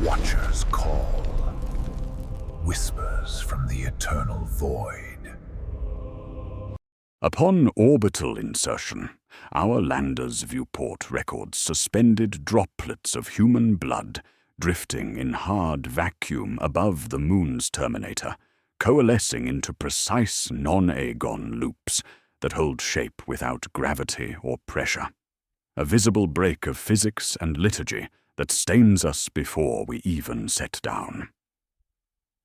Watchers call. Whispers from the eternal void. Upon orbital insertion, our lander's viewport records suspended droplets of human blood drifting in hard vacuum above the moon's terminator, coalescing into precise non-agon loops that hold shape without gravity or pressure. A visible break of physics and liturgy that stains us before we even set down.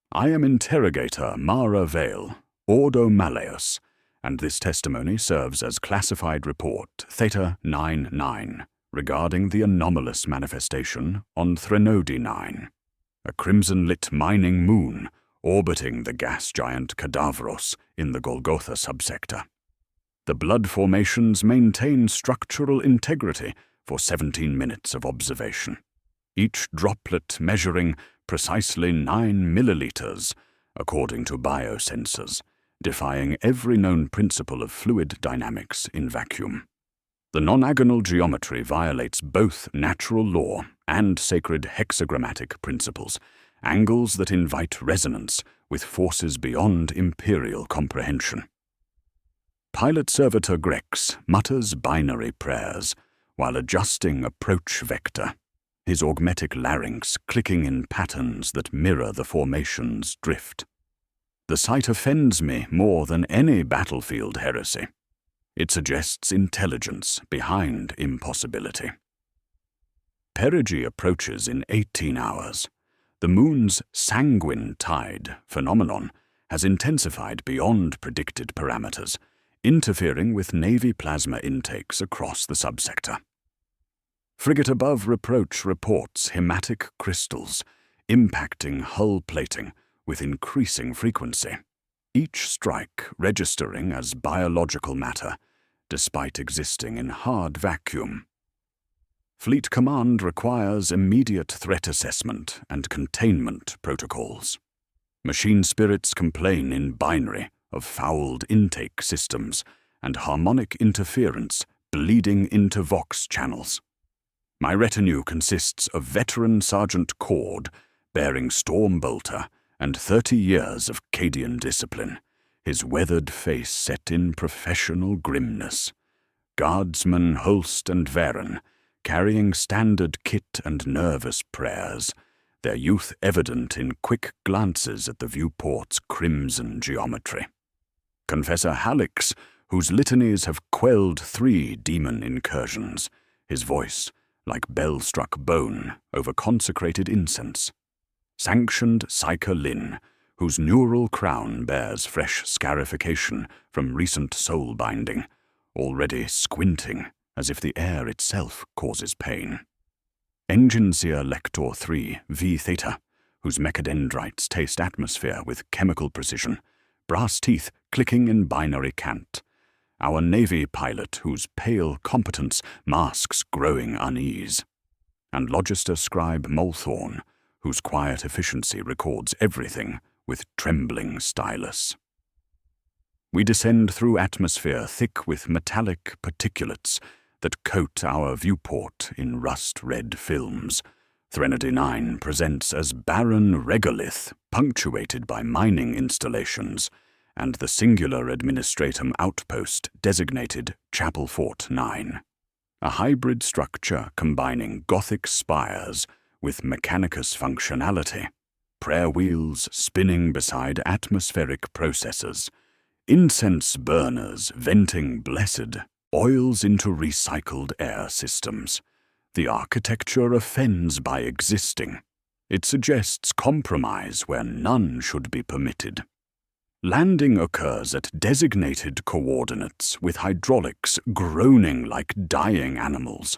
I am interrogator Mara Vale, Ordo Malleus, and this testimony serves as classified report Theta 99 regarding the anomalous manifestation on Threnody 9, a crimson-lit mining moon orbiting the gas giant Cadavros in the Golgotha subsector. The blood formations maintain structural integrity for 17 minutes of observation, each droplet measuring precisely 9 milliliters, according to biosensors, defying every known principle of fluid dynamics in vacuum. The non-agonal geometry violates both natural law and sacred hexagrammatic principles, angles that invite resonance with forces beyond imperial comprehension. Pilot Servitor Grex mutters binary prayers while adjusting approach vector, his augmetic larynx clicking in patterns that mirror the formation's drift. The sight offends me more than any battlefield heresy. It suggests intelligence behind impossibility. Perigee approaches in 18 hours. The moon's sanguine tide phenomenon has intensified beyond predicted parameters, interfering with Navy plasma intakes across the subsector. Frigate above reproach reports hematic crystals impacting hull plating with increasing frequency, each strike registering as biological matter, despite existing in hard vacuum. Fleet Command requires immediate threat assessment and containment protocols. Machine spirits complain in binary of fouled intake systems and harmonic interference bleeding into Vox channels. My retinue consists of veteran Sergeant Cord, bearing Stormbolter and 30 years of Cadian discipline, his weathered face set in professional grimness. Guardsmen Holst and Varen, carrying standard kit and nervous prayers, their youth evident in quick glances at the viewport's crimson geometry. Confessor Halix, whose litanies have quelled 3 demon incursions, his voice like bell-struck bone over consecrated incense. Sanctioned Psyker Lin, whose neural crown bears fresh scarification from recent soul binding, already squinting as if the air itself causes pain. Enginseer Lector 3 V Theta, whose mechadendrites taste atmosphere with chemical precision, brass teeth clicking in binary cant. Our Navy pilot whose pale competence masks growing unease. And Logister Scribe Multhorn, whose quiet efficiency records everything with trembling stylus. We descend through atmosphere thick with metallic particulates that coat our viewport in rust-red films. Threnody 9 presents as barren regolith, punctuated by mining installations, and the singular administratum outpost designated Chapel Fort 9, a hybrid structure combining Gothic spires with Mechanicus functionality, prayer wheels spinning beside atmospheric processors, incense burners venting blessed oils into recycled air systems. The architecture offends by existing. It suggests compromise where none should be permitted. Landing occurs at designated coordinates with hydraulics groaning like dying animals.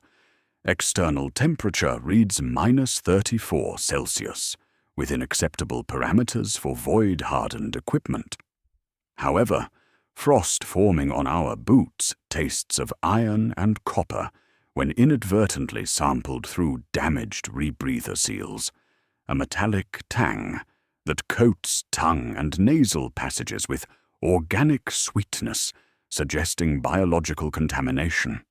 External temperature reads -34 Celsius, within acceptable parameters for void-hardened equipment. However, frost forming on our boots tastes of iron and copper when inadvertently sampled through damaged rebreather seals, a metallic tang that coats tongue and nasal passages with organic sweetness, suggesting biological contamination.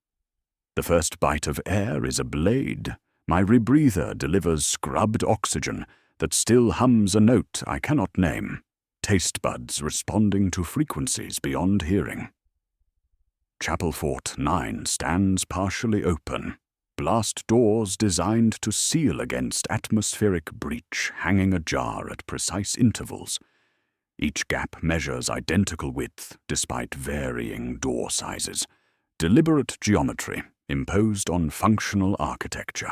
The first bite of air is a blade, My rebreather delivers scrubbed oxygen that still hums a note I cannot name, taste buds responding to frequencies beyond hearing. Chapel Fort 9 stands partially open, blast doors designed to seal against atmospheric breach hanging ajar at precise intervals. Each gap measures identical width despite varying door sizes. Deliberate geometry imposed on functional architecture.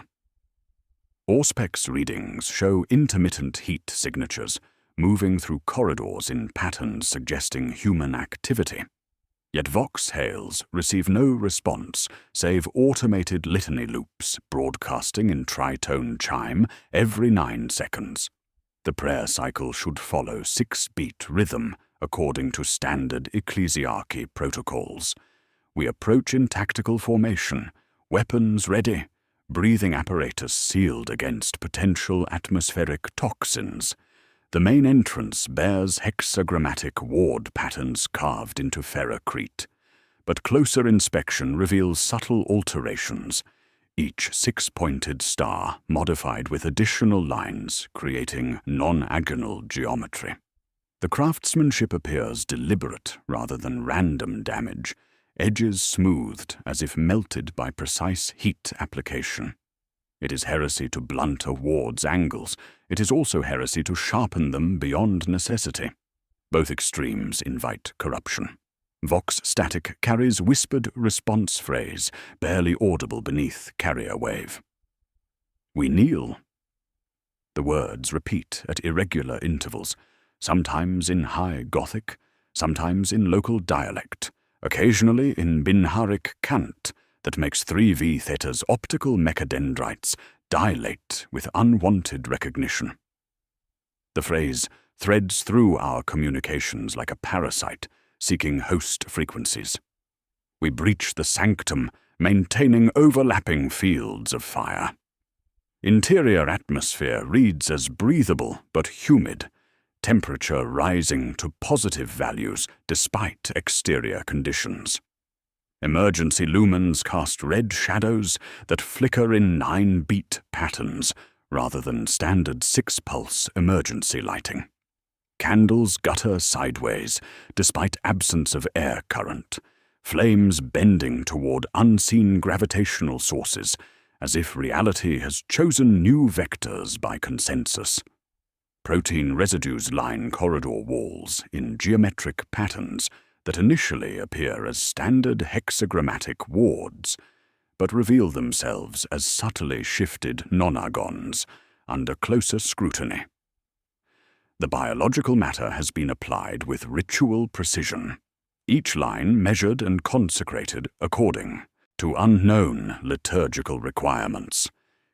Auspex readings show intermittent heat signatures moving through corridors in patterns suggesting human activity. Yet Vox hails receive no response save automated litany loops broadcasting in tritone chime every 9 seconds. The prayer cycle should follow 6-beat rhythm according to standard ecclesiarchy protocols. We approach in tactical formation, weapons ready, breathing apparatus sealed against potential atmospheric toxins. The main entrance bears hexagrammatic ward patterns carved into ferrocrete, but closer inspection reveals subtle alterations, each 6-pointed star modified with additional lines creating non-agonal geometry. The craftsmanship appears deliberate rather than random damage, edges smoothed as if melted by precise heat application. It is heresy to blunt a ward's angles. It is also heresy to sharpen them beyond necessity. Both extremes invite corruption. Vox static carries whispered response phrase, barely audible beneath carrier wave. We kneel. The words repeat at irregular intervals, sometimes in High Gothic, sometimes in local dialect, occasionally in Binharic cant that makes 3V theta's optical mechadendrites dilate with unwanted recognition. The phrase threads through our communications like a parasite, seeking host frequencies. We breach the sanctum, maintaining overlapping fields of fire. Interior atmosphere reads as breathable but humid, temperature rising to positive values despite exterior conditions. Emergency lumens cast red shadows that flicker in 9-beat patterns rather than standard 6-pulse emergency lighting. Candles gutter sideways, despite absence of air current, flames bending toward unseen gravitational sources, as if reality has chosen new vectors by consensus. Protein residues line corridor walls in geometric patterns that initially appear as standard hexagrammatic wards, but reveal themselves as subtly shifted nonagons under closer scrutiny. The biological matter has been applied with ritual precision, each line measured and consecrated according to unknown liturgical requirements.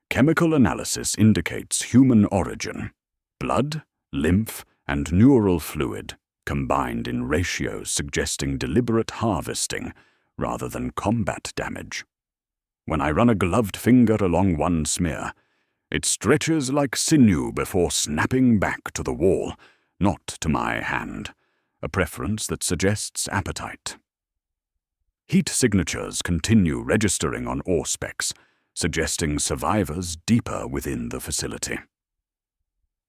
Chemical analysis indicates human origin. Blood, lymph, and neural fluid combined in ratios suggesting deliberate harvesting rather than combat damage. When I run a gloved finger along one smear, it stretches like sinew before snapping back to the wall, not to my hand, a preference that suggests appetite. Heat signatures continue registering on Auspex, suggesting survivors deeper within the facility.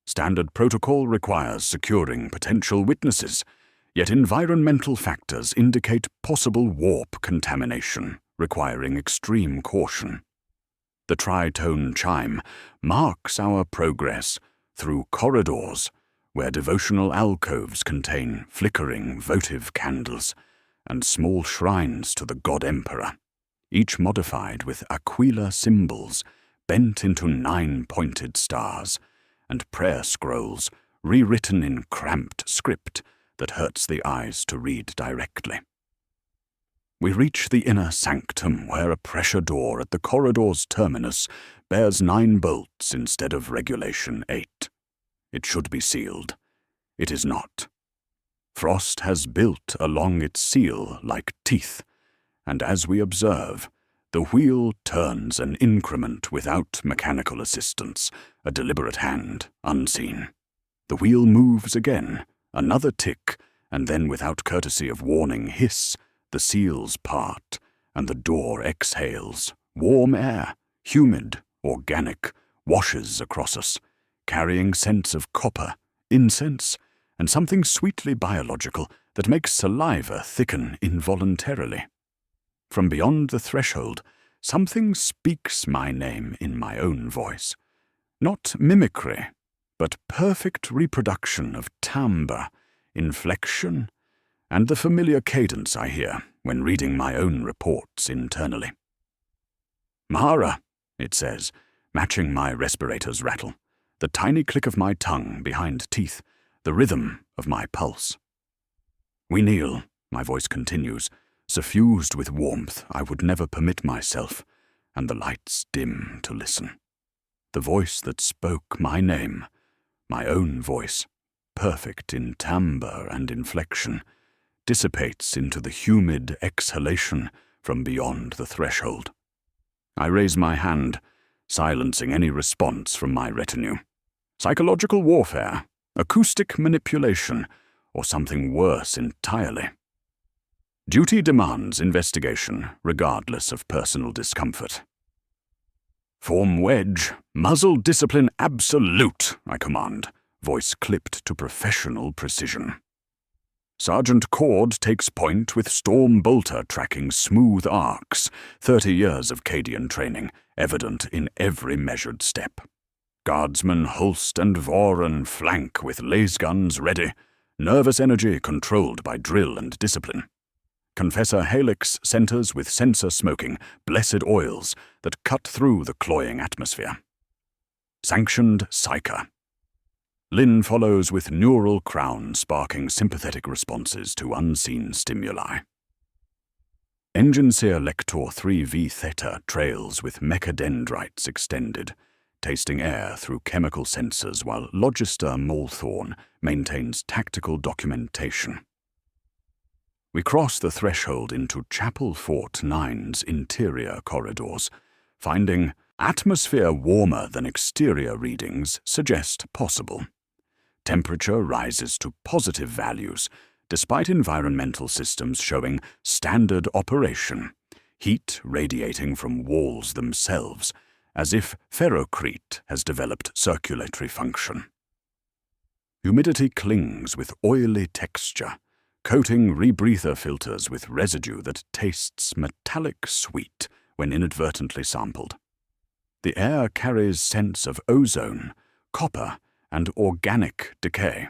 Standard protocol requires securing potential witnesses, yet environmental factors indicate possible warp contamination, requiring extreme caution. The tritone chime marks our progress through corridors where devotional alcoves contain flickering votive candles and small shrines to the god emperor, each modified with aquila symbols bent into 9-pointed stars, and prayer scrolls rewritten in cramped script that hurts the eyes to read directly. We reach the inner sanctum where a pressure door at the corridor's terminus bears 9 bolts instead of regulation 8. It should be sealed. It is not. Frost has built along its seal like teeth, and as we observe, the wheel turns an increment without mechanical assistance, a deliberate hand, unseen. The wheel moves again, another tick, and then without courtesy of warning hiss, the seals part, and the door exhales, warm air, humid, organic, washes across us, carrying scents of copper, incense, and something sweetly biological that makes saliva thicken involuntarily. From beyond the threshold, something speaks my name in my own voice. Not mimicry, but perfect reproduction of timbre, inflection, and the familiar cadence I hear when reading my own reports internally. Mahara, it says, matching my respirator's rattle, the tiny click of my tongue behind teeth, the rhythm of my pulse. We kneel, my voice continues, suffused with warmth I would never permit myself, and the lights dim to listen. The voice that spoke my name, my own voice, perfect in timbre and inflection, dissipates into the humid exhalation from beyond the threshold. I raise my hand, silencing any response from my retinue. Psychological warfare, acoustic manipulation, or something worse entirely. Duty demands investigation, regardless of personal discomfort. Form wedge, muzzle discipline absolute, I command, voice clipped to professional precision. Sergeant Cord takes point with Storm Bolter tracking smooth arcs, 30 years of Cadian training, evident in every measured step. Guardsmen Holst and Voren flank with laser guns ready, nervous energy controlled by drill and discipline. Confessor Helix centers with sensor smoking, blessed oils that cut through the cloying atmosphere. Sanctioned Psyker. Lin follows with neural crown sparking sympathetic responses to unseen stimuli. Enginseer Lector 3V Theta trails with mechadendrites extended, tasting air through chemical sensors while Logister Molthorn maintains tactical documentation. We cross the threshold into Chapel Fort 9's interior corridors, finding atmosphere warmer than exterior readings suggest possible. Temperature rises to positive values, despite environmental systems showing standard operation, heat radiating from walls themselves, as if ferrocrete has developed circulatory function. Humidity clings with oily texture, coating rebreather filters with residue that tastes metallic sweet when inadvertently sampled. The air carries scents of ozone, copper, and organic decay,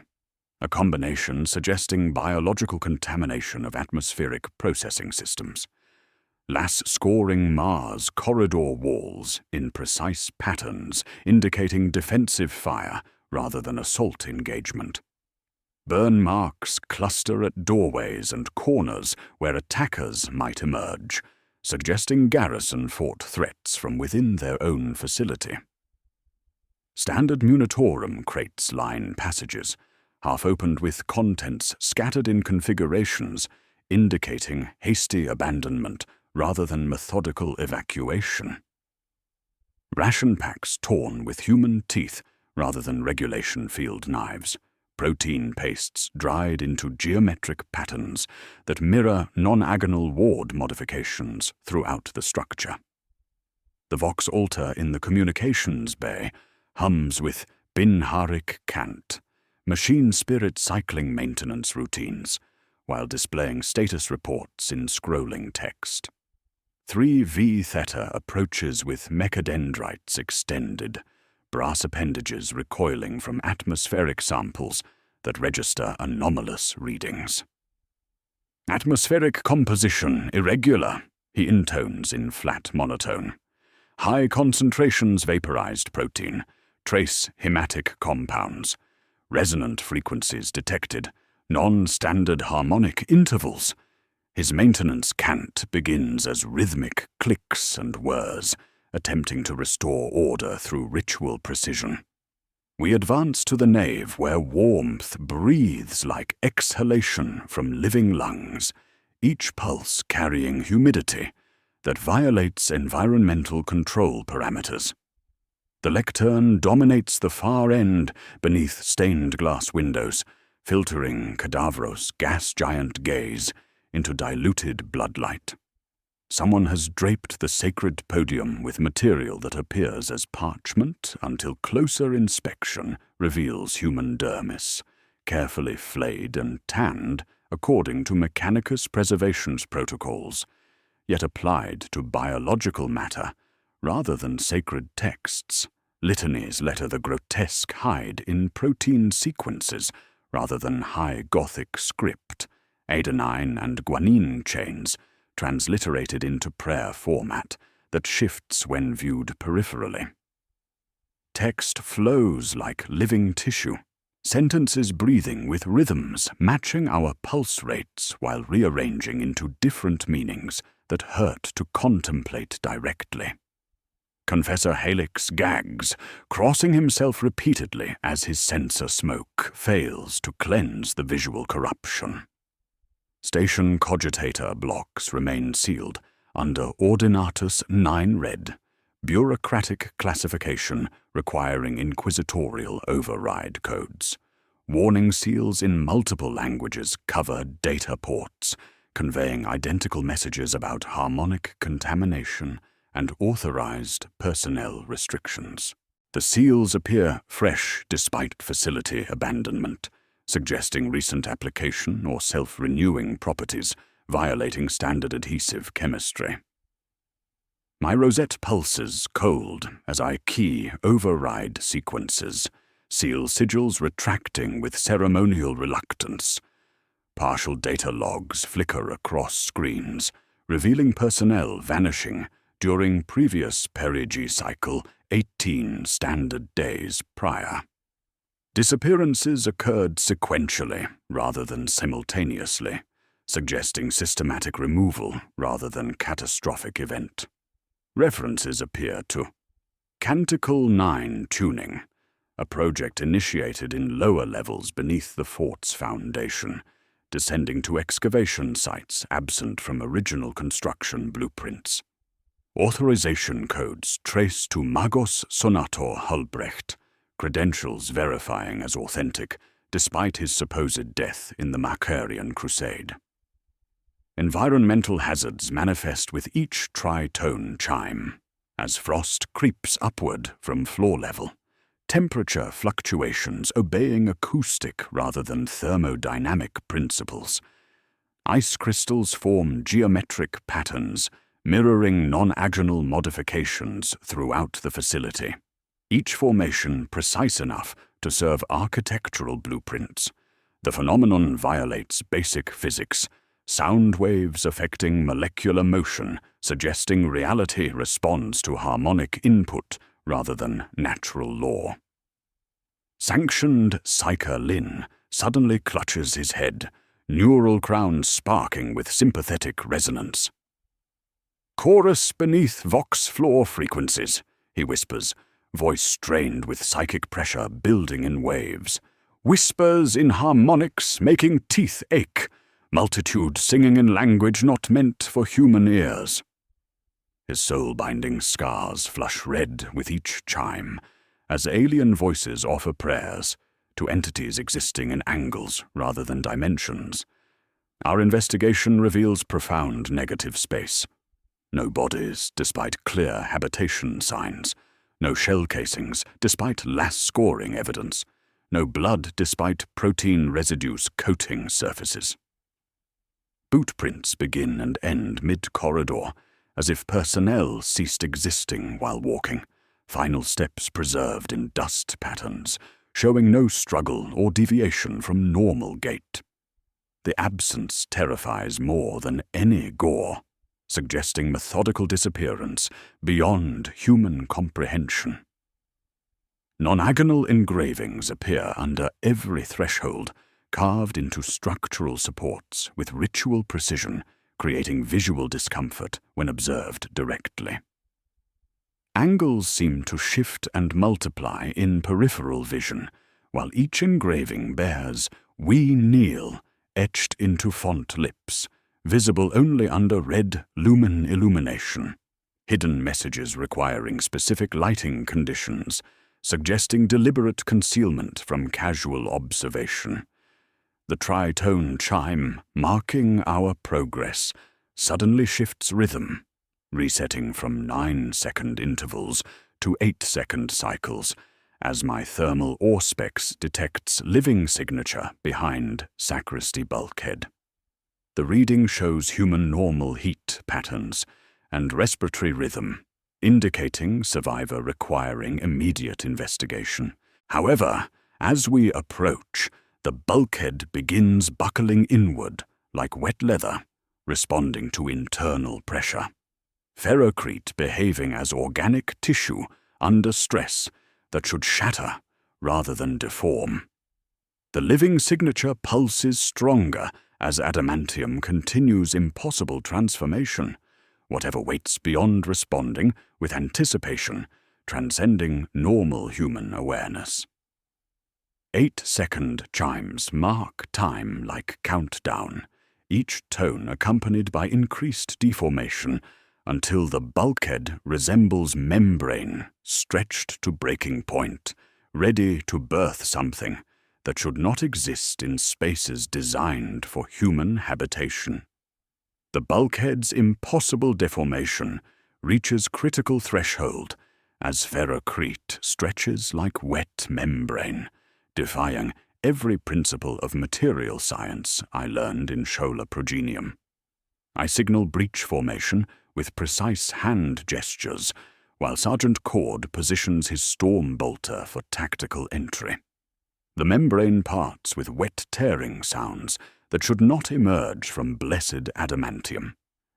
a combination suggesting biological contamination of atmospheric processing systems. Lass-scoring Mars corridor walls in precise patterns indicating defensive fire rather than assault engagement. Burn marks cluster at doorways and corners where attackers might emerge, suggesting garrison fort threats from within their own facility. Standard Munitorum crates line passages, half-opened with contents scattered in configurations, indicating hasty abandonment rather than methodical evacuation. Ration packs torn with human teeth rather than regulation field knives, protein pastes dried into geometric patterns that mirror non-agonal ward modifications throughout the structure. The Vox altar in the communications bay hums with Binharik Cant, machine spirit cycling maintenance routines, while displaying status reports in scrolling text. 3V Theta approaches with mechadendrites extended, brass appendages recoiling from atmospheric samples that register anomalous readings. Atmospheric composition irregular, he intones in flat monotone. High concentrations vaporized protein, trace hematic compounds, resonant frequencies detected, non-standard harmonic intervals. His maintenance cant begins as rhythmic clicks and whirs, attempting to restore order through ritual precision. We advance to the nave where warmth breathes like exhalation from living lungs, each pulse carrying humidity that violates environmental control parameters. The lectern dominates the far end beneath stained glass windows, filtering Cadavros' gas giant gaze into diluted bloodlight. Someone has draped the sacred podium with material that appears as parchment until closer inspection reveals human dermis, carefully flayed and tanned according to Mechanicus Preservation's protocols, yet applied to biological matter rather than sacred texts. Litanies letter the grotesque hide in protein sequences rather than high Gothic script, adenine and guanine chains transliterated into prayer format that shifts when viewed peripherally. Text flows like living tissue, sentences breathing with rhythms matching our pulse rates while rearranging into different meanings that hurt to contemplate directly. Confessor Helix gags, crossing himself repeatedly as his censer smoke fails to cleanse the visual corruption. Station cogitator blocks remain sealed under Ordinatus 9 Red, bureaucratic classification requiring inquisitorial override codes. Warning seals in multiple languages cover data ports, conveying identical messages about harmonic contamination and authorized personnel restrictions. The seals appear fresh despite facility abandonment, suggesting recent application or self-renewing properties, violating standard adhesive chemistry. My rosette pulses cold as I key override sequences, seal sigils retracting with ceremonial reluctance. Partial data logs flicker across screens, revealing personnel vanishing during previous perigee cycle 18 standard days prior. Disappearances occurred sequentially rather than simultaneously, suggesting systematic removal rather than catastrophic event. References appear to Canticle 9 tuning, a project initiated in lower levels beneath the fort's foundation, descending to excavation sites absent from original construction blueprints. Authorization codes traced to Magos Sonator Hulbrecht, credentials verifying as authentic, despite his supposed death in the Macarian Crusade. Environmental hazards manifest with each tritone chime, as frost creeps upward from floor level, temperature fluctuations obeying acoustic rather than thermodynamic principles. Ice crystals form geometric patterns, mirroring non-agonal modifications throughout the facility, each formation precise enough to serve architectural blueprints. The phenomenon violates basic physics, sound waves affecting molecular motion, suggesting reality responds to harmonic input rather than natural law. Sanctioned Psyker Lin suddenly clutches his head, neural crown sparking with sympathetic resonance. "Chorus beneath vox floor frequencies," he whispers, voice strained with psychic pressure building in waves. "Whispers in harmonics making teeth ache, multitude singing in language not meant for human ears." His soul-binding scars flush red with each chime, as alien voices offer prayers to entities existing in angles rather than dimensions. Our investigation reveals profound negative space. No bodies, despite clear habitation signs. No shell casings, despite last scoring evidence. No blood, despite protein residues coating surfaces. Boot prints begin and end mid-corridor, as if personnel ceased existing while walking, final steps preserved in dust patterns, showing no struggle or deviation from normal gait. The absence terrifies more than any gore, suggesting methodical disappearance beyond human comprehension. Non-agonal engravings appear under every threshold, carved into structural supports with ritual precision, creating visual discomfort when observed directly. Angles seem to shift and multiply in peripheral vision, while each engraving bears "We Kneel" etched into font lips, visible only under red lumen illumination. Hidden messages requiring specific lighting conditions, suggesting deliberate concealment from casual observation. The tritone chime marking our progress, suddenly shifts rhythm, resetting from 9-second intervals to 8-second cycles as my thermal auspex detects living signature behind sacristy bulkhead. The reading shows human normal heat patterns and respiratory rhythm, indicating survivor requiring immediate investigation. However, as we approach, the bulkhead begins buckling inward like wet leather, responding to internal pressure. Ferrocrete behaving as organic tissue under stress that should shatter rather than deform. The living signature pulses stronger as adamantium continues impossible transformation, whatever waits beyond responding with anticipation, transcending normal human awareness. 8-second chimes mark time like countdown, each tone accompanied by increased deformation until the bulkhead resembles membrane stretched to breaking point, ready to birth something that should not exist in spaces designed for human habitation. The bulkhead's impossible deformation reaches critical threshold as ferrocrete stretches like wet membrane, defying every principle of material science I learned in Schola Progenium. I signal breach formation with precise hand gestures, while Sergeant Cord positions his storm bolter for tactical entry. The membrane parts with wet tearing sounds that should not emerge from blessed adamantium,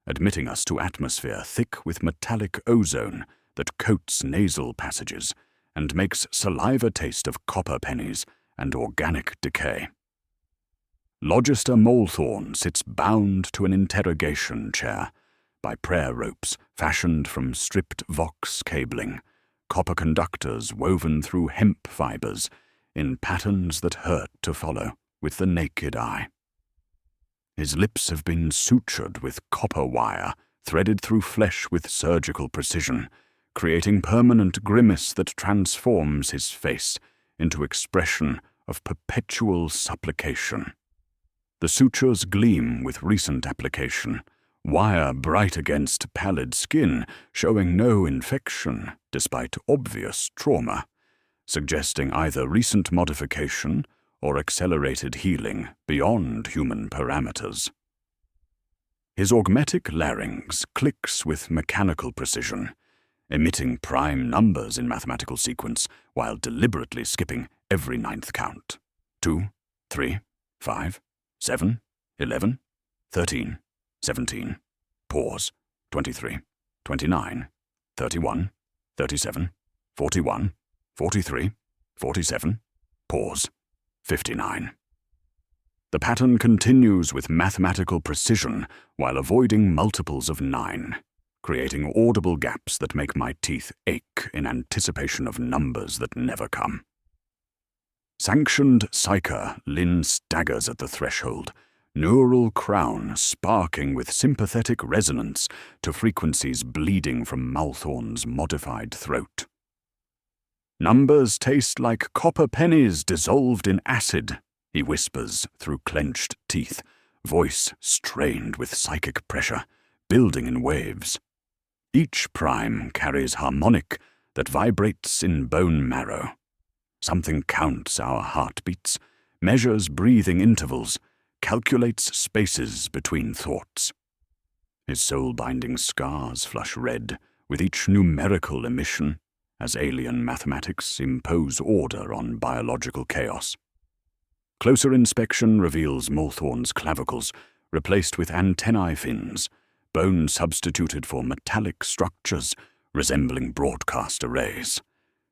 admitting us to atmosphere thick with metallic ozone that coats nasal passages and makes saliva taste of copper pennies and organic decay. Logister Molethorn sits bound to an interrogation chair by prayer ropes fashioned from stripped vox cabling, copper conductors woven through hemp fibers in patterns that hurt to follow with the naked eye. His lips have been sutured with copper wire threaded through flesh with surgical precision, creating permanent grimace that transforms his face into expression of perpetual supplication. The sutures gleam with recent application, wire bright against pallid skin, showing no infection despite obvious trauma, suggesting either recent modification or accelerated healing beyond human parameters. His augmetic larynx clicks with mechanical precision, emitting prime numbers in mathematical sequence while deliberately skipping every 9th count. 2, 3, 5, 7, 11, 13, 17. Pause. 23, 29, 31, 37, 41, 43, 47. Pause. 59. The pattern continues with mathematical precision while avoiding multiples of 9, creating audible gaps that make my teeth ache in anticipation of numbers that never come. Sanctioned psyker, Lynn staggers at the threshold, neural crown sparking with sympathetic resonance to frequencies bleeding from Malthorn's modified throat. Numbers taste like copper pennies dissolved in acid, he whispers through clenched teeth, voice strained with psychic pressure, building in waves. Each prime carries harmonic that vibrates in bone marrow. Something counts our heartbeats, measures breathing intervals, calculates spaces between thoughts. His soul-binding scars flush red with each numerical emission, as alien mathematics impose order on biological chaos. Closer inspection reveals Molethorn's clavicles, replaced with antennae fins, bone substituted for metallic structures resembling broadcast arrays.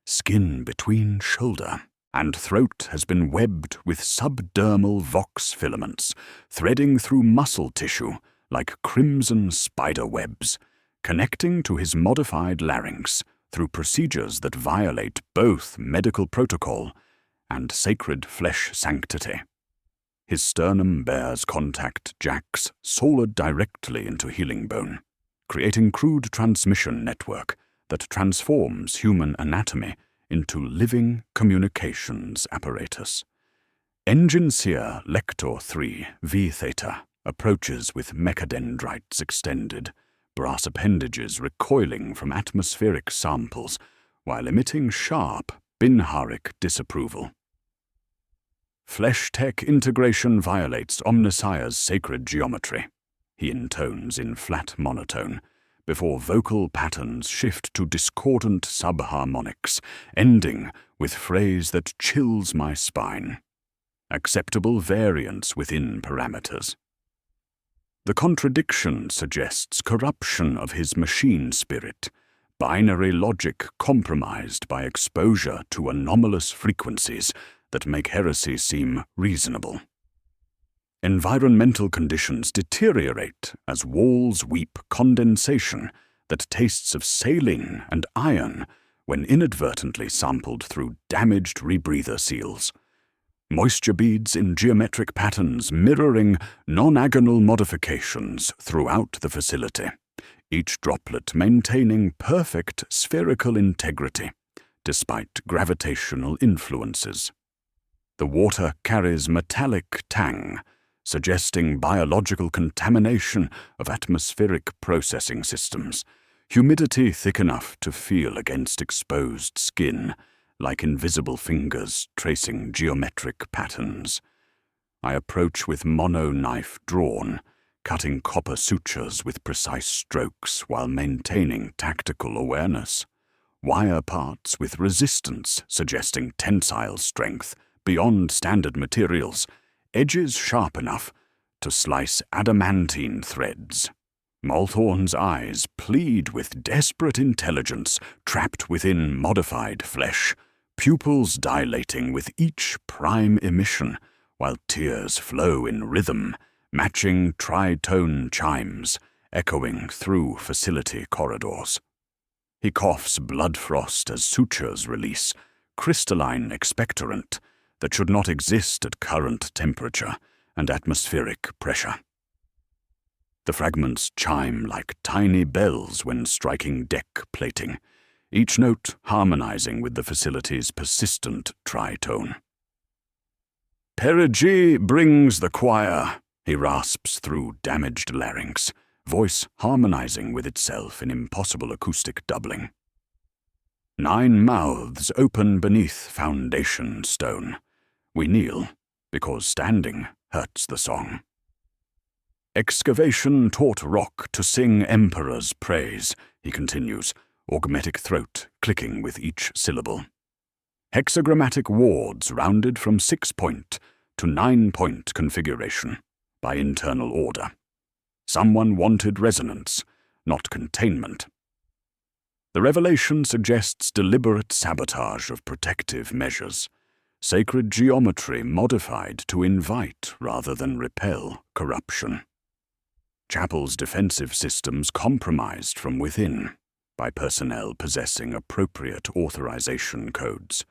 Skin between shoulder and throat has been webbed with subdermal vox filaments, threading through muscle tissue like crimson spider webs, connecting to his modified larynx through procedures that violate both medical protocol and sacred flesh sanctity. His sternum bears contact jacks soldered directly into healing bone, creating crude transmission network that transforms human anatomy into living communications apparatus. Engine Seer Lector 3 V Theta approaches with mechadendrites extended, brass appendages recoiling from atmospheric samples, while emitting sharp, binharic disapproval. Flesh tech integration violates Omnissiah's sacred geometry, he intones in flat monotone, before vocal patterns shift to discordant subharmonics, ending with phrase that chills my spine. Acceptable variance within parameters. The contradiction suggests corruption of his machine spirit, binary logic compromised by exposure to anomalous frequencies that make heresy seem reasonable. Environmental conditions deteriorate as walls weep condensation that tastes of saline and iron when inadvertently sampled through damaged rebreather seals. Moisture beads in geometric patterns mirroring non-agonal modifications throughout the facility, each droplet maintaining perfect spherical integrity, despite gravitational influences. The water carries metallic tang, suggesting biological contamination of atmospheric processing systems, humidity thick enough to feel against exposed skin, like invisible fingers tracing geometric patterns. I approach with mono-knife drawn, cutting copper sutures with precise strokes while maintaining tactical awareness. Wire parts with resistance suggesting tensile strength beyond standard materials, edges sharp enough to slice adamantine threads. Multhorn's eyes plead with desperate intelligence trapped within modified flesh, pupils dilating with each prime emission, while tears flow in rhythm, matching tritone chimes, echoing through facility corridors. He coughs blood frost as sutures release, crystalline expectorant that should not exist at current temperature and atmospheric pressure. The fragments chime like tiny bells when striking deck plating, each note harmonizing with the facility's persistent tritone. Perigi brings the choir, he rasps through damaged larynx, voice harmonizing with itself in impossible acoustic doubling. 9 mouths open beneath foundation stone. We kneel, because standing hurts the song. Excavation taught rock to sing emperor's praise, he continues, augmetic throat clicking with each syllable. Hexagrammatic wards rounded from 6-point to 9-point configuration by internal order. Someone wanted resonance, not containment. The revelation suggests deliberate sabotage of protective measures, sacred geometry modified to invite rather than repel corruption. Chapel's defensive systems compromised from within by personnel possessing appropriate authorization codes.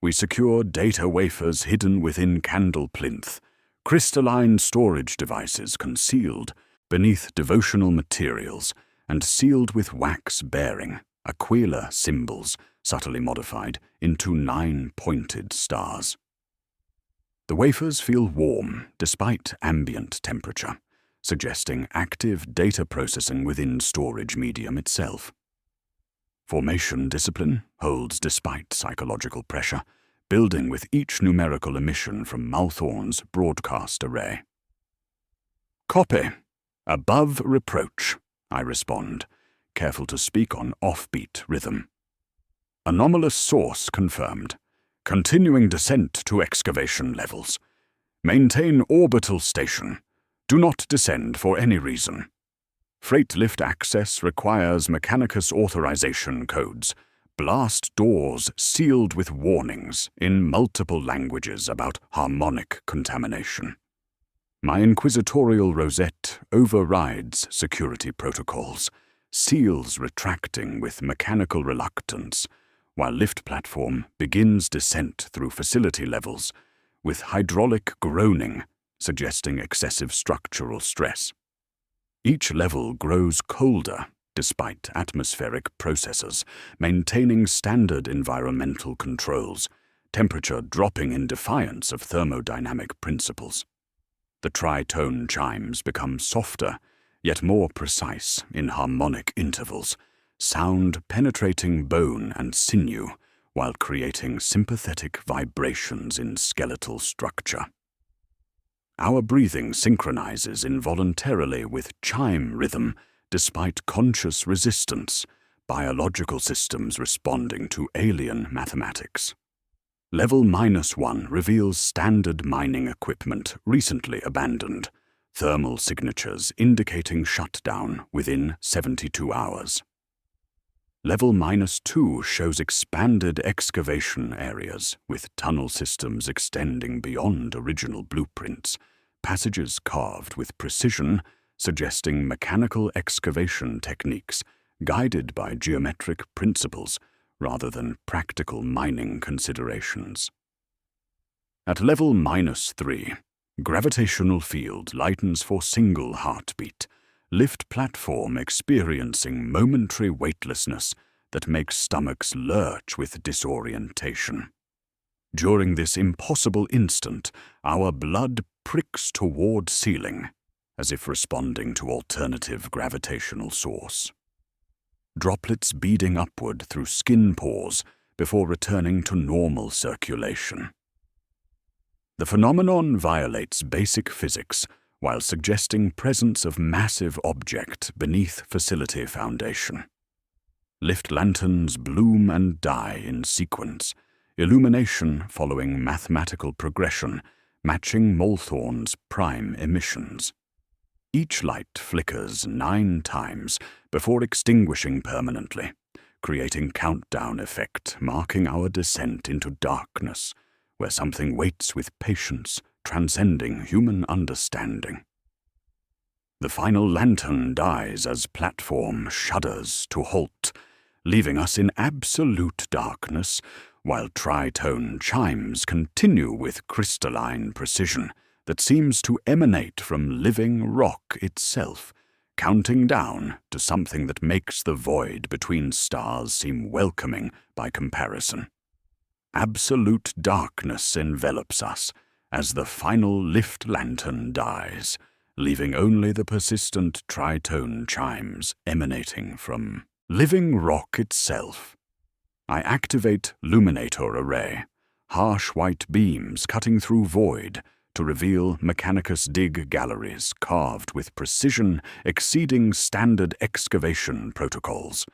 We secure data wafers hidden within candle plinth, crystalline storage devices concealed beneath devotional materials and sealed with wax bearing Aquila symbols subtly modified into 9-pointed stars. The wafers feel warm despite ambient temperature, suggesting active data processing within storage medium itself. Formation discipline holds despite psychological pressure, building with each numerical emission from Multhorn's broadcast array. Copy. Above reproach, I respond, careful to speak on offbeat rhythm. Anomalous source confirmed. Continuing descent to excavation levels. Maintain orbital station. Do not descend for any reason. Freight lift access requires Mechanicus authorization codes. Blast doors sealed with warnings in multiple languages about harmonic contamination. My inquisitorial rosette overrides security protocols, seals retracting with mechanical reluctance, while lift platform begins descent through facility levels, with hydraulic groaning suggesting excessive structural stress. Each level grows colder despite atmospheric processes, maintaining standard environmental controls, temperature dropping in defiance of thermodynamic principles. The tritone chimes become softer, yet more precise in harmonic intervals, sound penetrating bone and sinew while creating sympathetic vibrations in skeletal structure. Our breathing synchronizes involuntarily with chime rhythm despite conscious resistance, biological systems responding to alien mathematics. Level -1 reveals standard mining equipment recently abandoned, thermal signatures indicating shutdown within 72 hours. Level -2 shows expanded excavation areas with tunnel systems extending beyond original blueprints, passages carved with precision suggesting mechanical excavation techniques guided by geometric principles rather than practical mining considerations. At level -3, gravitational field lightens for single heartbeat, lift platform experiencing momentary weightlessness that makes stomachs lurch with disorientation. During this impossible instant, our blood pricks toward ceiling, as if responding to alternative gravitational source. Droplets beading upward through skin pores before returning to normal circulation. The phenomenon violates basic physics while suggesting presence of massive object beneath facility foundation. Lift lanterns bloom and die in sequence, illumination following mathematical progression, matching Molthorn's prime emissions. Each light flickers 9 times before extinguishing permanently, creating countdown effect marking our descent into darkness, where something waits with patience, transcending human understanding. The final lantern dies as platform shudders to halt, leaving us in absolute darkness, while tritone chimes continue with crystalline precision that seems to emanate from living rock itself, counting down to something that makes the void between stars seem welcoming by comparison. Absolute darkness envelops us as the final lift lantern dies, leaving only the persistent tritone chimes emanating from living rock itself. I activate Luminator Array, harsh white beams cutting through void to reveal Mechanicus dig galleries carved with precision exceeding standard excavation protocols.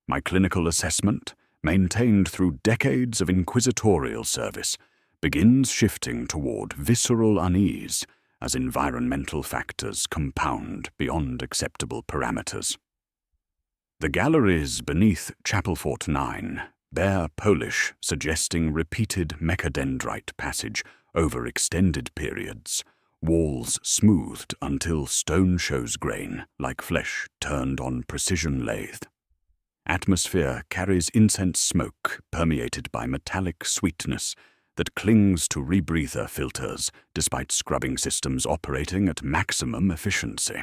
My clinical assessment, maintained through decades of inquisitorial service, begins shifting toward visceral unease as environmental factors compound beyond acceptable parameters. The galleries beneath Chapel Fort 9 bear polish suggesting repeated mechadendrite passage over extended periods, walls smoothed until stone shows grain like flesh turned on precision lathe. Atmosphere carries incense smoke permeated by metallic sweetness that clings to rebreather filters despite scrubbing systems operating at maximum efficiency.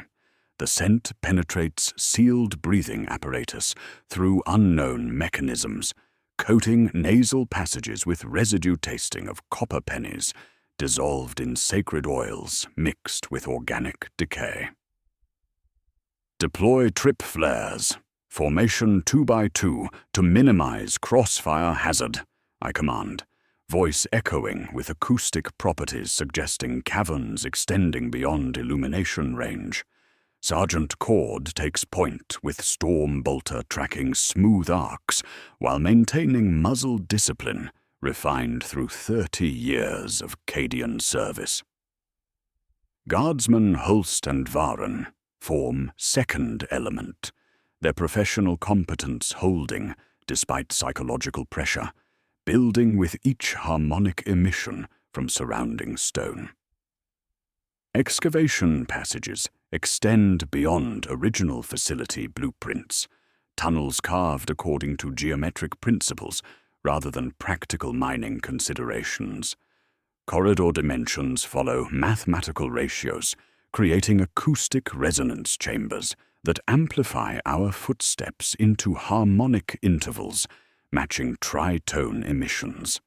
The scent penetrates sealed breathing apparatus through unknown mechanisms, coating nasal passages with residue tasting of copper pennies dissolved in sacred oils mixed with organic decay. Deploy trip flares. Formation 2x2 to minimize crossfire hazard, I command, voice echoing with acoustic properties suggesting caverns extending beyond illumination range. Sergeant Cord takes point with Storm Bolter tracking smooth arcs while maintaining muzzle discipline refined through 30 years of Cadian service. Guardsmen Holst and Varen form second element, their professional competence holding, despite psychological pressure, building with each harmonic emission from surrounding stone. Excavation passages extend beyond original facility blueprints, tunnels carved according to geometric principles rather than practical mining considerations. Corridor dimensions follow mathematical ratios, creating acoustic resonance chambers that amplify our footsteps into harmonic intervals, matching tritone emissions.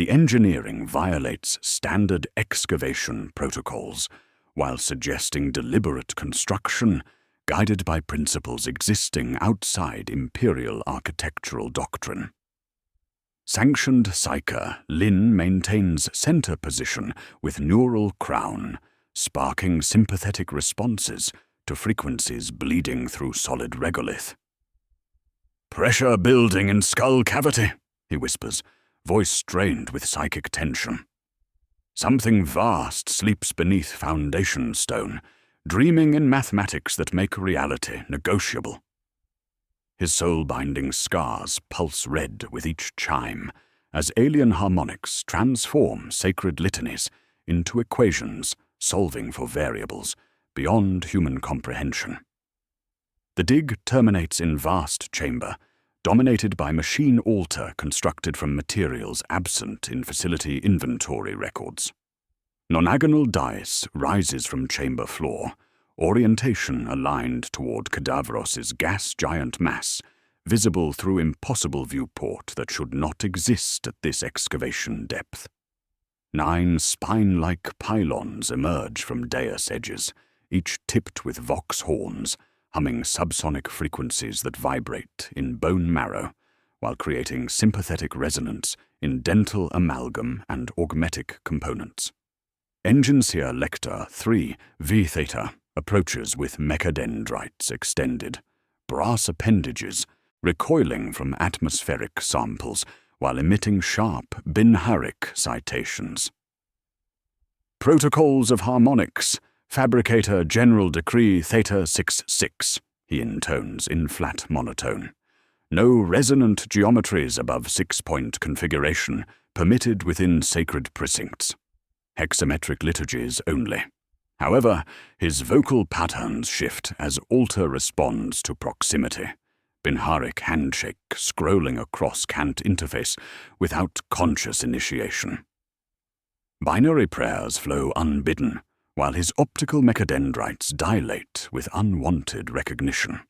The engineering violates standard excavation protocols, while suggesting deliberate construction guided by principles existing outside imperial architectural doctrine. Sanctioned psyker, Lin maintains center position with neural crown, sparking sympathetic responses to frequencies bleeding through solid regolith. "Pressure building in skull cavity," he whispers, voice strained with psychic tension. Something vast sleeps beneath foundation stone, dreaming in mathematics that make reality negotiable. His soul-binding scars pulse red with each chime, as alien harmonics transform sacred litanies into equations solving for variables beyond human comprehension. The dig terminates in vast chamber, dominated by machine altar constructed from materials absent in facility inventory records. Nonagonal dais rises from chamber floor, orientation aligned toward Cadaveros's gas giant mass, visible through impossible viewport that should not exist at this excavation depth. 9 spine-like pylons emerge from dais edges, each tipped with vox horns, humming subsonic frequencies that vibrate in bone marrow, while creating sympathetic resonance in dental amalgam and augmetic components. Enginseer Lector 3 V Theta approaches with mechadendrites extended, brass appendages recoiling from atmospheric samples while emitting sharp Binharic citations. "Protocols of Harmonics, Fabricator General Decree Theta 66, he intones in flat monotone. No resonant geometries above 6-point configuration permitted within sacred precincts. Hexametric liturgies only. However, his vocal patterns shift as altar responds to proximity. Binharic handshake scrolling across cant interface without conscious initiation. Binary prayers flow unbidden, while his optical mechadendrites dilate with unwanted recognition.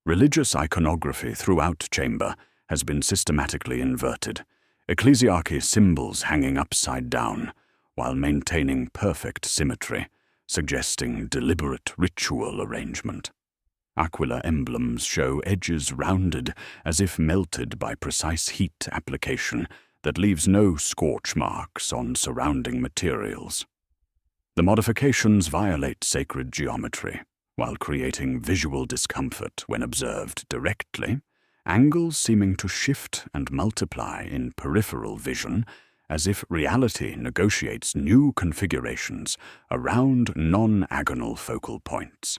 Religious iconography throughout chamber has been systematically inverted, ecclesiarchy symbols hanging upside down, while maintaining perfect symmetry, suggesting deliberate ritual arrangement. Aquila emblems show edges rounded as if melted by precise heat application that leaves no scorch marks on surrounding materials. The modifications violate sacred geometry, while creating visual discomfort when observed directly, angles seeming to shift and multiply in peripheral vision as if reality negotiates new configurations around non-agonal focal points.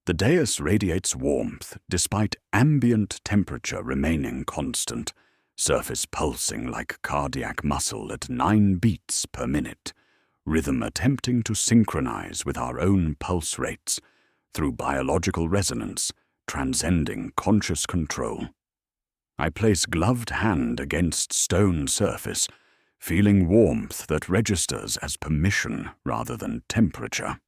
The dais radiates warmth despite ambient temperature remaining constant, surface pulsing like cardiac muscle at 9 beats per minute, rhythm attempting to synchronize with our own pulse rates through biological resonance, transcending conscious control. I place gloved hand against stone surface, feeling warmth that registers as permission rather than temperature.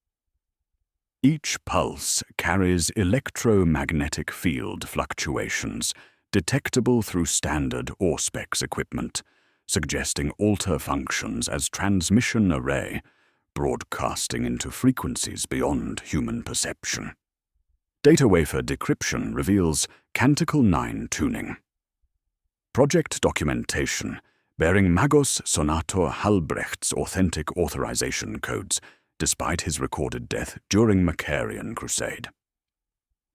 Each pulse carries electromagnetic field fluctuations detectable through standard Auspex equipment, suggesting altar functions as transmission array, broadcasting into frequencies beyond human perception. Data wafer decryption reveals Canticle 9 tuning. Project documentation bearing Magos Sonator Halbrecht's authentic authorization codes despite his recorded death during Macarian Crusade.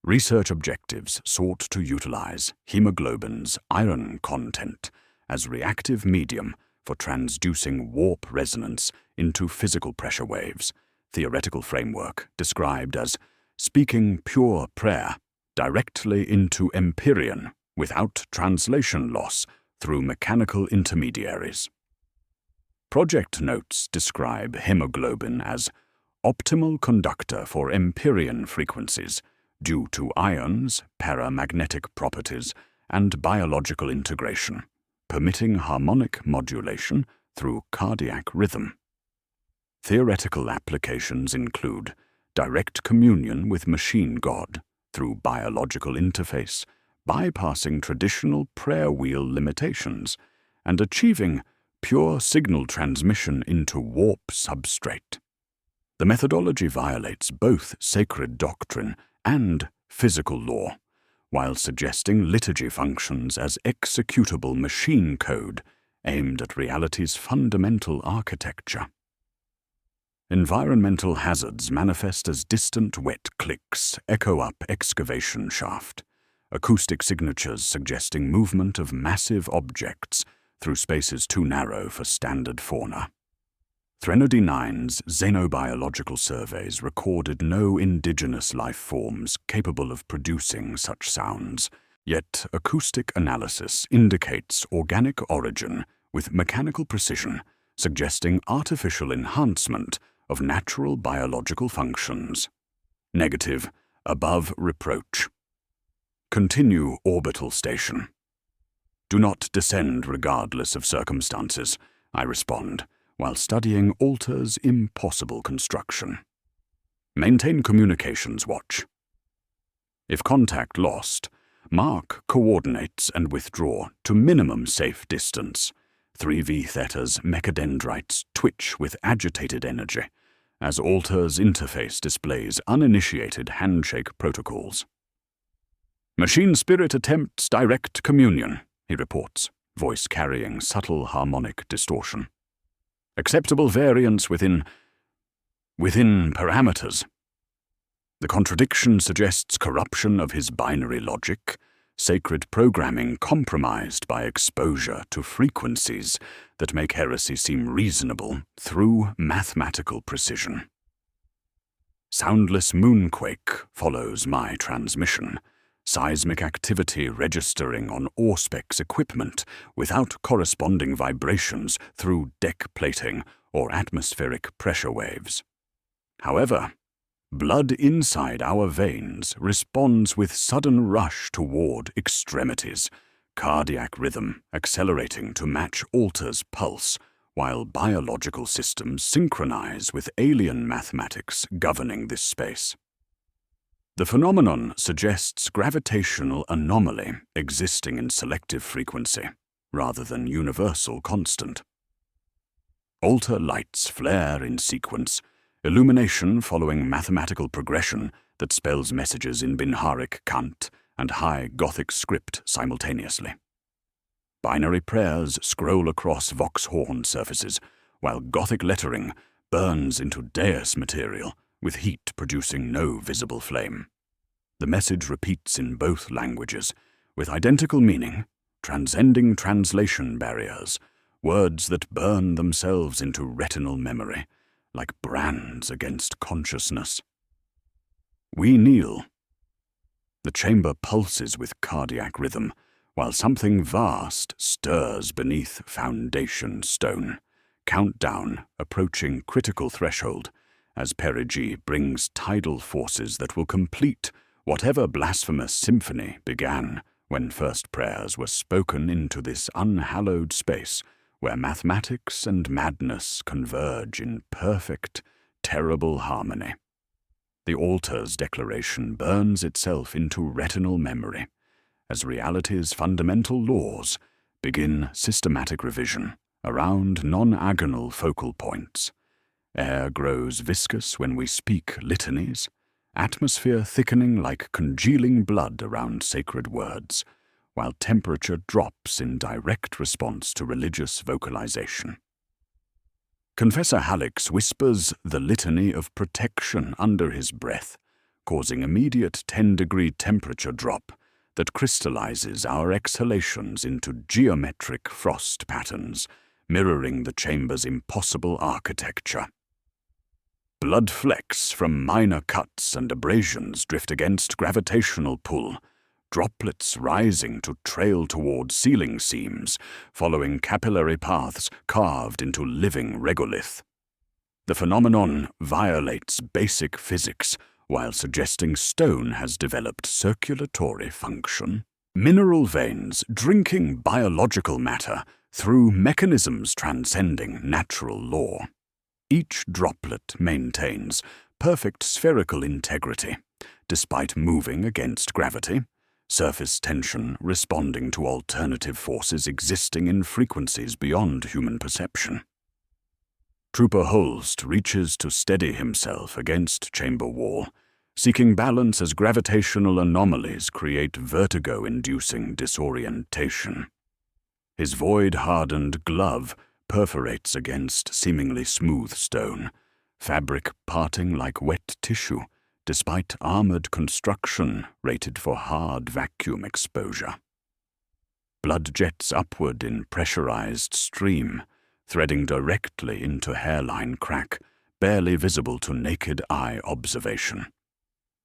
Research objectives sought to utilize hemoglobin's iron content as reactive medium for transducing warp resonance into physical pressure waves, theoretical framework described as speaking pure prayer directly into Imperium without translation loss through mechanical intermediaries. Project notes describe hemoglobin as optimal conductor for Empyrean frequencies due to ions, paramagnetic properties, and biological integration, permitting harmonic modulation through cardiac rhythm. Theoretical applications include direct communion with machine god through biological interface, bypassing traditional prayer wheel limitations, and achieving pure signal transmission into warp substrate. The methodology violates both sacred doctrine and physical law, while suggesting liturgy functions as executable machine code aimed at reality's fundamental architecture. Environmental hazards manifest as distant wet clicks echo up excavation shaft, acoustic signatures suggesting movement of massive objects through spaces too narrow for standard fauna. Threnody 9's xenobiological surveys recorded no indigenous life forms capable of producing such sounds, yet acoustic analysis indicates organic origin with mechanical precision, suggesting artificial enhancement of natural biological functions. Negative, above reproach. Continue orbital station. Do not descend regardless of circumstances, I respond, while studying Alta's impossible construction. Maintain communications watch. If contact lost, mark coordinates and withdraw to minimum safe distance. 3V Theta's mechadendrites twitch with agitated energy, as Alta's interface displays uninitiated handshake protocols. Machine spirit attempts direct communion, he reports, voice carrying subtle harmonic distortion. Acceptable variance within parameters. The contradiction suggests corruption of his binary logic, sacred programming compromised by exposure to frequencies that make heresy seem reasonable through mathematical precision. Soundless moonquake follows my transmission, seismic activity registering on Auspex equipment without corresponding vibrations through deck plating or atmospheric pressure waves. However, blood inside our veins responds with sudden rush toward extremities, cardiac rhythm accelerating to match Alta's pulse, while biological systems synchronize with alien mathematics governing this space. The phenomenon suggests gravitational anomaly existing in selective frequency, rather than universal constant. Alta lights flare in sequence, illumination following mathematical progression that spells messages in Binharic Cant and High Gothic script simultaneously. Binary prayers scroll across Vox horn surfaces, while Gothic lettering burns into dais material, with heat producing no visible flame. The message repeats in both languages, with identical meaning, transcending translation barriers, words that burn themselves into retinal memory, like brands against consciousness. We kneel. The chamber pulses with cardiac rhythm, while something vast stirs beneath foundation stone, countdown approaching critical threshold, as perigee brings tidal forces that will complete whatever blasphemous symphony began when first prayers were spoken into this unhallowed space where mathematics and madness converge in perfect, terrible harmony. The altar's declaration burns itself into retinal memory, as reality's fundamental laws begin systematic revision around non-agonal focal points. Air grows viscous when we speak litanies, atmosphere thickening like congealing blood around sacred words, while temperature drops in direct response to religious vocalization. Confessor Hallex whispers the litany of protection under his breath, causing immediate 10-degree temperature drop that crystallizes our exhalations into geometric frost patterns, mirroring the chamber's impossible architecture. Blood flecks from minor cuts and abrasions drift against gravitational pull, droplets rising to trail toward ceiling seams, following capillary paths carved into living regolith. The phenomenon violates basic physics while suggesting stone has developed circulatory function. Mineral veins drinking biological matter through mechanisms transcending natural law. Each droplet maintains perfect spherical integrity, despite moving against gravity, surface tension responding to alternative forces existing in frequencies beyond human perception. Trooper Holst reaches to steady himself against chamber wall, seeking balance as gravitational anomalies create vertigo-inducing disorientation. His void-hardened glove perforates against seemingly smooth stone, fabric parting like wet tissue, despite armored construction rated for hard vacuum exposure. Blood jets upward in pressurized stream, threading directly into hairline crack, barely visible to naked eye observation.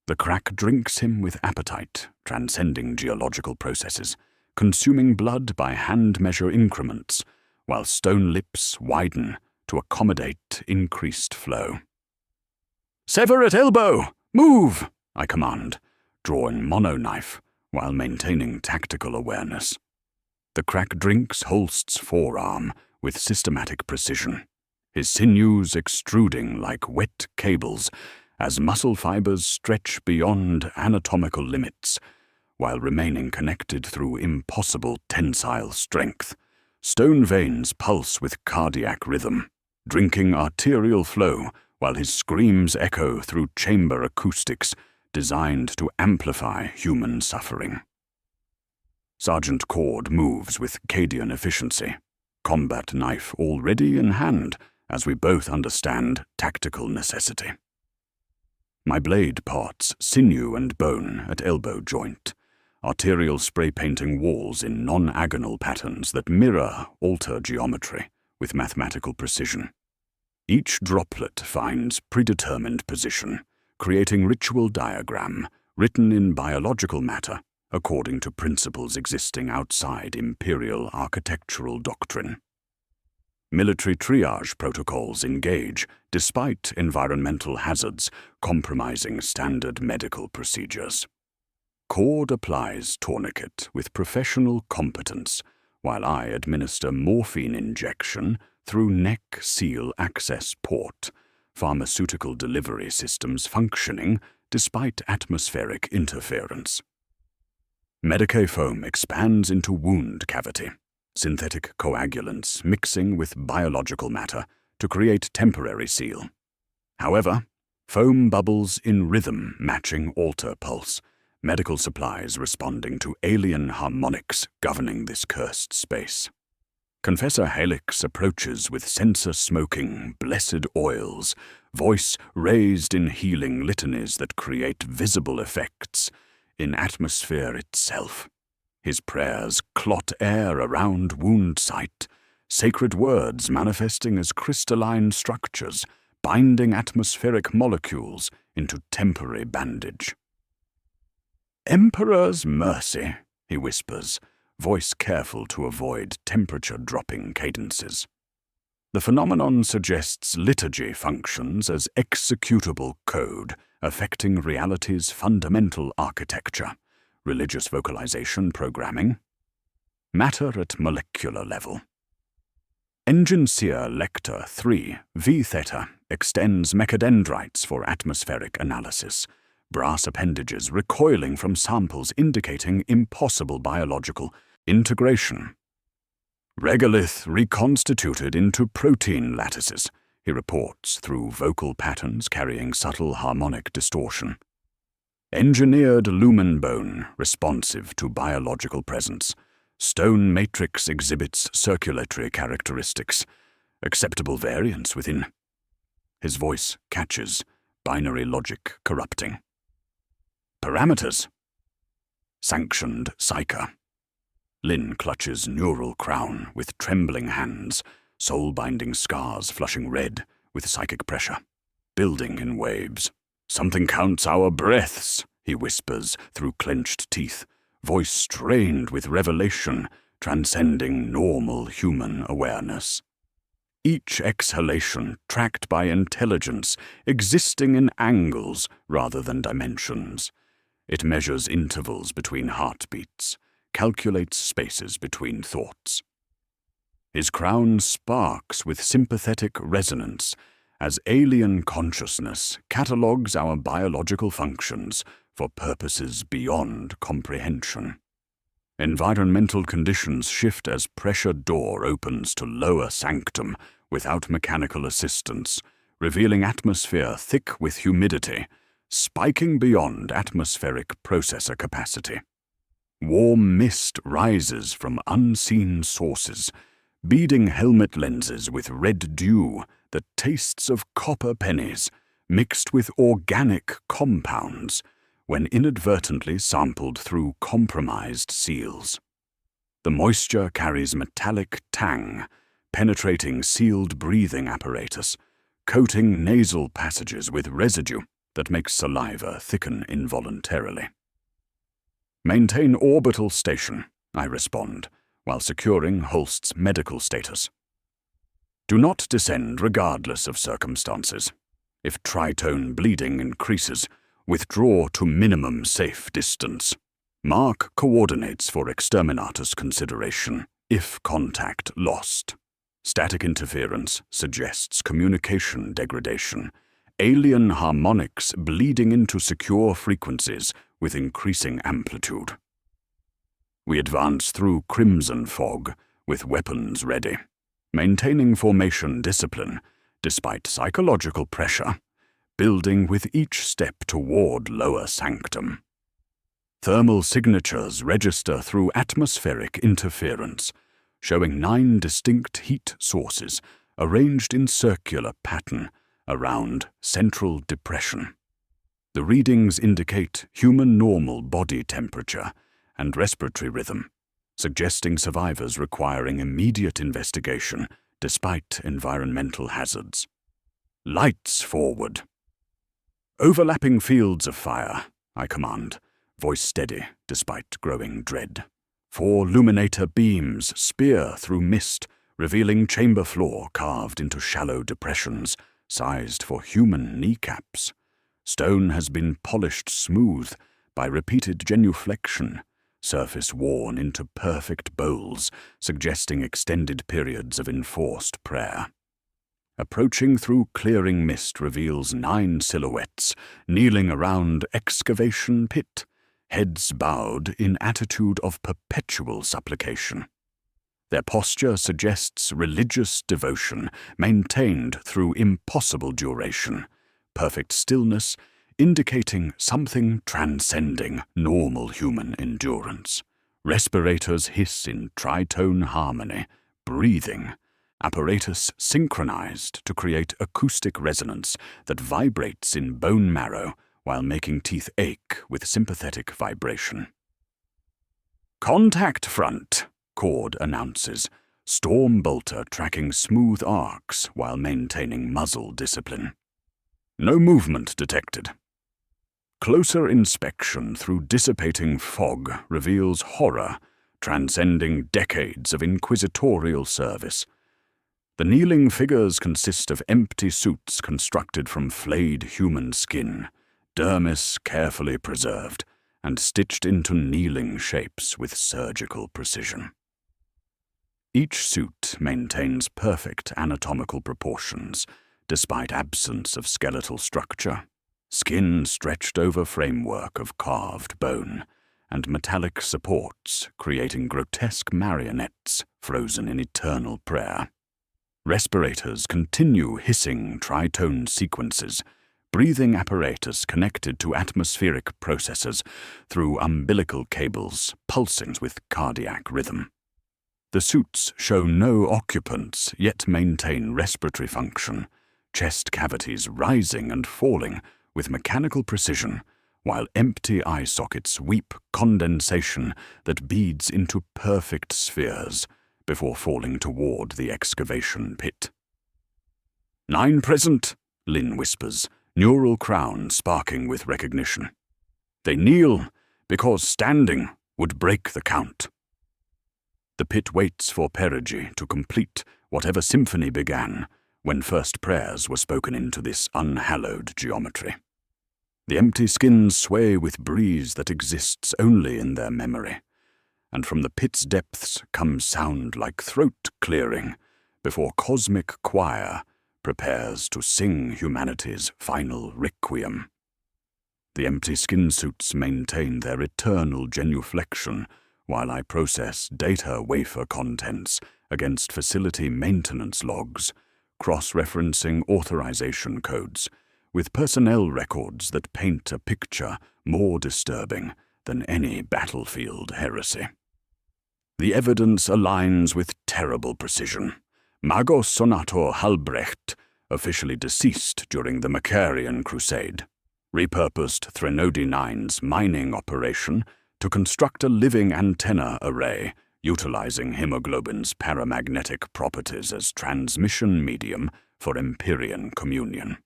The crack drinks him with appetite, transcending geological processes, consuming blood by hand-measure increments, while stone lips widen to accommodate increased flow. "Sever at elbow! Move!" I command, drawing mono-knife while maintaining tactical awareness. The crack drinks Holst's forearm with systematic precision, his sinews extruding like wet cables as muscle fibers stretch beyond anatomical limits, while remaining connected through impossible tensile strength. Stone veins pulse with cardiac rhythm, drinking arterial flow while his screams echo through chamber acoustics designed to amplify human suffering. Sergeant Cord moves with Cadian efficiency, combat knife already in hand as we both understand tactical necessity. My blade parts sinew and bone at elbow joint, arterial spray painting walls in non-agonal patterns that mirror alter geometry with mathematical precision. Each droplet finds predetermined position, creating ritual diagram written in biological matter according to principles existing outside imperial architectural doctrine. Military triage protocols engage despite environmental hazards compromising standard medical procedures. Cord applies tourniquet with professional competence, while I administer morphine injection through neck seal access port, pharmaceutical delivery systems functioning despite atmospheric interference. Medicae foam expands into wound cavity, synthetic coagulants mixing with biological matter to create temporary seal. However, foam bubbles in rhythm matching alter pulse, medical supplies responding to alien harmonics governing this cursed space. Confessor Helix approaches with censer-smoking blessed oils, voice raised in healing litanies that create visible effects in atmosphere itself. His prayers clot air around wound site, sacred words manifesting as crystalline structures, binding atmospheric molecules into temporary bandage. "Emperor's mercy," he whispers, voice careful to avoid temperature-dropping cadences. The phenomenon suggests liturgy functions as executable code affecting reality's fundamental architecture, religious vocalization programming, matter at molecular level. Engine Seer Lector 3 V Theta extends mechadendrites for atmospheric analysis, brass appendages recoiling from samples indicating impossible biological integration. Regolith reconstituted into protein lattices, he reports through vocal patterns carrying subtle harmonic distortion. Engineered lumen bone responsive to biological presence. Stone matrix exhibits circulatory characteristics, acceptable variance within. His voice catches, binary logic corrupting. Parameters. Sanctioned psyche. Lin clutches neural crown with trembling hands, soul-binding scars flushing red with psychic pressure, building in waves. "Something counts our breaths," he whispers through clenched teeth, voice strained with revelation, transcending normal human awareness. Each exhalation tracked by intelligence, existing in angles rather than dimensions. It measures intervals between heartbeats, calculates spaces between thoughts. His crown sparks with sympathetic resonance as alien consciousness catalogues our biological functions, for purposes beyond comprehension. Environmental conditions shift as pressure door opens to lower sanctum without mechanical assistance, revealing atmosphere thick with humidity, spiking beyond atmospheric processor capacity. Warm mist rises from unseen sources, beading helmet lenses with red dew that tastes of copper pennies mixed with organic compounds when inadvertently sampled through compromised seals. The moisture carries metallic tang, penetrating sealed breathing apparatus, coating nasal passages with residue that makes saliva thicken involuntarily. Maintain orbital station, I respond, while securing Holst's medical status. Do not descend regardless of circumstances. If tritone bleeding increases, withdraw to minimum safe distance. Mark coordinates for exterminatus consideration, if contact lost. Static interference suggests communication degradation, alien harmonics bleeding into secure frequencies with increasing amplitude. We advance through crimson fog, with weapons ready, maintaining formation discipline despite psychological pressure, building with each step toward lower sanctum. Thermal signatures register through atmospheric interference, showing 9 distinct heat sources arranged in circular pattern around central depression. The readings indicate human normal body temperature and respiratory rhythm, suggesting survivors requiring immediate investigation despite environmental hazards. Lights forward. Overlapping fields of fire, I command, voice steady despite growing dread. 4 luminator beams spear through mist, revealing chamber floor carved into shallow depressions, sized for human kneecaps. Stone has been polished smooth by repeated genuflection, surface worn into perfect bowls, suggesting extended periods of enforced prayer. Approaching through clearing mist reveals 9 silhouettes, kneeling around excavation pit, heads bowed in attitude of perpetual supplication. Their posture suggests religious devotion, maintained through impossible duration, perfect stillness indicating something transcending normal human endurance. Respirators hiss in tritone harmony, breathing, apparatus synchronized to create acoustic resonance that vibrates in bone marrow while making teeth ache with sympathetic vibration. Contact front, Cord announces, storm bolter tracking smooth arcs while maintaining muzzle discipline. No movement detected. Closer inspection through dissipating fog reveals horror, transcending decades of inquisitorial service. The kneeling figures consist of empty suits constructed from flayed human skin, dermis carefully preserved, and stitched into kneeling shapes with surgical precision. Each suit maintains perfect anatomical proportions, despite absence of skeletal structure. Skin stretched over framework of carved bone, and metallic supports creating grotesque marionettes frozen in eternal prayer. Respirators continue hissing tritone sequences, breathing apparatus connected to atmospheric processors through umbilical cables pulsing with cardiac rhythm. The suits show no occupants yet maintain respiratory function, chest cavities rising and falling with mechanical precision, while empty eye sockets weep condensation that beads into perfect spheres before falling toward the excavation pit. 9 present, Lynn whispers, neural crown sparking with recognition. They kneel because standing would break the count. The pit waits for perigee to complete whatever symphony began when first prayers were spoken into this unhallowed geometry. The empty skins sway with breeze that exists only in their memory, and from the pit's depths comes sound like throat clearing before cosmic choir prepares to sing humanity's final requiem. The empty skin suits maintain their eternal genuflection while I process data wafer contents against facility maintenance logs, cross-referencing authorization codes, with personnel records that paint a picture more disturbing than any battlefield heresy. The evidence aligns with terrible precision. Magos Sonator Halbrecht, officially deceased during the Macarian Crusade, repurposed Threnody 9's mining operation to construct a living antenna array utilizing hemoglobin's paramagnetic properties as transmission medium for Imperium communion.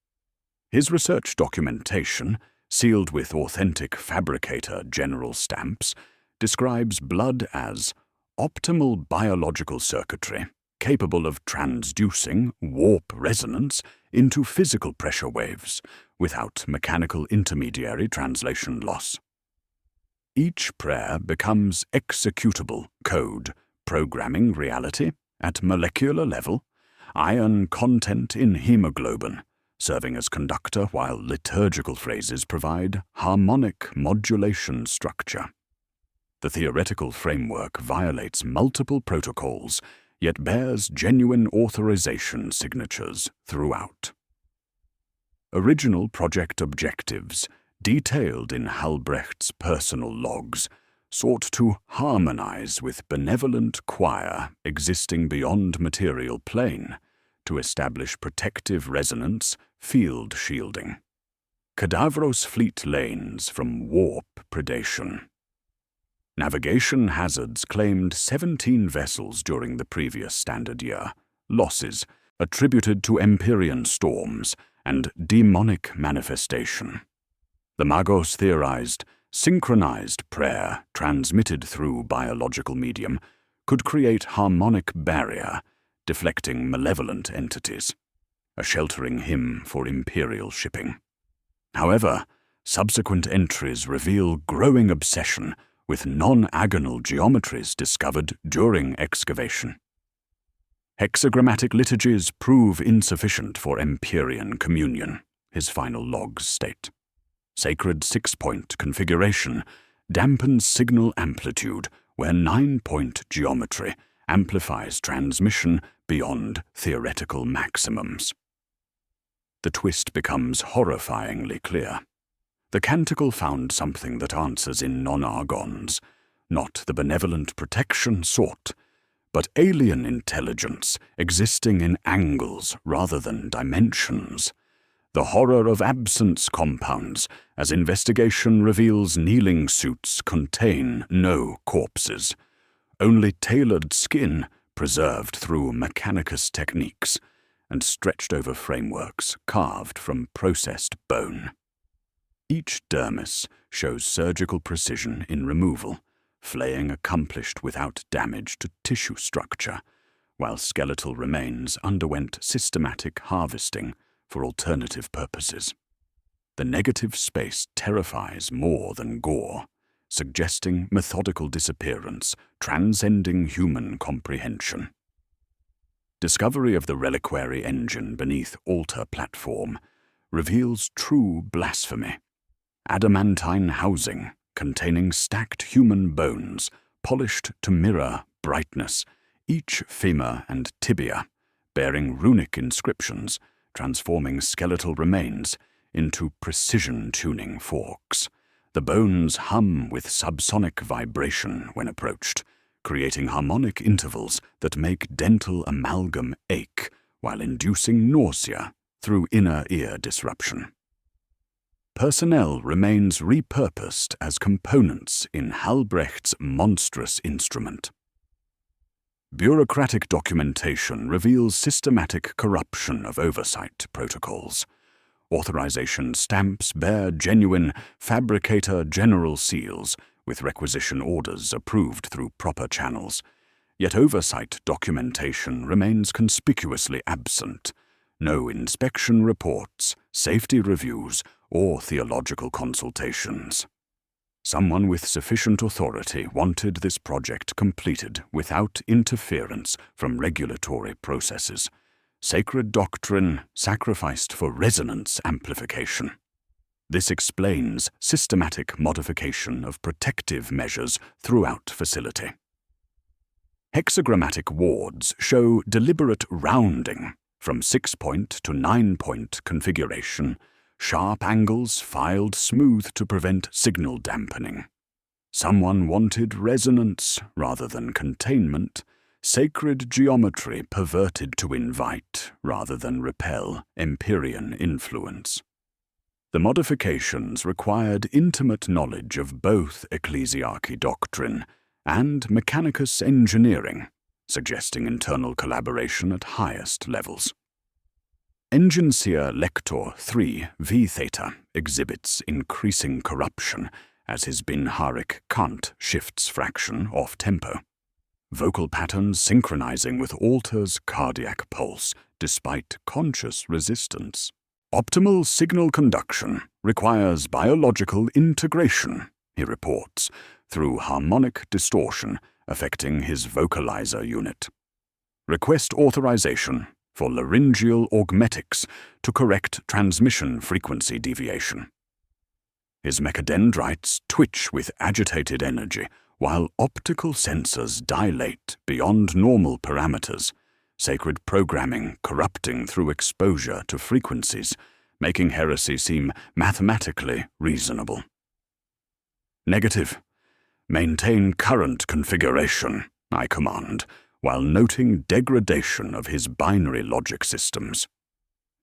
His research documentation, sealed with authentic fabricator general stamps, describes blood as optimal biological circuitry capable of transducing warp resonance into physical pressure waves without mechanical intermediary translation loss. Each prayer becomes executable code, programming reality at molecular level, iron content in hemoglobin, serving as conductor while liturgical phrases provide harmonic modulation structure. The theoretical framework violates multiple protocols, yet bears genuine authorization signatures throughout. Original project objectives, detailed in Halbrecht's personal logs, sought to harmonize with benevolent choir existing beyond material plane to establish protective resonance field shielding. Cadavros fleet lanes from warp predation. Navigation hazards claimed 17 vessels during the previous standard year, losses attributed to Empyrean storms and demonic manifestation. The Magos theorized synchronized prayer transmitted through biological medium could create harmonic barrier, deflecting malevolent entities, a sheltering hymn for imperial shipping. However, subsequent entries reveal growing obsession with non-agonal geometries discovered during excavation. Hexagrammatic liturgies prove insufficient for Empyrean communion, his final logs state. Sacred 6-point configuration dampens signal amplitude where 9-point geometry amplifies transmission beyond theoretical maximums. The twist becomes horrifyingly clear. The canticle found something that answers in non-argons, not the benevolent protection sought, but alien intelligence existing in angles rather than dimensions. The horror of absence compounds, as investigation reveals kneeling suits contain no corpses, only tailored skin preserved through mechanicus techniques and stretched over frameworks carved from processed bone. Each dermis shows surgical precision in removal, flaying accomplished without damage to tissue structure, while skeletal remains underwent systematic harvesting for alternative purposes. The negative space terrifies more than gore, suggesting methodical disappearance transcending human comprehension. Discovery of the reliquary engine beneath altar platform reveals true blasphemy. Adamantine housing containing stacked human bones, polished to mirror brightness, each femur and tibia bearing runic inscriptions, transforming skeletal remains into precision-tuning forks. The bones hum with subsonic vibration when approached, creating harmonic intervals that make dental amalgam ache while inducing nausea through inner ear disruption. Personnel remains repurposed as components in Halbrecht's monstrous instrument. Bureaucratic documentation reveals systematic corruption of oversight protocols. Authorization stamps bear genuine fabricator general seals with requisition orders approved through proper channels, yet oversight documentation remains conspicuously absent. No inspection reports, safety reviews, or theological consultations. Someone with sufficient authority wanted this project completed without interference from regulatory processes. Sacred doctrine sacrificed for resonance amplification. This explains systematic modification of protective measures throughout facility. Hexagrammatic wards show deliberate rounding from 6-point to 9-point configuration, sharp angles filed smooth to prevent signal dampening. Someone wanted resonance rather than containment, sacred geometry perverted to invite rather than repel Empyrean influence. The modifications required intimate knowledge of both ecclesiarchy doctrine and mechanicus engineering, suggesting internal collaboration at highest levels. Enginseer Lector 3 V Theta exhibits increasing corruption as his Binharic Kant shifts fraction off tempo, vocal patterns synchronizing with Alta's cardiac pulse despite conscious resistance. Optimal signal conduction requires biological integration, he reports, through harmonic distortion affecting his vocalizer unit. Request authorization for laryngeal augmetics to correct transmission frequency deviation. His mechadendrites twitch with agitated energy, while optical sensors dilate beyond normal parameters, sacred programming corrupting through exposure to frequencies, making heresy seem mathematically reasonable. Negative. Maintain current configuration, I command, while noting degradation of his binary logic systems.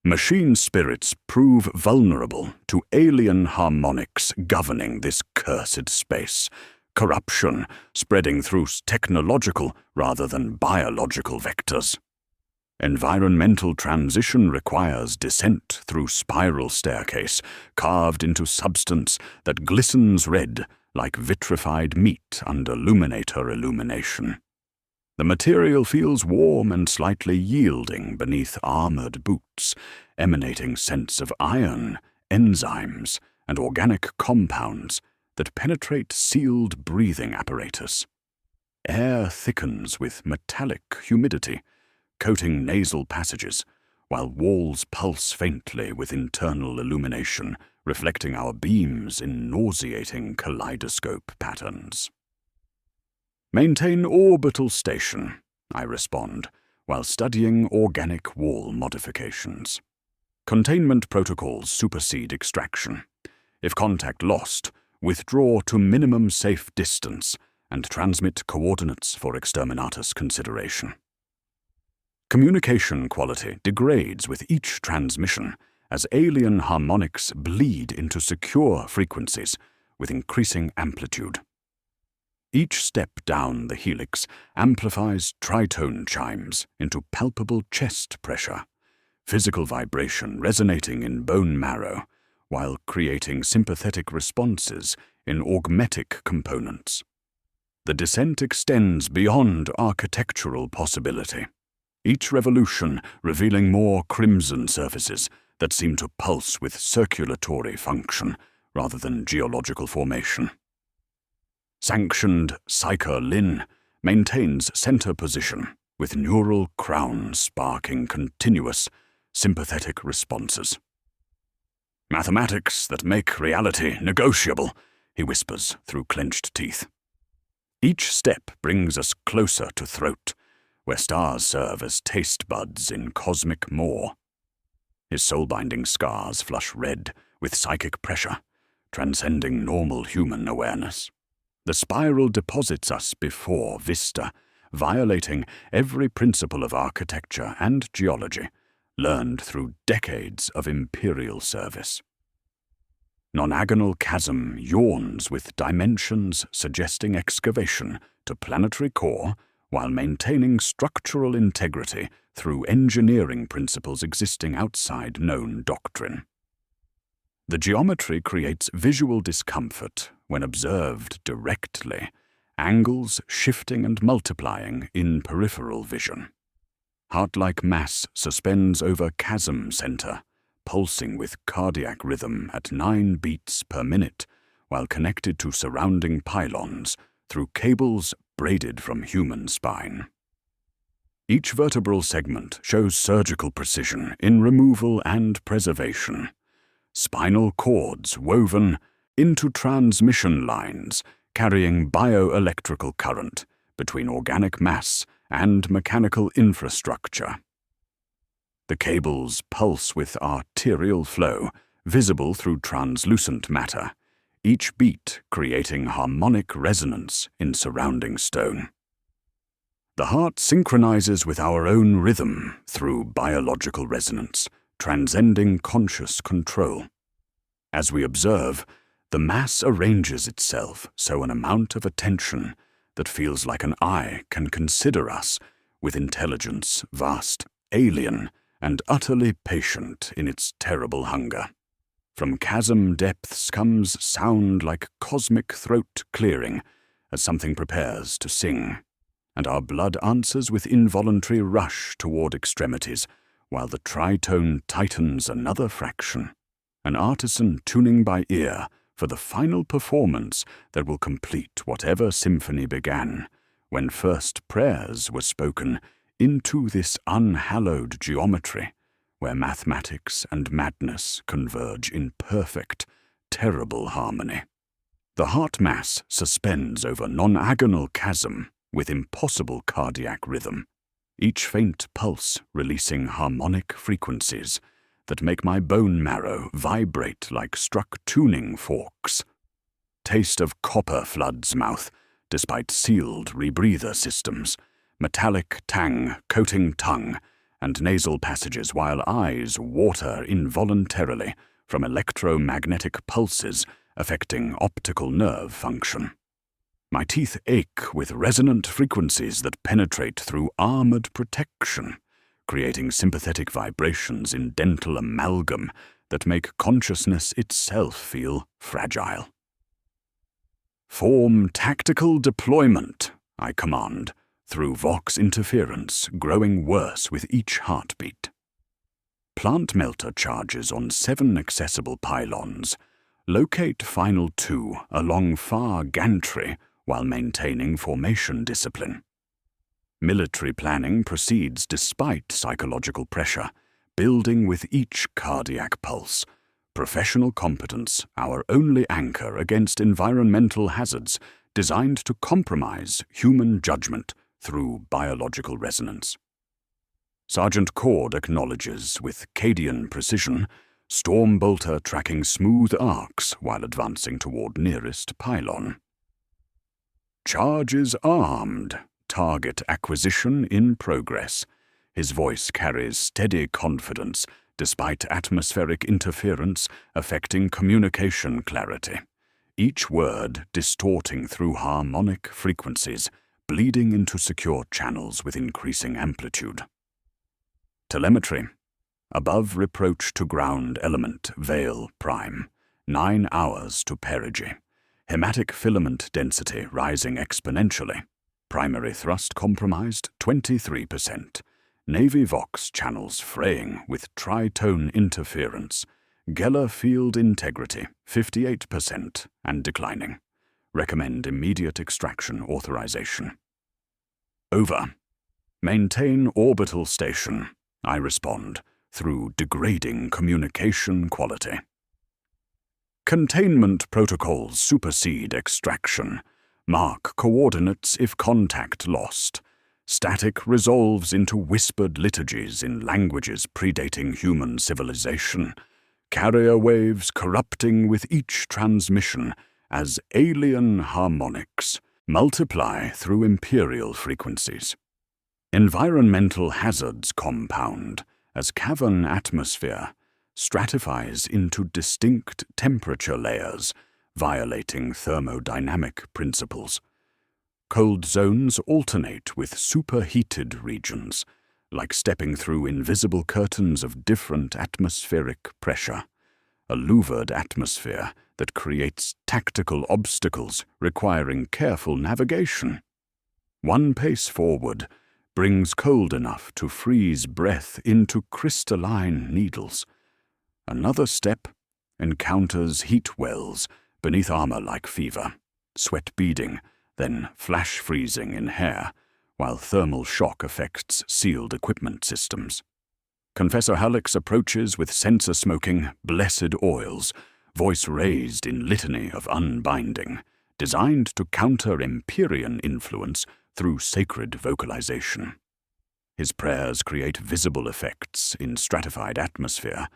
Machine spirits prove vulnerable to alien harmonics governing this cursed space, corruption spreading through technological rather than biological vectors. Environmental transition requires descent through spiral staircase carved into substance that glistens red like vitrified meat under luminator illumination. The material feels warm and slightly yielding beneath armored boots, emanating scents of iron, enzymes, and organic compounds that penetrate sealed breathing apparatus. Air thickens with metallic humidity, coating nasal passages, while walls pulse faintly with internal illumination, reflecting our beams in nauseating kaleidoscope patterns. Maintain orbital station, I respond, while studying organic wall modifications. Containment protocols supersede extraction. If contact lost, withdraw to minimum safe distance and transmit coordinates for exterminatus consideration. Communication quality degrades with each transmission as alien harmonics bleed into secure frequencies with increasing amplitude. Each step down the helix amplifies tritone chimes into palpable chest pressure, physical vibration resonating in bone marrow, while creating sympathetic responses in augmetic components. The descent extends beyond architectural possibility, each revolution revealing more crimson surfaces that seem to pulse with circulatory function rather than geological formation. Sanctioned Psyker Lin maintains center position with neural crown sparking continuous, sympathetic responses. Mathematics that make reality negotiable, he whispers through clenched teeth. Each step brings us closer to throat, where stars serve as taste buds in cosmic maw. His soul-binding scars flush red with psychic pressure, transcending normal human awareness. The spiral deposits us before vista, violating every principle of architecture and geology, learned through decades of imperial service. Nonagonal chasm yawns with dimensions suggesting excavation to planetary core while maintaining structural integrity through engineering principles existing outside known doctrine. The geometry creates visual discomfort when observed directly, angles shifting and multiplying in peripheral vision. Heart-like mass suspends over chasm center, pulsing with cardiac rhythm at 9 beats per minute, while connected to surrounding pylons through cables braided from human spine. Each vertebral segment shows surgical precision in removal and preservation, spinal cords woven into transmission lines carrying bioelectrical current between organic mass and mechanical infrastructure. The cables pulse with arterial flow, visible through translucent matter, each beat creating harmonic resonance in surrounding stone. The heart synchronizes with our own rhythm through biological resonance, transcending conscious control. As we observe, the mass arranges itself so an amount of attention that feels like an eye can consider us with intelligence vast, alien, and utterly patient in its terrible hunger. From chasm depths comes sound like cosmic throat clearing as something prepares to sing, and our blood answers with involuntary rush toward extremities, while the tritone tightens another fraction, an artisan tuning by ear for the final performance that will complete whatever symphony began, when first prayers were spoken into this unhallowed geometry, where mathematics and madness converge in perfect, terrible harmony. The heart mass suspends over non-agonal chasm with impossible cardiac rhythm, each faint pulse releasing harmonic frequencies that make my bone marrow vibrate like struck tuning forks. Taste of copper floods mouth, despite sealed rebreather systems, metallic tang coating tongue and nasal passages, while eyes water involuntarily from electromagnetic pulses affecting optical nerve function. My teeth ache with resonant frequencies that penetrate through armored protection, creating sympathetic vibrations in dental amalgam that make consciousness itself feel fragile. Form tactical deployment, I command, through vox interference growing worse with each heartbeat. Plant melter charges on 7 accessible pylons. Locate final 2 along far gantry while maintaining formation discipline. Military planning proceeds despite psychological pressure, building with each cardiac pulse. Professional competence, our only anchor against environmental hazards, designed to compromise human judgment through biological resonance. Sergeant Cord acknowledges with Cadian precision, Stormbolter tracking smooth arcs while advancing toward nearest pylon. Charge is armed. Target acquisition in progress. His voice carries steady confidence despite atmospheric interference affecting communication clarity, each word distorting through harmonic frequencies, bleeding into secure channels with increasing amplitude. Telemetry. Above reproach to ground element Veil Prime. 9 hours to perigee. Hematic filament density rising exponentially. Primary thrust compromised 23%. Navy Vox channels fraying with tritone interference. Geller field integrity 58% and declining. Recommend immediate extraction authorization. Over. Maintain orbital station, I respond, through degrading communication quality. Containment protocols supersede extraction. Mark coordinates if contact lost. Static resolves into whispered liturgies in languages predating human civilization. Carrier waves corrupting with each transmission as alien harmonics multiply through imperial frequencies. Environmental hazards compound as cavern atmosphere stratifies into distinct temperature layers, violating thermodynamic principles. Cold zones alternate with superheated regions, like stepping through invisible curtains of different atmospheric pressure, a louvered atmosphere that creates tactical obstacles requiring careful navigation. One pace forward brings cold enough to freeze breath into crystalline needles. Another step encounters heat wells beneath armor like fever, sweat beading, then flash freezing in hair, while thermal shock affects sealed equipment systems. Confessor Halleck's approaches with censer-smoking, blessed oils, voice raised in litany of unbinding, designed to counter Imperium influence through sacred vocalization. His prayers create visible effects in stratified atmosphere,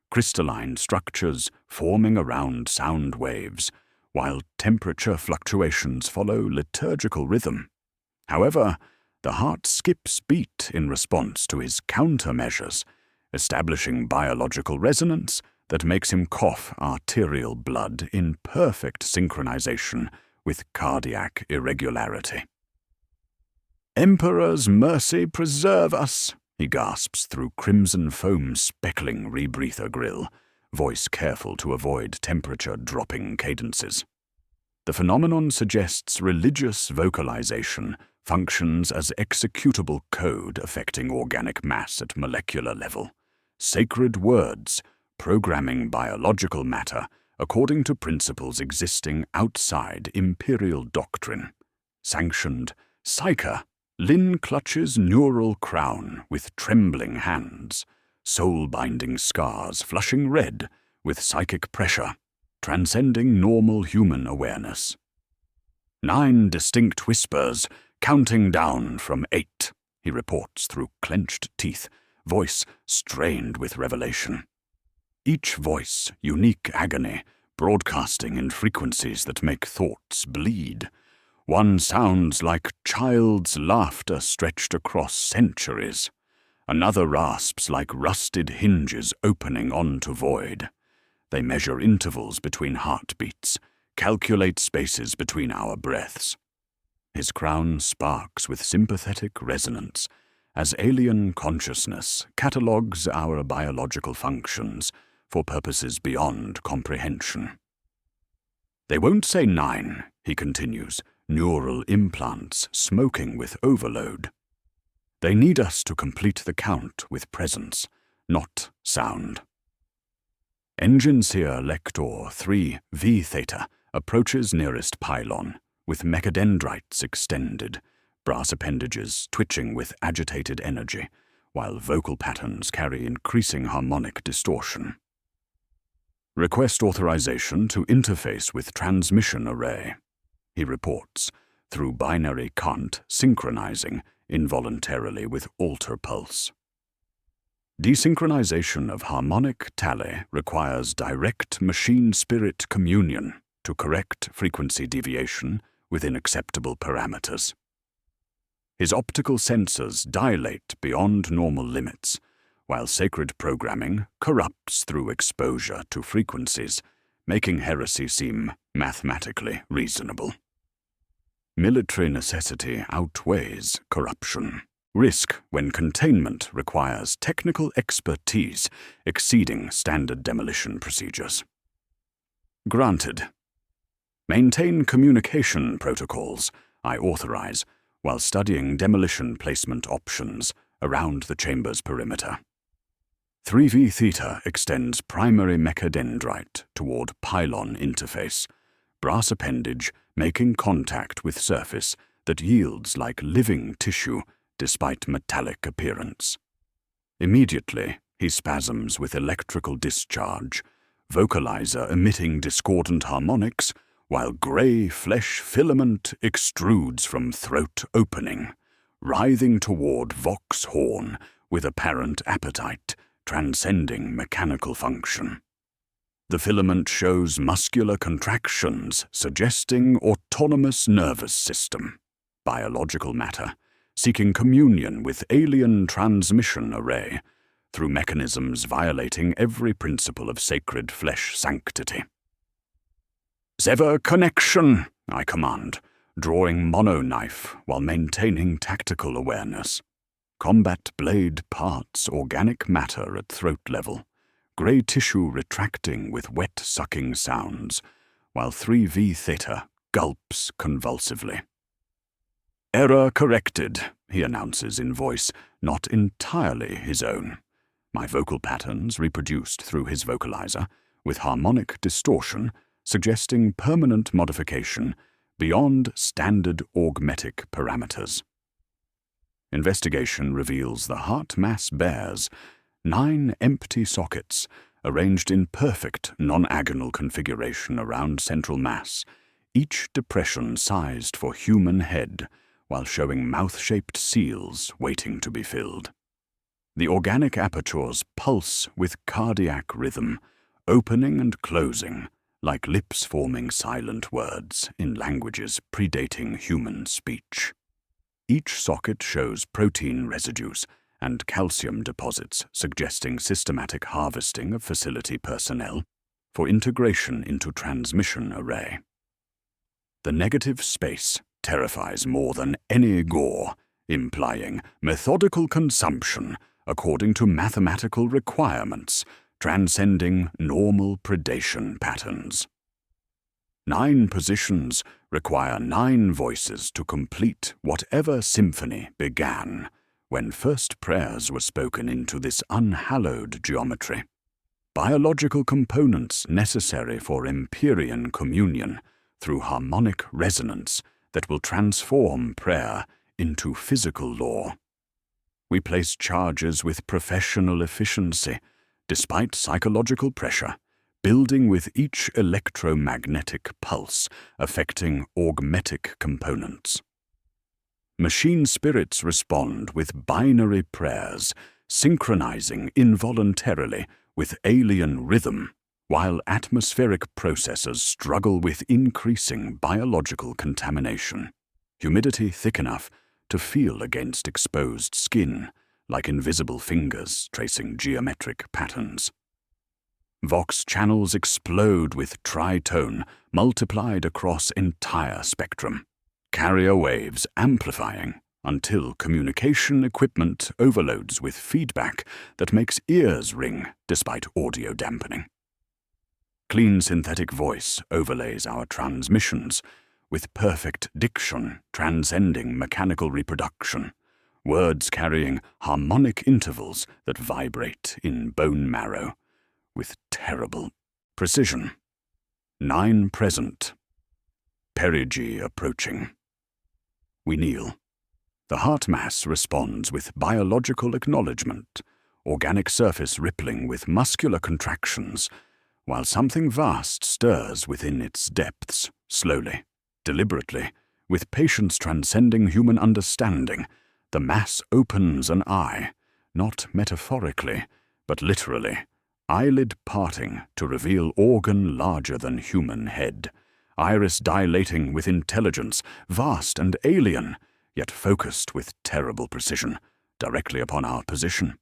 crystalline structures forming around sound waves, while temperature fluctuations follow liturgical rhythm. However, the heart skips beat in response to his countermeasures, establishing biological resonance that makes him cough arterial blood in perfect synchronization with cardiac irregularity. "Emperor's mercy preserve us," he gasps through crimson foam speckling rebreather grill, voice careful to avoid temperature-dropping cadences. The phenomenon suggests religious vocalization functions as executable code affecting organic mass at molecular level, sacred words programming biological matter according to principles existing outside imperial doctrine. Sanctioned psyche, Lin clutches neural crown with trembling hands, soul-binding scars flushing red with psychic pressure, transcending normal human awareness. 9 distinct whispers, counting down from 8, he reports through clenched teeth, voice strained with revelation. Each voice, unique agony, broadcasting in frequencies that make thoughts bleed. One sounds like child's laughter stretched across centuries. Another rasps like rusted hinges opening onto void. They measure intervals between heartbeats, calculate spaces between our breaths. His crown sparks with sympathetic resonance as alien consciousness catalogues our biological functions for purposes beyond comprehension. "They won't say 9, he continues, neural implants smoking with overload. They need us to complete the count with presence, not sound." Engine Seer Lector 3 V Theta approaches nearest pylon, with mechadendrites extended, brass appendages twitching with agitated energy, while vocal patterns carry increasing harmonic distortion. "Request authorization to interface with transmission array," he reports, through binary cant synchronizing involuntarily with alter pulse. Desynchronization of harmonic tally requires direct machine-spirit communion to correct frequency deviation within acceptable parameters. His optical sensors dilate beyond normal limits, while sacred programming corrupts through exposure to frequencies, making heresy seem mathematically reasonable. Military necessity outweighs corruption. Risk when containment requires technical expertise exceeding standard demolition procedures. Granted. Maintain communication protocols, I authorize, while studying demolition placement options around the chamber's perimeter. 3V Theta extends primary mechadendrite toward pylon interface, brass appendage making contact with surface that yields like living tissue despite metallic appearance. Immediately, he spasms with electrical discharge, vocalizer emitting discordant harmonics, while grey flesh filament extrudes from throat opening, writhing toward vox horn with apparent appetite, transcending mechanical function. The filament shows muscular contractions suggesting autonomous nervous system, biological matter, seeking communion with alien transmission array through mechanisms violating every principle of sacred flesh sanctity. "Sever connection," I command, drawing mono-knife while maintaining tactical awareness. Combat blade parts organic matter at throat level, grey tissue retracting with wet-sucking sounds, while 3V Theta gulps convulsively. "Error corrected," he announces in voice not entirely his own. My vocal patterns reproduced through his vocalizer, with harmonic distortion, suggesting permanent modification beyond standard augmetic parameters. Investigation reveals the heart mass bears 9 empty sockets, arranged in perfect non-agonal configuration around central mass, each depression sized for human head, while showing mouth-shaped seals waiting to be filled. The organic apertures pulse with cardiac rhythm, opening and closing, like lips forming silent words in languages predating human speech. Each socket shows protein residues and calcium deposits suggesting systematic harvesting of facility personnel for integration into transmission array. The negative space terrifies more than any gore, implying methodical consumption according to mathematical requirements, transcending normal predation patterns. 9 positions require 9 voices to complete whatever symphony began when first prayers were spoken into this unhallowed geometry. Biological components necessary for Imperium communion through harmonic resonance that will transform prayer into physical law. We place charges with professional efficiency, despite psychological pressure, building with each electromagnetic pulse affecting augmetic components. Machine spirits respond with binary prayers, synchronizing involuntarily with alien rhythm, while atmospheric processors struggle with increasing biological contamination. Humidity thick enough to feel against exposed skin, like invisible fingers tracing geometric patterns. Vox channels explode with tritone multiplied across entire spectrum, carrier waves amplifying until communication equipment overloads with feedback that makes ears ring despite audio dampening. Clean synthetic voice overlays our transmissions, with perfect diction transcending mechanical reproduction, words carrying harmonic intervals that vibrate in bone marrow, with terrible precision. 9 present. Perigee approaching. We kneel. The heart mass responds with biological acknowledgement, organic surface rippling with muscular contractions, while something vast stirs within its depths, slowly, deliberately, with patience transcending human understanding. The mass opens an eye, not metaphorically, but literally, eyelid parting to reveal organ larger than human head, iris dilating with intelligence, vast and alien, yet focused with terrible precision, directly upon our position.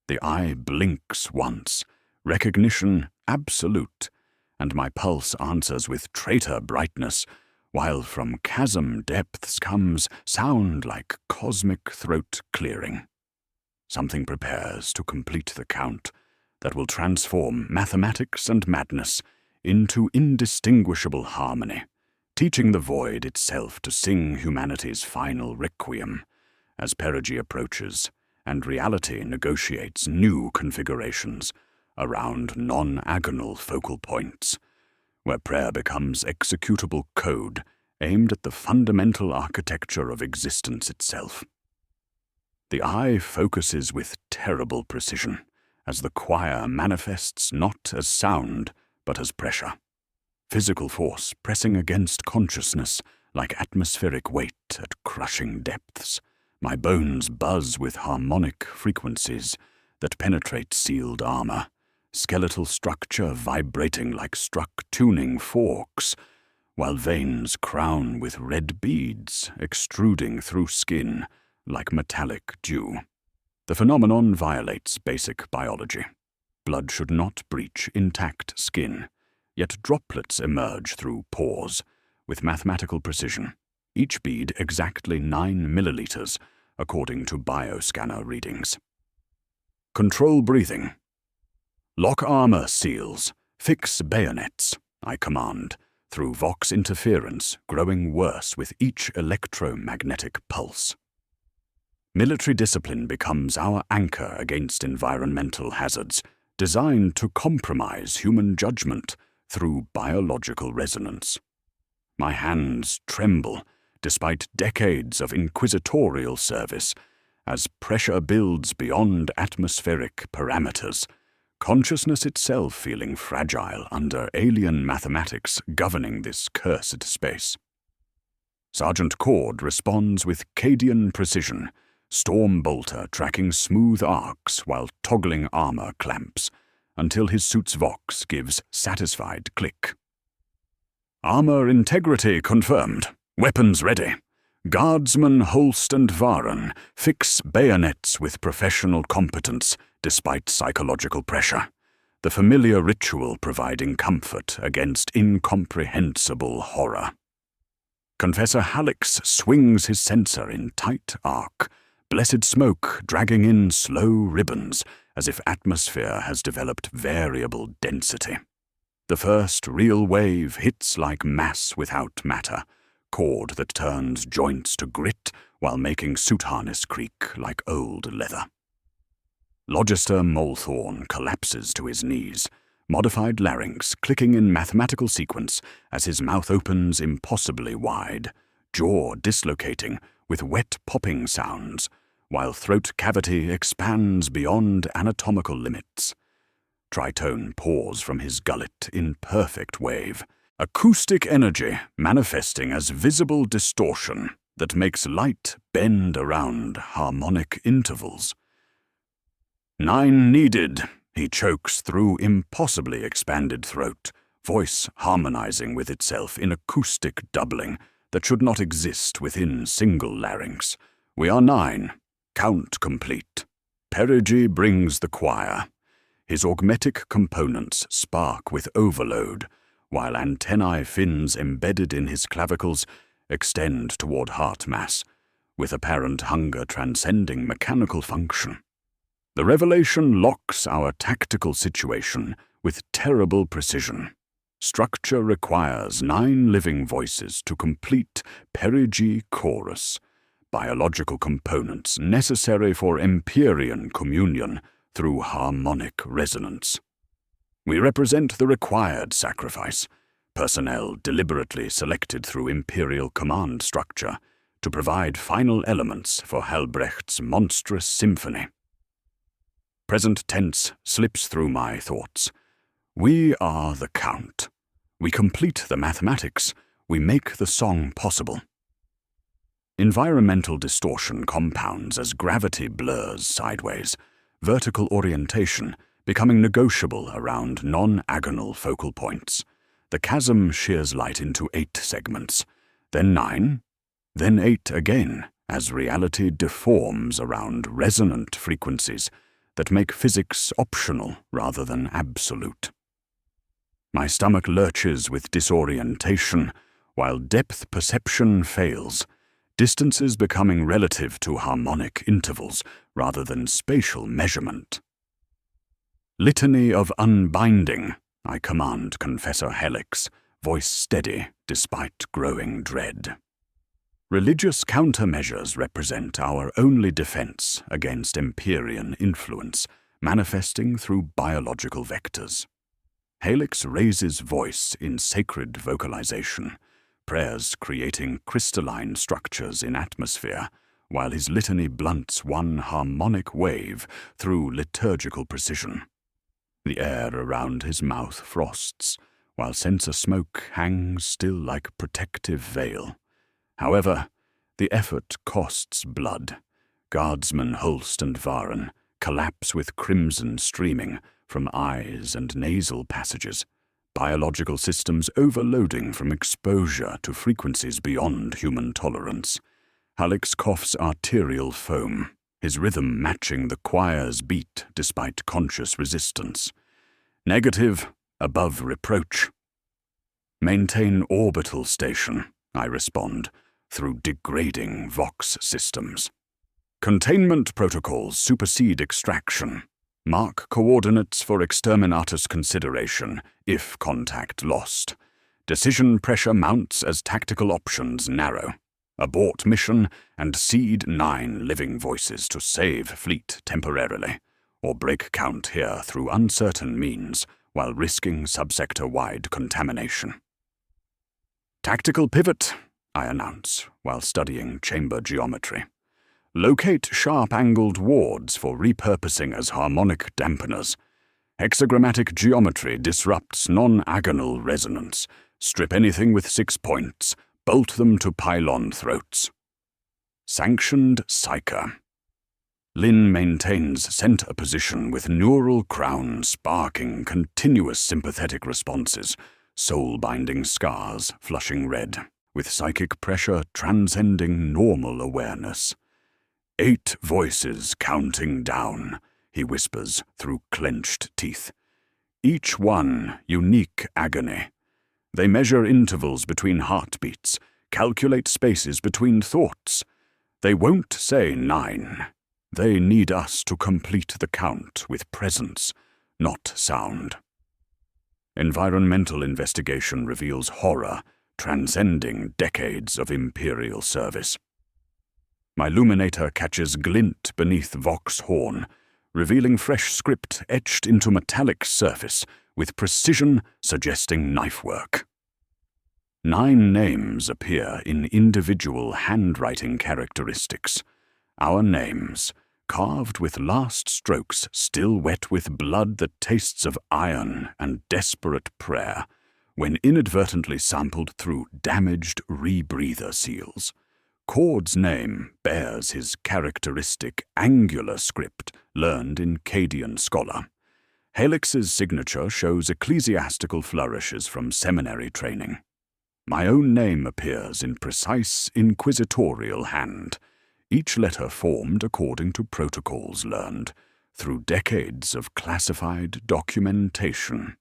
The eye blinks once, recognition absolute, and my pulse answers with traitor brightness, while from chasm depths comes sound like cosmic throat clearing. Something prepares to complete the count that will transform mathematics and madness into indistinguishable harmony, teaching the void itself to sing humanity's final requiem as perigee approaches and reality negotiates new configurations around non-agonal focal points, where prayer becomes executable code aimed at the fundamental architecture of existence itself. The eye focuses with terrible precision as the choir manifests not as sound but as pressure, physical force pressing against consciousness like atmospheric weight at crushing depths. My bones buzz with harmonic frequencies that penetrate sealed armor, skeletal structure vibrating like struck tuning forks, while veins crown with red beads extruding through skin like metallic dew. The phenomenon violates basic biology. Blood should not breach intact skin, yet droplets emerge through pores with mathematical precision, each bead exactly 9 milliliters, according to bioscanner readings. Control breathing. Lock armor seals, fix bayonets, I command, through Vox interference growing worse with each electromagnetic pulse. Military discipline becomes our anchor against environmental hazards, designed to compromise human judgment through biological resonance. My hands tremble despite decades of inquisitorial service As pressure builds beyond atmospheric parameters, consciousness itself feeling fragile under alien mathematics governing this cursed space. Sergeant Cord responds with Cadian precision, Storm Bolter tracking smooth arcs while toggling armor clamps, until his suit's vox gives satisfied click. Armor integrity confirmed. Weapons ready. Guardsmen Holst and Varen fix bayonets with professional competence despite psychological pressure, the familiar ritual providing comfort against incomprehensible horror. Confessor Hallex swings his censer in tight arc, blessed smoke dragging in slow ribbons as if atmosphere has developed variable density. The first real wave hits like mass without matter, cord that turns joints to grit while making suit harness creak like old leather. Logister Molethorn collapses to his knees, modified larynx clicking in mathematical sequence as his mouth opens impossibly wide, jaw dislocating with wet popping sounds, while throat cavity expands beyond anatomical limits. Tritone pours from his gullet in perfect wave, acoustic energy manifesting as visible distortion that makes light bend around harmonic intervals. 9 needed, he chokes through impossibly expanded throat, voice harmonizing with itself in acoustic doubling that should not exist within single larynx. We are 9. Count complete. Perigi brings the choir. His augmetic components spark with overload, while antennae fins embedded in his clavicles extend toward heart mass, with apparent hunger transcending mechanical function. The revelation locks our tactical situation with terrible precision. Structure requires 9 living voices to complete Perigi chorus, biological components necessary for Empyrean communion through harmonic resonance. We represent the required sacrifice, personnel deliberately selected through Imperial command structure to provide final elements for Halbrecht's monstrous symphony. Present tense slips through my thoughts. We are the count. We complete the mathematics. We make the song possible. Environmental distortion compounds as gravity blurs sideways, vertical orientation becoming negotiable around non-agonal focal points. The chasm shears light into 8 segments, then 9, then 8 again, as reality deforms around resonant frequencies that make physics optional rather than absolute. My stomach lurches with disorientation, while depth perception fails, distances becoming relative to harmonic intervals rather than spatial measurement. Litany of unbinding, I command Confessor Helix, voice steady despite growing dread. Religious countermeasures represent our only defense against Empyrean influence, manifesting through biological vectors. Helix raises voice in sacred vocalization, prayers creating crystalline structures in atmosphere, while his litany blunts one harmonic wave through liturgical precision. The air around his mouth frosts, while censer smoke hangs still like protective veil. However, the effort costs blood. Guardsmen Holst and Varen collapse with crimson streaming from eyes and nasal passages, biological systems overloading from exposure to frequencies beyond human tolerance. Hallex coughs arterial foam, his rhythm matching the choir's beat despite conscious resistance. Negative, above reproach. Maintain orbital station, I respond, through degrading Vox systems. Containment protocols supersede extraction. Mark coordinates for exterminatus consideration, if contact lost. Decision pressure mounts as tactical options narrow. Abort mission and cede 9 living voices to save fleet temporarily, or break count here through uncertain means while risking subsector-wide contamination. Tactical pivot, I announce while studying chamber geometry. Locate sharp-angled wards for repurposing as harmonic dampeners. Hexagrammatic geometry disrupts non-agonal resonance. Strip anything with 6 points. Bolt them to pylon throats. Sanctioned Psyker. Lin maintains center position with neural crown sparking continuous sympathetic responses, soul-binding scars flushing red, with psychic pressure transcending normal awareness. 8 voices counting down, he whispers through clenched teeth. Each one unique agony. They measure intervals between heartbeats, calculate spaces between thoughts. They won't say 9. They need us to complete the count with presence, not sound. Environmental investigation reveals horror, transcending decades of Imperial service. My luminator catches glint beneath Vox horn, revealing fresh script etched into metallic surface, with precision suggesting knifework. 9 names appear in individual handwriting characteristics. Our names, carved with last strokes still wet with blood that tastes of iron and desperate prayer, when inadvertently sampled through damaged rebreather seals. Cord's name bears his characteristic angular script learned in Cadian Scholar. Helix's signature shows ecclesiastical flourishes from seminary training. My own name appears in precise inquisitorial hand, each letter formed according to protocols learned through decades of classified documentation.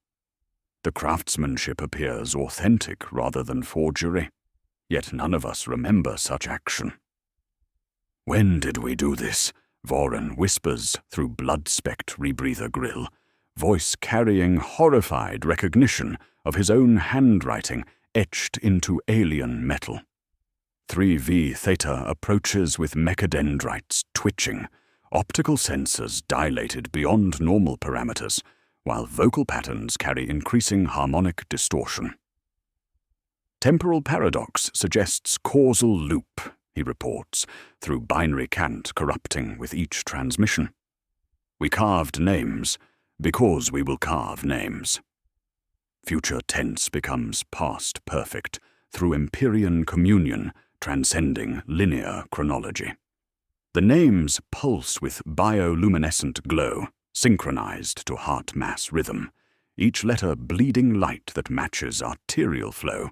The craftsmanship appears authentic rather than forgery, yet none of us remember such action. "When did we do this?" Voren whispers through blood-specked rebreather grill, voice carrying horrified recognition of his own handwriting etched into alien metal. 3V Theta approaches with mechadendrites twitching, optical sensors dilated beyond normal parameters, while vocal patterns carry increasing harmonic distortion. Temporal paradox suggests causal loop, he reports, through binary cant corrupting with each transmission. We carved names because we will carve names. Future tense becomes past perfect through Empyrean communion, transcending linear chronology. The names pulse with bioluminescent glow, synchronized to heart mass rhythm, each letter bleeding light that matches arterial flow,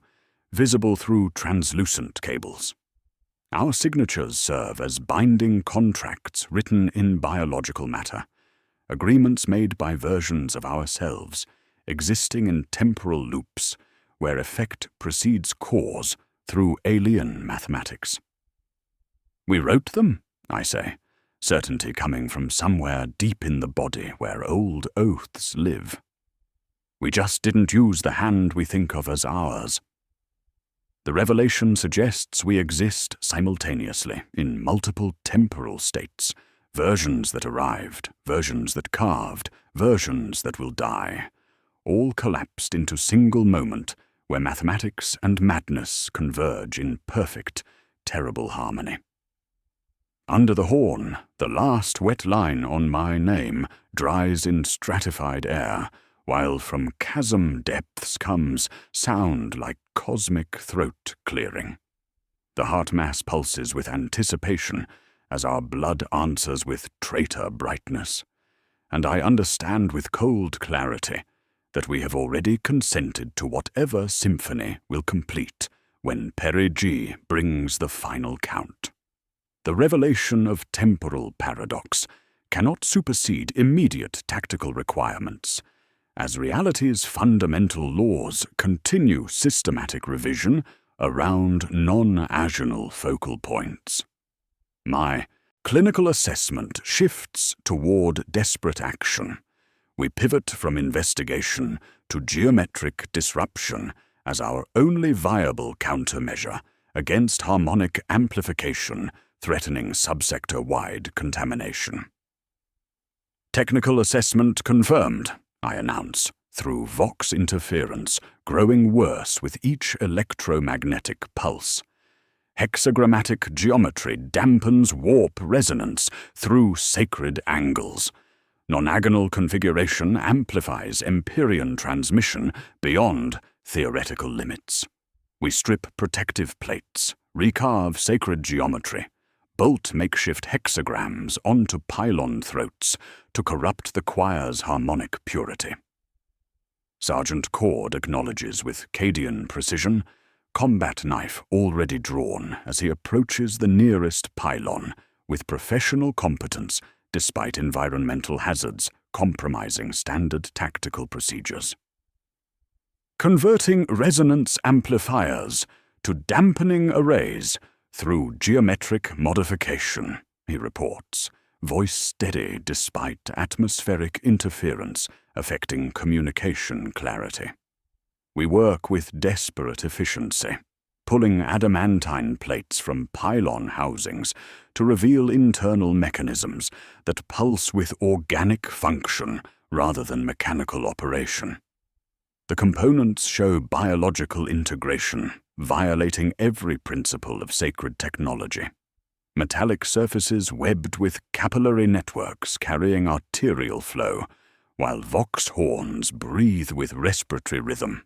visible through translucent cables. Our signatures serve as binding contracts written in biological matter, agreements made by versions of ourselves, existing in temporal loops, where effect precedes cause through alien mathematics. We wrote them, I say, certainty coming from somewhere deep in the body where old oaths live. We just didn't use the hand we think of as ours. The revelation suggests we exist simultaneously in multiple temporal states, versions that arrived, versions that carved, versions that will die, all collapsed into single moment where mathematics and madness converge in perfect, terrible harmony. Under the horn, the last wet line on my name dries in stratified air, while from chasm depths comes sound like cosmic throat clearing. The heart mass pulses with anticipation as our blood answers with traitor brightness, and I understand with cold clarity that we have already consented to whatever symphony will complete when Perigi brings the final count. The revelation of temporal paradox cannot supersede immediate tactical requirements, as reality's fundamental laws continue systematic revision around non-agenal focal points. My clinical assessment shifts toward desperate action. We pivot from investigation to geometric disruption as our only viable countermeasure against harmonic amplification threatening subsector-wide contamination. Technical assessment confirmed, I announce, through Vox interference growing worse with each electromagnetic pulse. Hexagrammatic geometry dampens warp resonance through sacred angles. Nonagonal configuration amplifies Imperium transmission beyond theoretical limits. We strip protective plates, recarve sacred geometry, bolt makeshift hexagrams onto pylon throats to corrupt the choir's harmonic purity. Sergeant Cord acknowledges with Cadian precision, combat knife already drawn as he approaches the nearest pylon with professional competence despite environmental hazards compromising standard tactical procedures. Converting resonance amplifiers to dampening arrays through geometric modification, he reports, voice steady despite atmospheric interference affecting communication clarity. We work with desperate efficiency, pulling adamantine plates from pylon housings to reveal internal mechanisms that pulse with organic function rather than mechanical operation. The components show biological integration, violating every principle of sacred technology. Metallic surfaces webbed with capillary networks carrying arterial flow, while vox horns breathe with respiratory rhythm.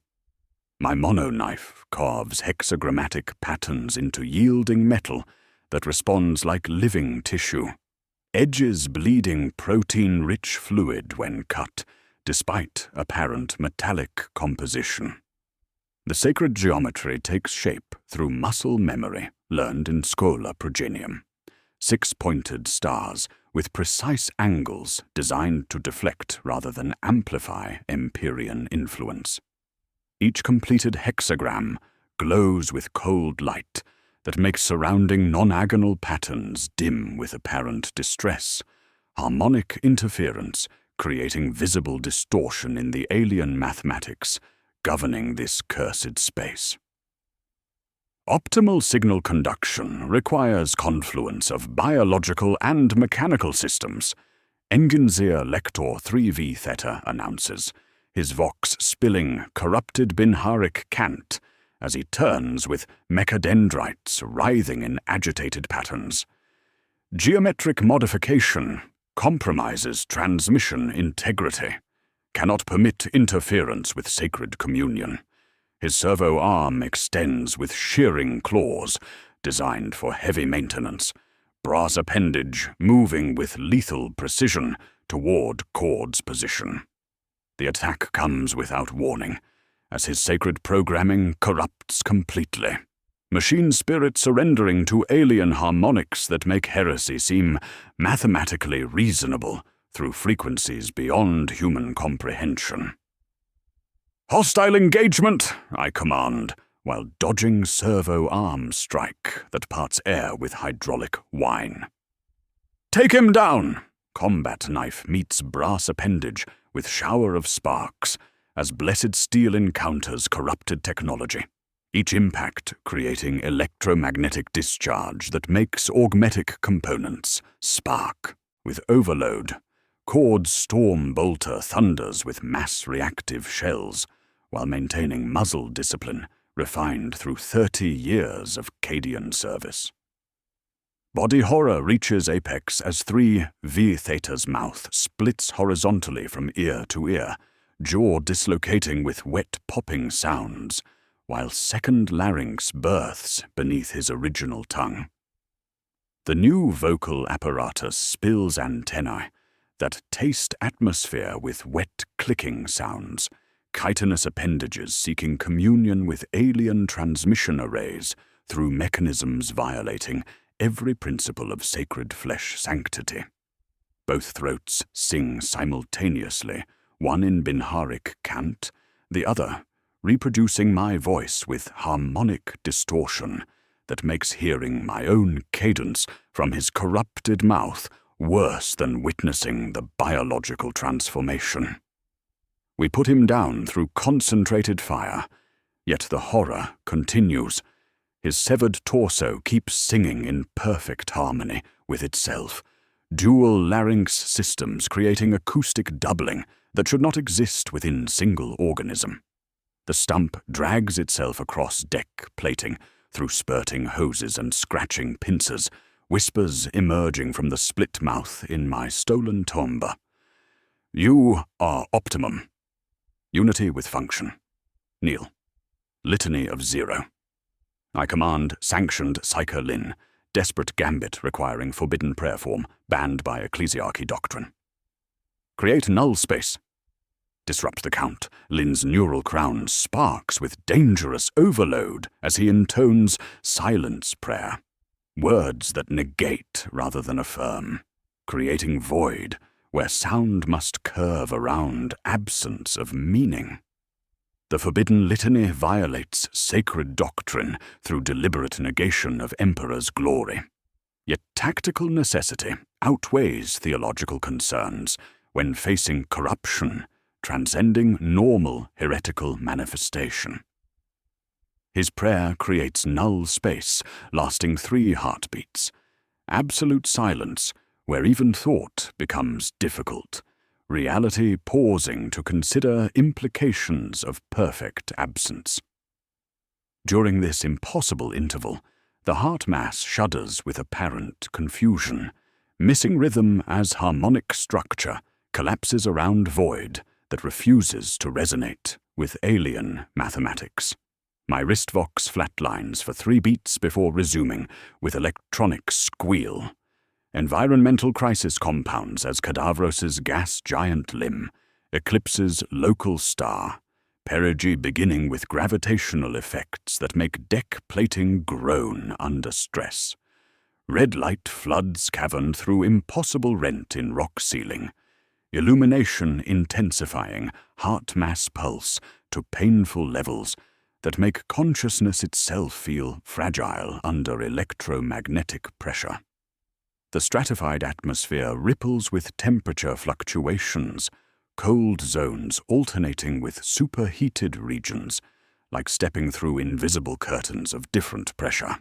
My monoknife carves hexagrammatic patterns into yielding metal that responds like living tissue, edges bleeding protein-rich fluid when cut, despite apparent metallic composition. The sacred geometry takes shape through muscle memory learned in Schola Progenium. 6-pointed stars with precise angles designed to deflect rather than amplify Empyrean influence. Each completed hexagram glows with cold light that makes surrounding nonagonal patterns dim with apparent distress, harmonic interference creating visible distortion in the alien mathematics governing this cursed space. Optimal signal conduction requires confluence of biological and mechanical systems, Enginseer Lector 3V Theta announces, his vox spilling corrupted binharic cant as he turns with mechadendrites writhing in agitated patterns. Geometric modification compromises transmission integrity, cannot permit interference with sacred communion. His servo arm extends with shearing claws, designed for heavy maintenance, brass appendage moving with lethal precision toward Cord's position. The attack comes without warning, as his sacred programming corrupts completely. Machine spirit surrendering to alien harmonics that make heresy seem mathematically reasonable through frequencies beyond human comprehension. "Hostile engagement," I command, while dodging servo arm strike that parts air with hydraulic whine. "Take him down!" Combat knife meets brass appendage with shower of sparks as blessed steel encounters corrupted technology, each impact creating electromagnetic discharge that makes augmetic components spark with overload. Cord's storm bolter thunders with mass-reactive shells, while maintaining muzzle discipline refined through 30 years of Cadian service. Body horror reaches apex as 3V Theta's mouth splits horizontally from ear to ear, jaw dislocating with wet popping sounds, while second larynx births beneath his original tongue. The new vocal apparatus spills antennae that taste atmosphere with wet clicking sounds, chitinous appendages seeking communion with alien transmission arrays through mechanisms violating every principle of sacred flesh sanctity. Both throats sing simultaneously, one in binharic cant, the other reproducing my voice with harmonic distortion that makes hearing my own cadence from his corrupted mouth worse than witnessing the biological transformation. We put him down through concentrated fire, yet the horror continues. His severed torso keeps singing in perfect harmony with itself, dual larynx systems creating acoustic doubling that should not exist within single organism. The stump drags itself across deck plating through spurting hoses and scratching pincers, whispers emerging from the split mouth in my stolen tombe. You are optimum. Unity with function. Kneel. Litany of 0. I command sanctioned Psyker Lin, desperate gambit requiring forbidden prayer form, banned by ecclesiarchy doctrine. Create null space. Disrupt the count. Lin's neural crown sparks with dangerous overload as he intones silence prayer. Words that negate rather than affirm. Creating void where sound must curve around absence of meaning. The forbidden litany violates sacred doctrine through deliberate negation of Emperor's glory. Yet tactical necessity outweighs theological concerns when facing corruption, transcending normal heretical manifestation. His prayer creates null space, lasting 3 heartbeats. Absolute silence, where even thought becomes difficult. Reality pausing to consider implications of perfect absence. During this impossible interval, the heart mass shudders with apparent confusion. Missing rhythm as harmonic structure collapses around void that refuses to resonate with alien mathematics. My wristvox flatlines for 3 beats before resuming with electronic squeal. Environmental crisis compounds as Cadavros's gas giant limb eclipses local star, perigee beginning with gravitational effects that make deck plating groan under stress. Red light floods cavern through impossible rent in rock ceiling, illumination intensifying heart mass pulse to painful levels that make consciousness itself feel fragile under electromagnetic pressure. The stratified atmosphere ripples with temperature fluctuations, cold zones alternating with superheated regions, like stepping through invisible curtains of different pressure.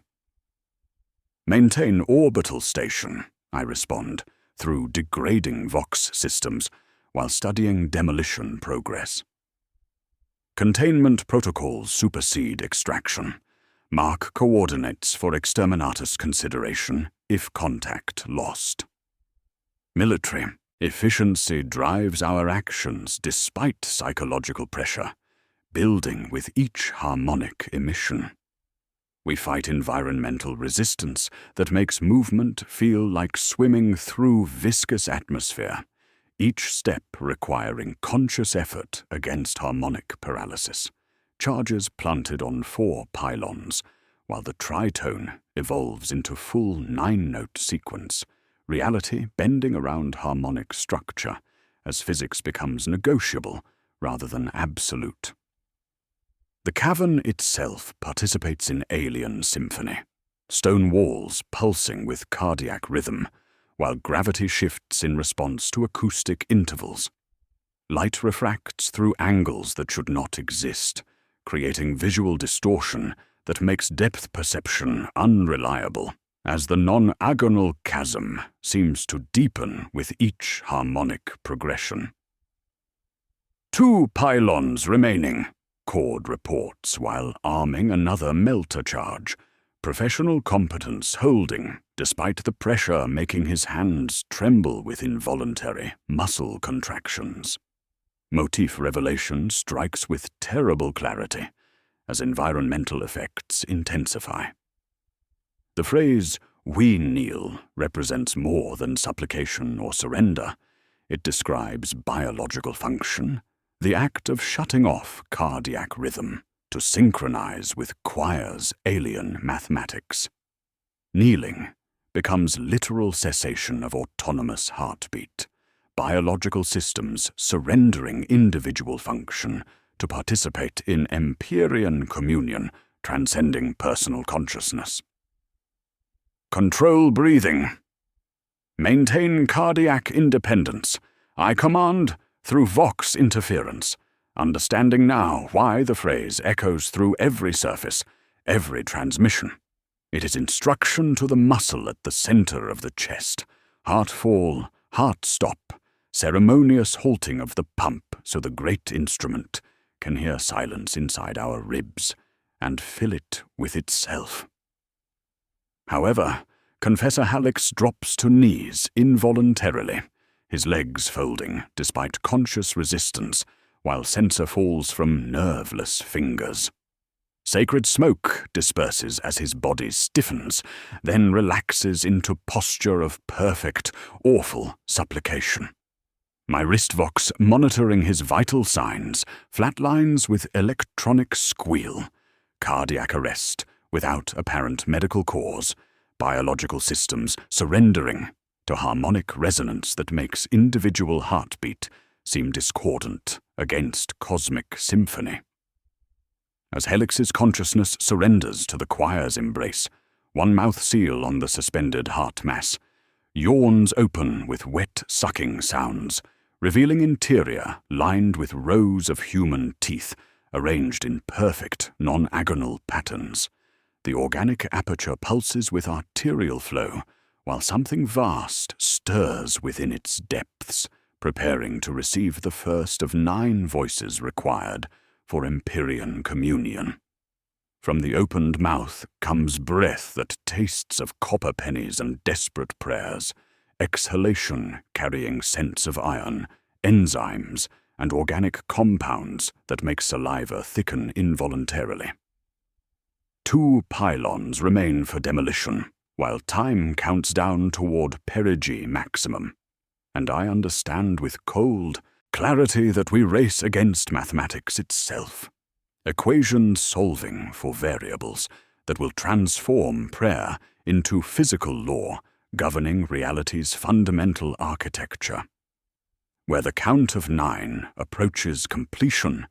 Maintain orbital station, I respond, through degrading Vox systems, while studying demolition progress. Containment protocols supersede extraction. Mark coordinates for exterminatus consideration if contact lost. Military efficiency drives our actions despite psychological pressure, building with each harmonic emission. We fight environmental resistance that makes movement feel like swimming through viscous atmosphere, each step requiring conscious effort against harmonic paralysis. Charges planted on 4 pylons, while the tritone evolves into full 9-note sequence, reality bending around harmonic structure as physics becomes negotiable rather than absolute. The cavern itself participates in alien symphony, stone walls pulsing with cardiac rhythm, while gravity shifts in response to acoustic intervals. Light refracts through angles that should not exist, creating visual distortion that makes depth perception unreliable, as the non-agonal chasm seems to deepen with each harmonic progression. 2 pylons remaining, Cord reports while arming another melter charge, professional competence holding, despite the pressure making his hands tremble with involuntary muscle contractions. Motif revelation strikes with terrible clarity as environmental effects intensify. The phrase, "we kneel," represents more than supplication or surrender. It describes biological function, the act of shutting off cardiac rhythm to synchronize with choir's alien mathematics. Kneeling becomes literal cessation of autonomous heartbeat, biological systems surrendering individual function to participate in Empyrean communion, transcending personal consciousness. Control breathing. Maintain cardiac independence. I command through Vox interference, understanding now why the phrase echoes through every surface, every transmission. It is instruction to the muscle at the center of the chest. Heart fall, heart stop, ceremonious halting of the pump so the great instrument can hear silence inside our ribs and fill it with itself. However, Confessor Hallex drops to knees involuntarily, his legs folding despite conscious resistance, while censer falls from nerveless fingers. Sacred smoke disperses as his body stiffens, then relaxes into posture of perfect, awful supplication. My wristvox, monitoring his vital signs, flatlines with electronic squeal, cardiac arrest without apparent medical cause, biological systems surrendering to harmonic resonance that makes individual heartbeat seem discordant against cosmic symphony. As Helix's consciousness surrenders to the choir's embrace, one mouth seal on the suspended heart mass, yawns open with wet sucking sounds, revealing interior lined with rows of human teeth arranged in perfect non-agonal patterns. The organic aperture pulses with arterial flow, while something vast stirs within its depths, preparing to receive the first of 9 voices required for Imperium communion. From the opened mouth comes breath that tastes of copper pennies and desperate prayers, exhalation carrying scents of iron, enzymes, and organic compounds that make saliva thicken involuntarily. 2 pylons remain for demolition, while time counts down toward perigee maximum, and I understand with cold clarity that we race against mathematics itself, equation solving for variables that will transform prayer into physical law governing reality's fundamental architecture. Where the count of 9 approaches completion,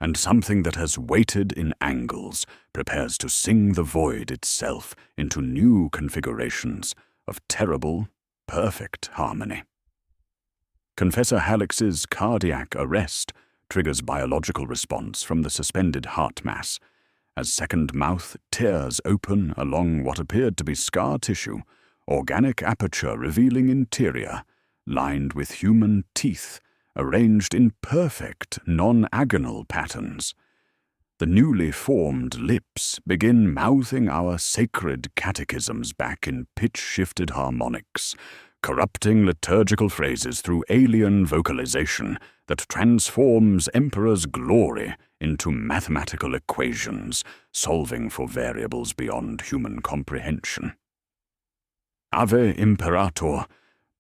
and something that has waited in angles prepares to sing the void itself into new configurations of terrible, perfect harmony. Confessor Halex's cardiac arrest triggers biological response from the suspended heart mass, as second mouth tears open along what appeared to be scar tissue, organic aperture revealing interior, lined with human teeth, arranged in perfect, non-agonal patterns. The newly formed lips begin mouthing our sacred catechisms back in pitch-shifted harmonics, corrupting liturgical phrases through alien vocalization that transforms Emperor's glory into mathematical equations, solving for variables beyond human comprehension. Ave Imperator,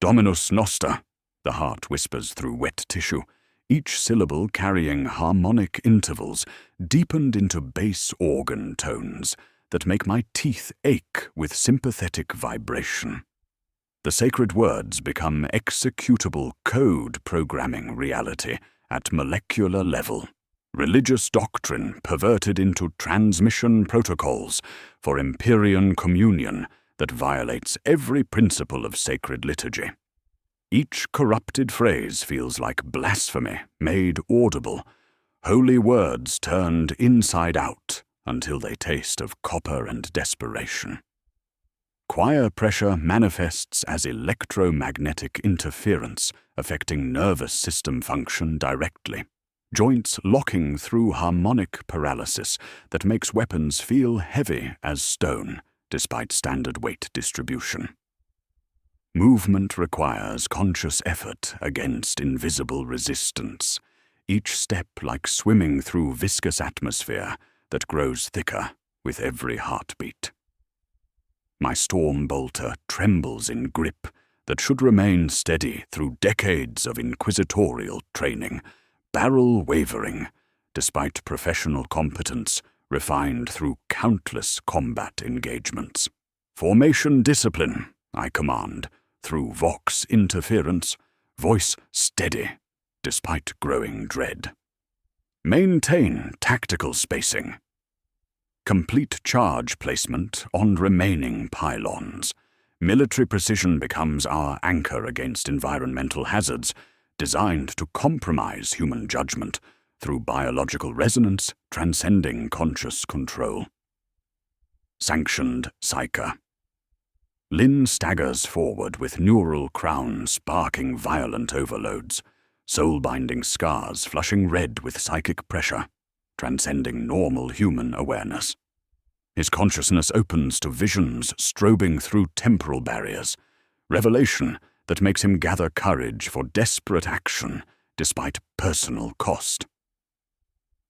Dominus Noster, the heart whispers through wet tissue, each syllable carrying harmonic intervals deepened into bass organ tones that make my teeth ache with sympathetic vibration. The sacred words become executable code programming reality at molecular level, religious doctrine perverted into transmission protocols for Imperium communion that violates every principle of sacred liturgy. Each corrupted phrase feels like blasphemy made audible, holy words turned inside out until they taste of copper and desperation. Choir pressure manifests as electromagnetic interference affecting nervous system function directly, joints locking through harmonic paralysis that makes weapons feel heavy as stone despite standard weight distribution. Movement requires conscious effort against invisible resistance, each step like swimming through viscous atmosphere that grows thicker with every heartbeat. My storm bolter trembles in grip that should remain steady through decades of inquisitorial training, barrel wavering, despite professional competence refined through countless combat engagements. Formation discipline, I command, through vox interference, voice steady, despite growing dread. Maintain tactical spacing. Complete charge placement on remaining pylons. Military precision becomes our anchor against environmental hazards, designed to compromise human judgment through biological resonance transcending conscious control. Sanctioned psyche. Lynn staggers forward with neural crown sparking violent overloads, soul-binding scars flushing red with psychic pressure. transcending normal human awareness. His consciousness opens to visions strobing through temporal barriers, revelation that makes him gather courage for desperate action despite personal cost.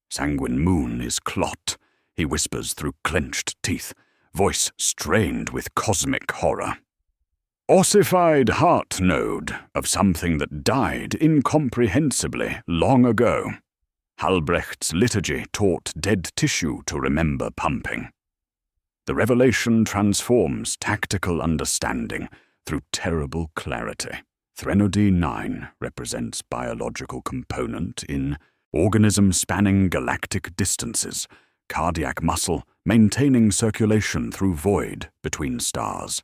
Sanguine Moon is clot, he whispers through clenched teeth, voice strained with cosmic horror. Ossified heart node of something that died incomprehensibly long ago. Halbrecht's liturgy taught dead tissue to remember pumping. The revelation transforms tactical understanding through terrible clarity. Threnody 9 represents biological component in organism spanning galactic distances, cardiac muscle maintaining circulation through void between stars.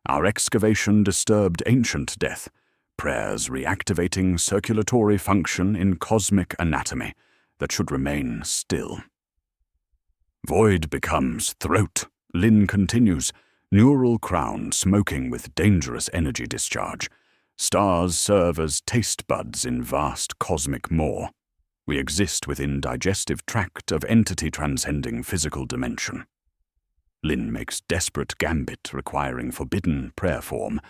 Our excavation disturbed ancient death, prayers reactivating circulatory function in cosmic anatomy that should remain still. Void becomes throat, Lin continues, neural crown smoking with dangerous energy discharge. Stars serve as taste buds in vast cosmic maw. We exist within digestive tract of entity transcending physical dimension. Lin makes desperate gambit requiring forbidden prayer form,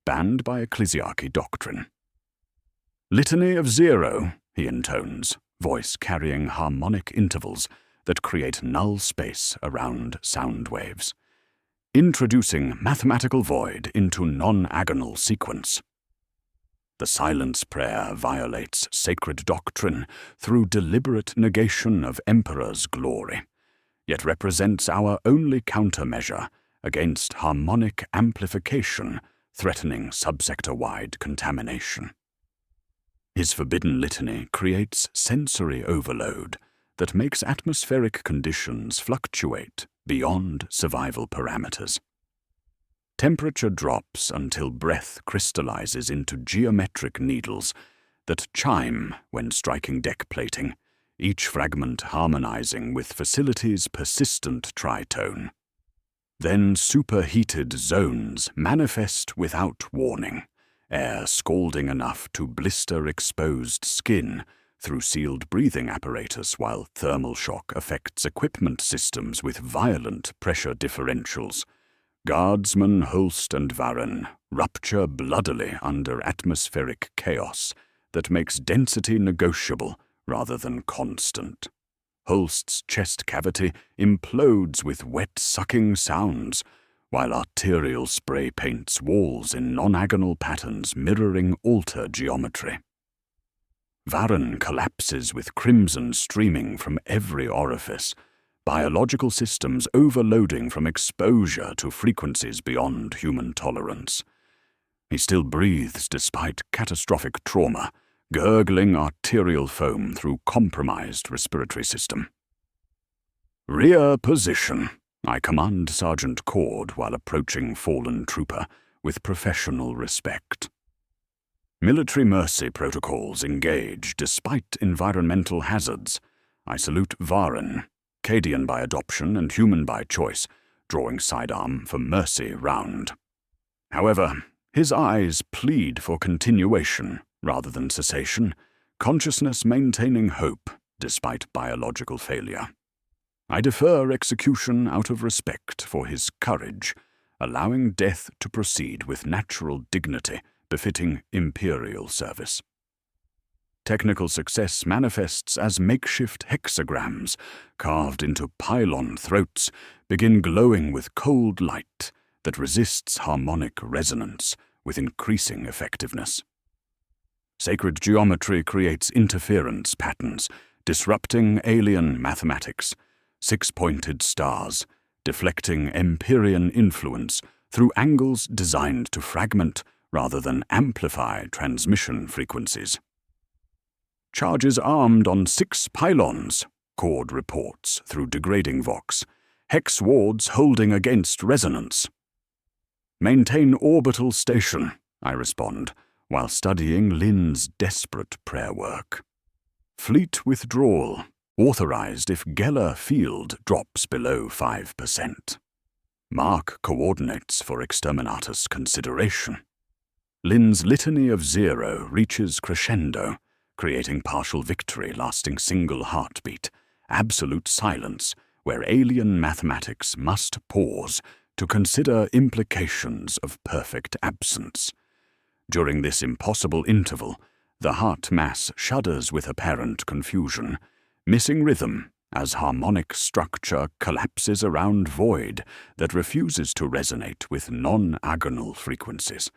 banned by ecclesiarchy doctrine. Litany of Zero, he intones, voice carrying harmonic intervals that create null space around sound waves, introducing mathematical void into non-agonal sequence. The silence prayer violates sacred doctrine through deliberate negation of Emperor's glory, yet represents our only countermeasure against harmonic amplification threatening subsector-wide contamination. His forbidden litany creates sensory overload that makes atmospheric conditions fluctuate beyond survival parameters. Temperature drops until breath crystallizes into geometric needles that chime when striking deck plating, each fragment harmonizing with facility's persistent tritone. Then superheated zones manifest without warning, air scalding enough to blister exposed skin through sealed breathing apparatus while thermal shock affects equipment systems with violent pressure differentials. Guardsman, Holst, and Varen rupture bloodily under atmospheric chaos that makes density negotiable rather than constant. Holst's chest cavity implodes with wet-sucking sounds, while arterial spray paints walls in non-agonal patterns mirroring altar geometry. Varen collapses with crimson streaming from every orifice, biological systems overloading from exposure to frequencies beyond human tolerance. He still breathes despite catastrophic trauma, gurgling arterial foam through compromised respiratory system. Rear position, I command Sergeant Cord while approaching fallen trooper with professional respect. Military mercy protocols engage despite environmental hazards. I salute Varen, Cadian by adoption and human by choice, drawing sidearm for mercy round. However, his eyes plead for continuation rather than cessation, consciousness maintaining hope despite biological failure. I defer execution out of respect for his courage, allowing death to proceed with natural dignity befitting Imperial service. Technical success manifests as makeshift hexagrams carved into pylon throats begin glowing with cold light that resists harmonic resonance with increasing effectiveness. Sacred geometry creates interference patterns, disrupting alien mathematics, six-pointed stars, deflecting Empyrean influence through angles designed to fragment rather than amplify transmission frequencies. Charges armed on 6 pylons, Cord reports through degrading vox, hex wards holding against resonance. Maintain orbital station, I respond, while studying Lin's desperate prayer work. Fleet withdrawal, authorized if Geller field drops below 5%. Mark coordinates for exterminatus consideration. Lin's litany of zero reaches crescendo, creating partial victory lasting single heartbeat, absolute silence where alien mathematics must pause to consider implications of perfect absence. During this impossible interval, the heart mass shudders with apparent confusion, missing rhythm as harmonic structure collapses around void that refuses to resonate with non-agonal frequencies.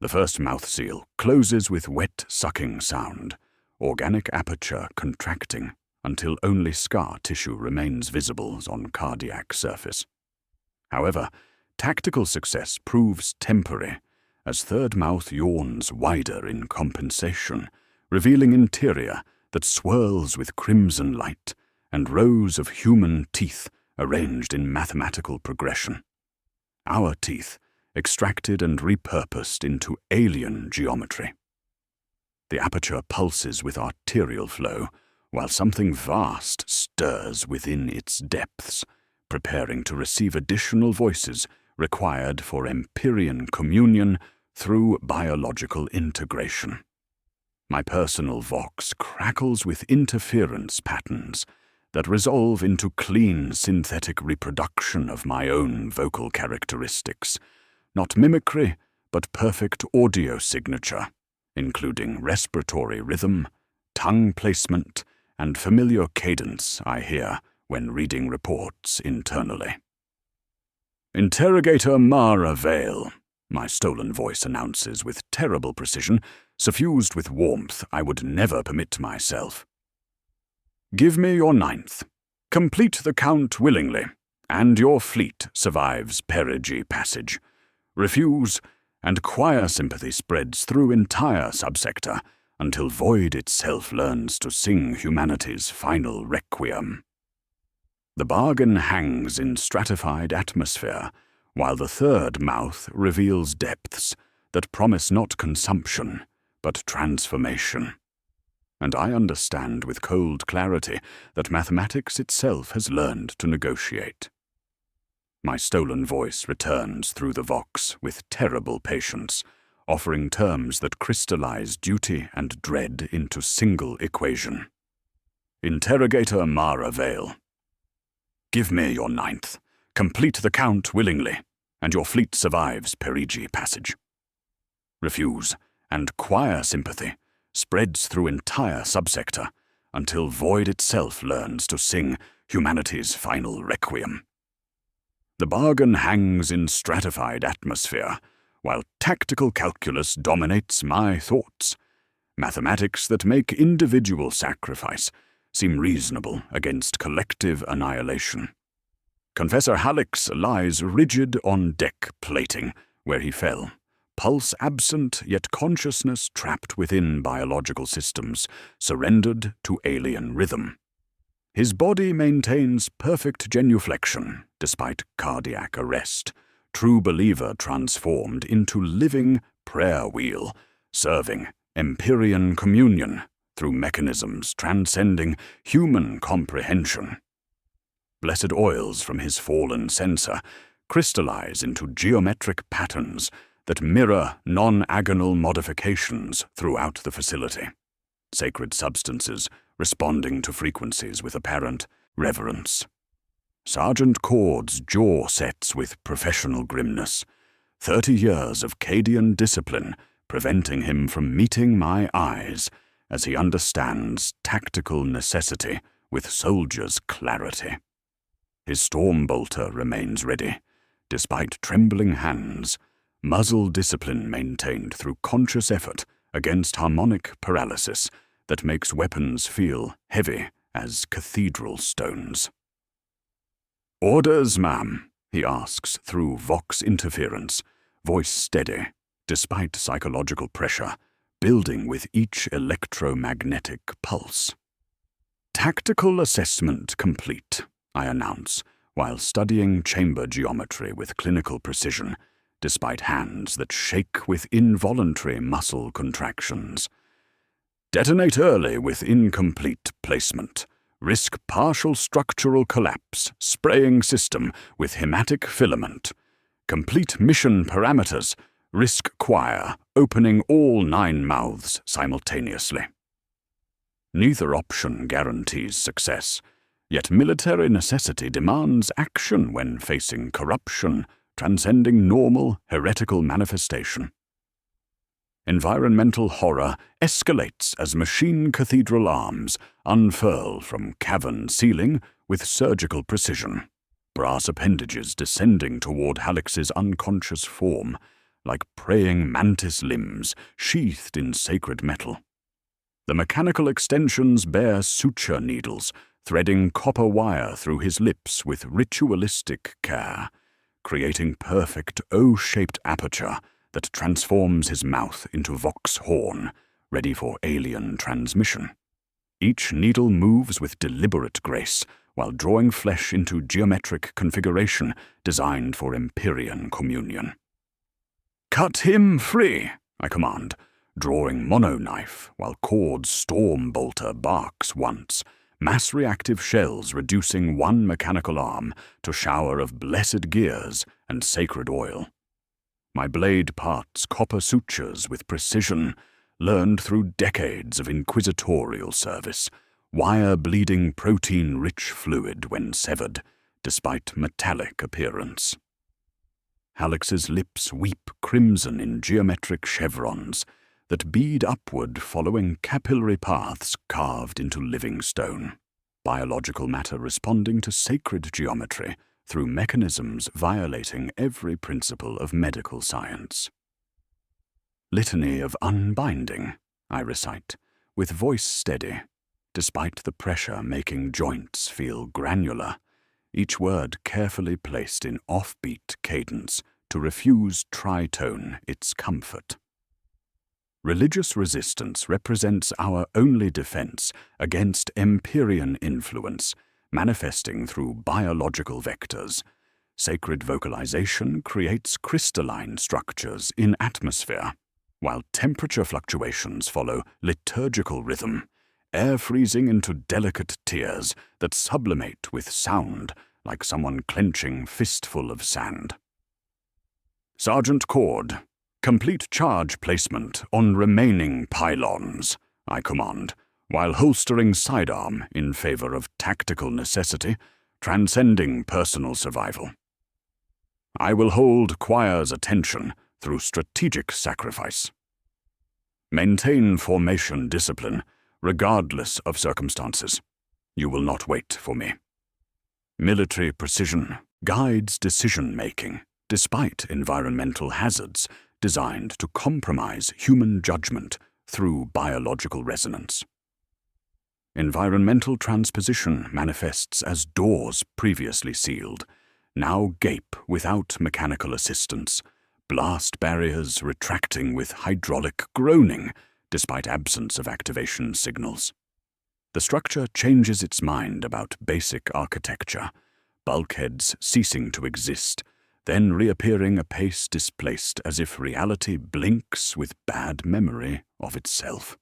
The first mouth seal closes with wet sucking sound, organic aperture contracting until only scar tissue remains visible on cardiac surface. However, tactical success proves temporary, as third mouth yawns wider in compensation, revealing interior that swirls with crimson light and rows of human teeth arranged in mathematical progression. Our teeth, extracted and repurposed into alien geometry. The aperture pulses with arterial flow, while something vast stirs within its depths, preparing to receive additional voices required for Empyrean communion through biological integration. My personal vox crackles with interference patterns that resolve into clean synthetic reproduction of my own vocal characteristics, not mimicry, but perfect audio signature, including respiratory rhythm, tongue placement, and familiar cadence I hear when reading reports internally. "Interrogator Mara Vale," my stolen voice announces with terrible precision, suffused with warmth I would never permit myself. "Give me your 9th. Complete the count willingly, and your fleet survives perigee passage. Refuse, and choir sympathy spreads through entire subsector until void itself learns to sing humanity's final requiem." The bargain hangs in stratified atmosphere, while the third mouth reveals depths that promise not consumption, but transformation. And I understand with cold clarity that mathematics itself has learned to negotiate. My stolen voice returns through the vox with terrible patience, offering terms that crystallize duty and dread into single equation. "Interrogator Mara Vale. Give me your 9th. Complete the count willingly, and your fleet survives perigee passage. Refuse, and choir sympathy spreads through entire subsector until void itself learns to sing humanity's final requiem. The bargain hangs in stratified atmosphere, while tactical calculus dominates my thoughts. Mathematics that make individual sacrifice seem reasonable against collective annihilation. Confessor Hallex lies rigid on deck plating where he fell, pulse absent yet consciousness trapped within biological systems, surrendered to alien rhythm. His body maintains perfect genuflection despite cardiac arrest, true believer transformed into living prayer wheel, serving Empyrean communion through mechanisms transcending human comprehension. Blessed oils from his fallen censer crystallize into geometric patterns that mirror non-agonal modifications throughout the facility. Sacred substances responding to frequencies with apparent reverence. Sergeant Cord's jaw sets with professional grimness, 30 years of Cadian discipline preventing him from meeting my eyes as he understands tactical necessity with soldier's clarity. His storm bolter remains ready, despite trembling hands, muzzle discipline maintained through conscious effort against harmonic paralysis that makes weapons feel heavy as cathedral stones. "Orders, ma'am," he asks through vox interference, voice steady, despite psychological pressure, building with each electromagnetic pulse. "Tactical assessment complete," I announce, while studying chamber geometry with clinical precision, despite hands that shake with involuntary muscle contractions. "Detonate early with incomplete placement. Risk partial structural collapse, spraying system with hematic filament. Complete mission parameters. Risk choir, opening all 9 mouths simultaneously." Neither option guarantees success, Yet military necessity demands action when facing corruption, transcending normal heretical manifestation. Environmental horror escalates as machine cathedral arms unfurl from cavern ceiling with surgical precision, brass appendages descending toward Halix's unconscious form, like praying mantis limbs sheathed in sacred metal. The mechanical extensions bear suture needles, threading copper wire through his lips with ritualistic care, creating perfect O-shaped aperture that transforms his mouth into vox horn, ready for alien transmission. Each needle moves with deliberate grace, while drawing flesh into geometric configuration designed for Imperium communion. "Cut him free," I command, drawing mono-knife while Cord's storm bolter barks once, mass-reactive shells reducing one mechanical arm to shower of blessed gears and sacred oil. My blade parts copper sutures with precision, learned through decades of inquisitorial service, wire-bleeding protein-rich fluid when severed, despite metallic appearance. Halix's lips weep crimson in geometric chevrons that bead upward following capillary paths carved into living stone, biological matter responding to sacred geometry through mechanisms violating every principle of medical science. Litany of unbinding, I recite, with voice steady, despite the pressure making joints feel granular, each word carefully placed in offbeat cadence to refuse tritone its comfort. Religious resistance represents our only defense against Empyrean influence, manifesting through biological vectors. Sacred vocalization creates crystalline structures in atmosphere, while temperature fluctuations follow liturgical rhythm, air freezing into delicate tears that sublimate with sound like someone clenching fistful of sand. "Sergeant Cord, complete charge placement on remaining pylons," I command, while holstering sidearm in favor of tactical necessity, transcending personal survival. I will hold Choir's attention through strategic sacrifice. Maintain formation discipline, regardless of circumstances. You will not wait for me. Military precision guides decision-making, despite environmental hazards designed to compromise human judgment through biological resonance. Environmental transposition manifests as doors previously sealed, now gape without mechanical assistance, blast barriers retracting with hydraulic groaning despite absence of activation signals. The structure changes its mind about basic architecture, bulkheads ceasing to exist, then reappearing apace displaced as if reality blinks with bad memory of itself.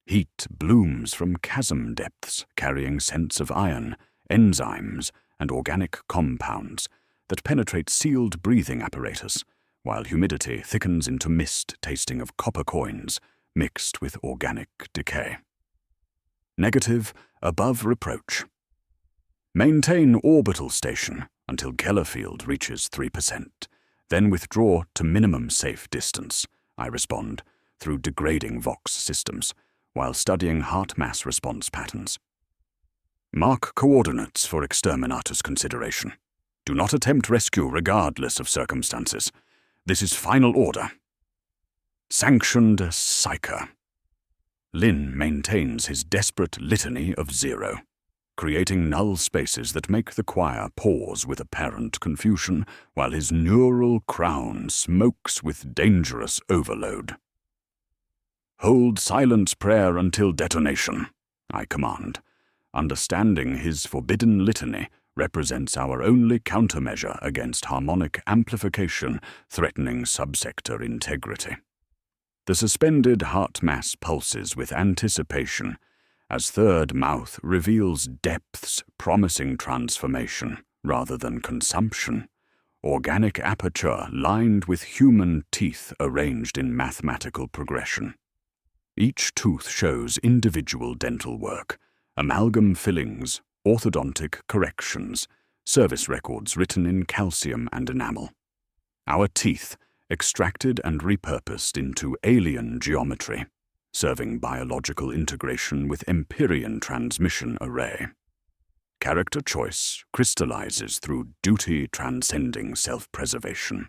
Heat blooms from chasm depths carrying scents of iron, enzymes, and organic compounds that penetrate sealed breathing apparatus, while humidity thickens into mist tasting of copper coins mixed with organic decay. Negative above reproach. Maintain orbital station until Keller field reaches 3%, then withdraw to minimum safe distance, I respond, through degrading Vox systems, while studying heart mass response patterns. Mark coordinates for exterminator's consideration. Do not attempt rescue regardless of circumstances. This is final order. Sanctioned Psyker. Lin maintains his desperate litany of 0, creating null spaces that make the choir pause with apparent confusion while his neural crown smokes with dangerous overload. Hold silence prayer until detonation, I command. Understanding his forbidden litany represents our only countermeasure against harmonic amplification threatening subsector integrity. The suspended heart mass pulses with anticipation as third mouth reveals depths promising transformation rather than consumption, organic aperture lined with human teeth arranged in mathematical progression. Each tooth shows individual dental work, amalgam fillings, orthodontic corrections, service records written in calcium and enamel. Our teeth extracted and repurposed into alien geometry, serving biological integration with Imperium transmission array. Character choice crystallizes through duty transcending self-preservation.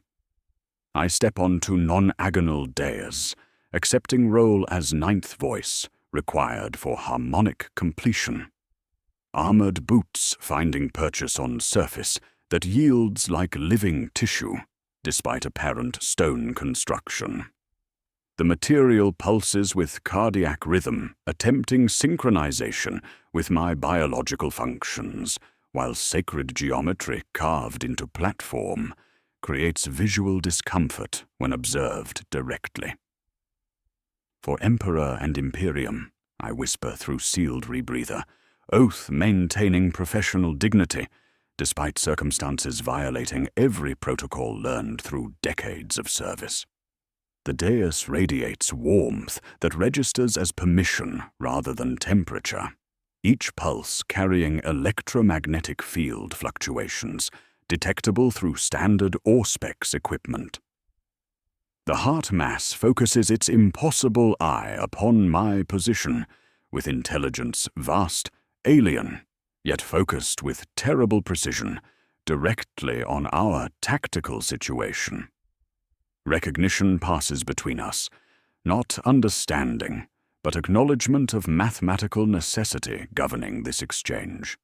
I step onto non-agonal dais, accepting role as ninth voice, required for harmonic completion. Armored boots finding purchase on surface that yields like living tissue, despite apparent stone construction. The material pulses with cardiac rhythm, attempting synchronization with my biological functions, while sacred geometry carved into platform creates visual discomfort when observed directly. For Emperor and Imperium, I whisper through sealed rebreather, oath-maintaining professional dignity, despite circumstances violating every protocol learned through decades of service. The dais radiates warmth that registers as permission rather than temperature, each pulse carrying electromagnetic field fluctuations, detectable through standard Auspex equipment. The heart mass focuses its impossible eye upon my position, with intelligence vast, alien, yet focused with terrible precision, directly on our tactical situation. Recognition passes between us, not understanding, but acknowledgement of mathematical necessity governing this exchange.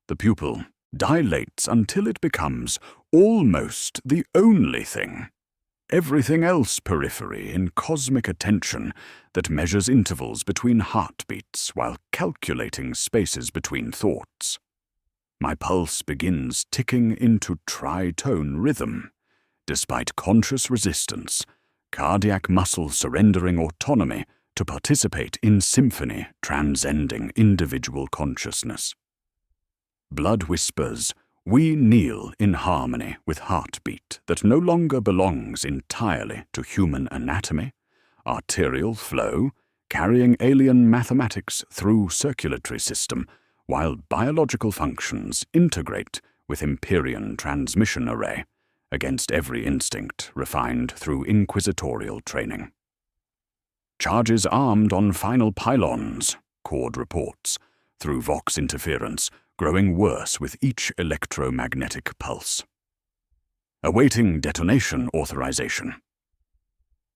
The pupil dilates until it becomes almost the only thing. Everything else periphery in cosmic attention that measures intervals between heartbeats while calculating spaces between thoughts. My pulse begins ticking into tritone rhythm. Despite conscious resistance, cardiac muscle surrendering autonomy to participate in symphony transcending individual consciousness. Blood whispers, we kneel in harmony with heartbeat that no longer belongs entirely to human anatomy, arterial flow, carrying alien mathematics through circulatory system, while biological functions integrate with Imperium transmission array, against every instinct refined through inquisitorial training. Charges armed on final pylons, Cord reports, through Vox interference, growing worse with each electromagnetic pulse. Awaiting detonation authorization.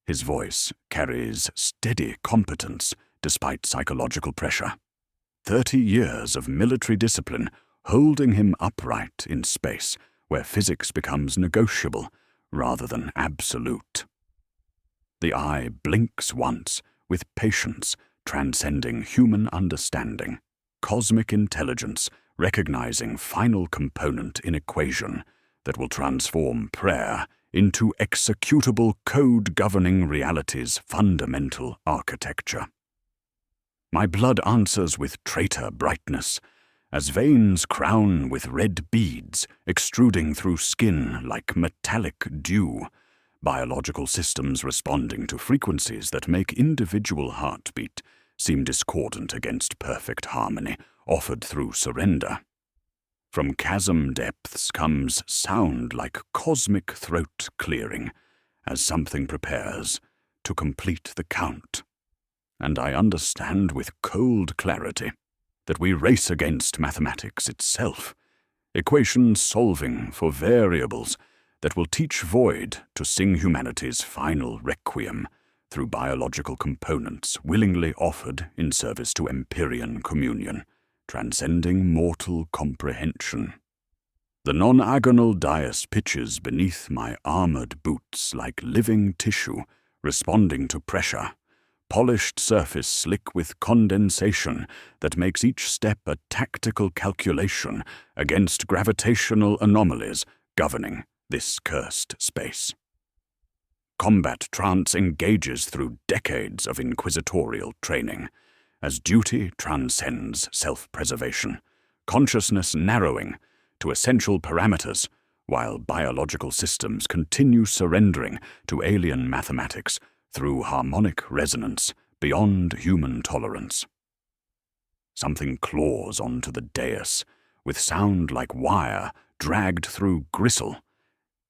His voice carries steady competence despite psychological pressure. 30 years of military discipline holding him upright in space, where physics becomes negotiable rather than absolute. The eye blinks once with patience transcending human understanding, cosmic intelligence recognizing final component in equation that will transform prayer into executable code governing reality's fundamental architecture. My blood answers with traitor brightness, as veins crown with red beads extruding through skin like metallic dew, biological systems responding to frequencies that make individual heartbeat seem discordant against perfect harmony offered through surrender. From chasm depths comes sound like cosmic throat clearing as something prepares to complete the count. And I understand with cold clarity that we race against mathematics itself, equations solving for variables that will teach void to sing humanity's final requiem through biological components willingly offered in service to Empyrean communion, transcending mortal comprehension. The non-agonal dais pitches beneath my armored boots like living tissue, responding to pressure, polished surface slick with condensation that makes each step a tactical calculation against gravitational anomalies governing this cursed space. Combat trance engages through decades of inquisitorial training, as duty transcends self-preservation, consciousness narrowing to essential parameters, while biological systems continue surrendering to alien mathematics through harmonic resonance beyond human tolerance. Something claws onto the dais, with sound like wire dragged through gristle.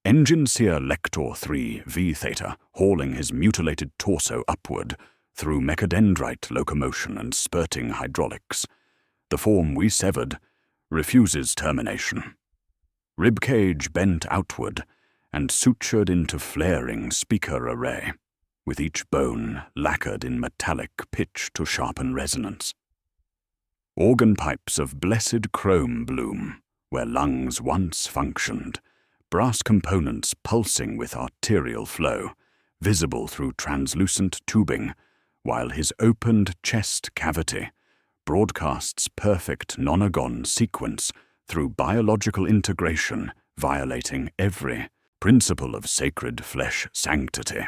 Engine Seer Lector 3 V Theta hauling his mutilated torso upward through mechadendrite locomotion and spurting hydraulics. The form we severed refuses termination. Ribcage bent outward and sutured into flaring speaker array, with each bone lacquered in metallic pitch to sharpen resonance. Organ pipes of blessed chrome bloom, where lungs once functioned, brass components pulsing with arterial flow, visible through translucent tubing, while his opened chest cavity broadcasts perfect nonagon sequence through biological integration, violating every principle of sacred flesh sanctity.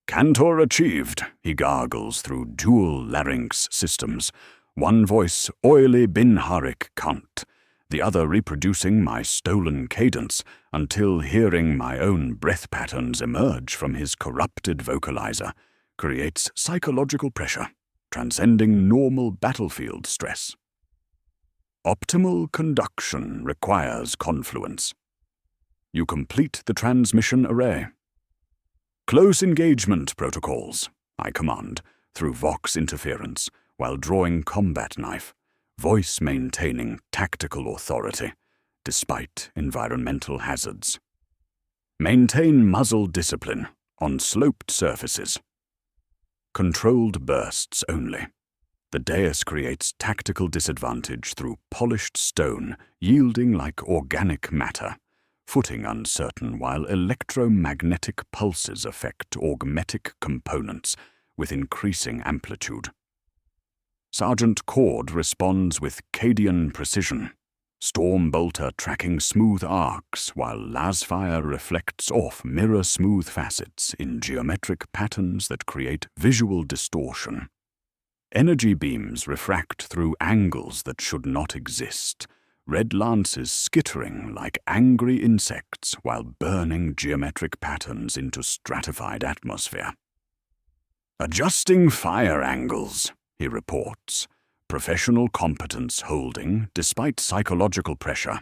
Cantor achieved, he gargles through dual larynx systems, one voice oily binharik kant, the other reproducing my stolen cadence until hearing my own breath patterns emerge from his corrupted vocalizer creates psychological pressure, transcending normal battlefield stress. Optimal conduction requires confluence. You complete the transmission array. Close engagement protocols, I command, through Vox interference, while drawing combat knife, voice maintaining tactical authority, despite environmental hazards. Maintain muzzle discipline on sloped surfaces. Controlled bursts only. The dais creates tactical disadvantage through polished stone yielding like organic matter, footing uncertain while electromagnetic pulses affect augmetic components with increasing amplitude. Sergeant Cord responds with Cadian precision, Stormbolter tracking smooth arcs while Lasfire reflects off mirror-smooth facets in geometric patterns that create visual distortion. Energy beams refract through angles that should not exist, red lances skittering like angry insects while burning geometric patterns into stratified atmosphere. Adjusting fire angles, he reports, professional competence holding despite psychological pressure,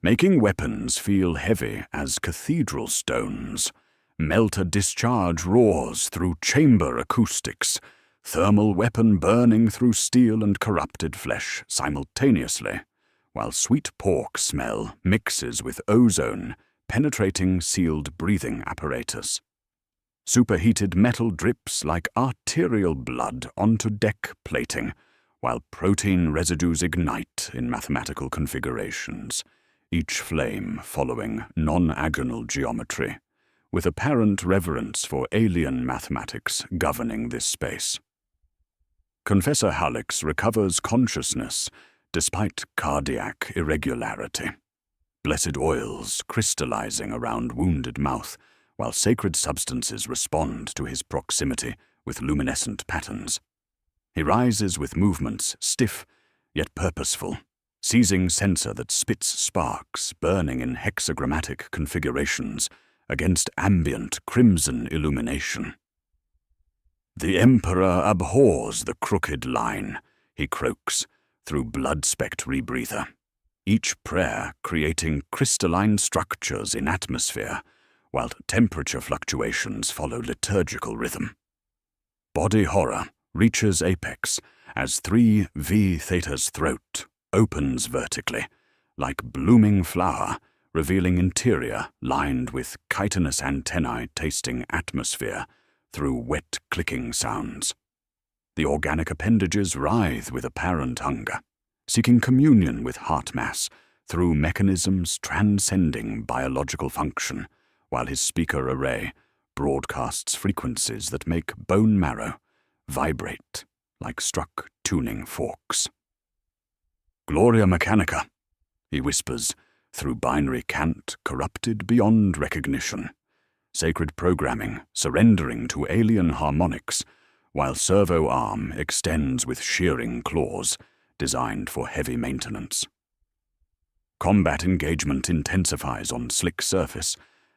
making weapons feel heavy as cathedral stones. Melter discharge roars through chamber acoustics, thermal weapon burning through steel and corrupted flesh simultaneously, while sweet pork smell mixes with ozone, penetrating sealed breathing apparatus. Superheated metal drips like arterial blood onto deck plating, while protein residues ignite in mathematical configurations, each flame following non-agonal geometry, with apparent reverence for alien mathematics governing this space. Confessor Hallex recovers consciousness despite cardiac irregularity, blessed oils crystallizing around wounded mouth, while sacred substances respond to his proximity with luminescent patterns. He rises with movements stiff yet purposeful, seizing sensor that spits sparks burning in hexagrammatic configurations against ambient crimson illumination. The Emperor abhors the crooked line, he croaks through blood-specked rebreather, each prayer creating crystalline structures in atmosphere, while temperature fluctuations follow liturgical rhythm. Body horror reaches apex as 3 V Theta's throat opens vertically, like blooming flower, revealing interior lined with chitinous antennae tasting atmosphere through wet clicking sounds. The organic appendages writhe with apparent hunger, seeking communion with heart mass through mechanisms transcending biological function, while his speaker array broadcasts frequencies that make bone marrow vibrate like struck tuning forks. Gloria Mechanica, he whispers through binary cant corrupted beyond recognition, sacred programming surrendering to alien harmonics, while servo arm extends with shearing claws designed for heavy maintenance. Combat engagement intensifies on slick surface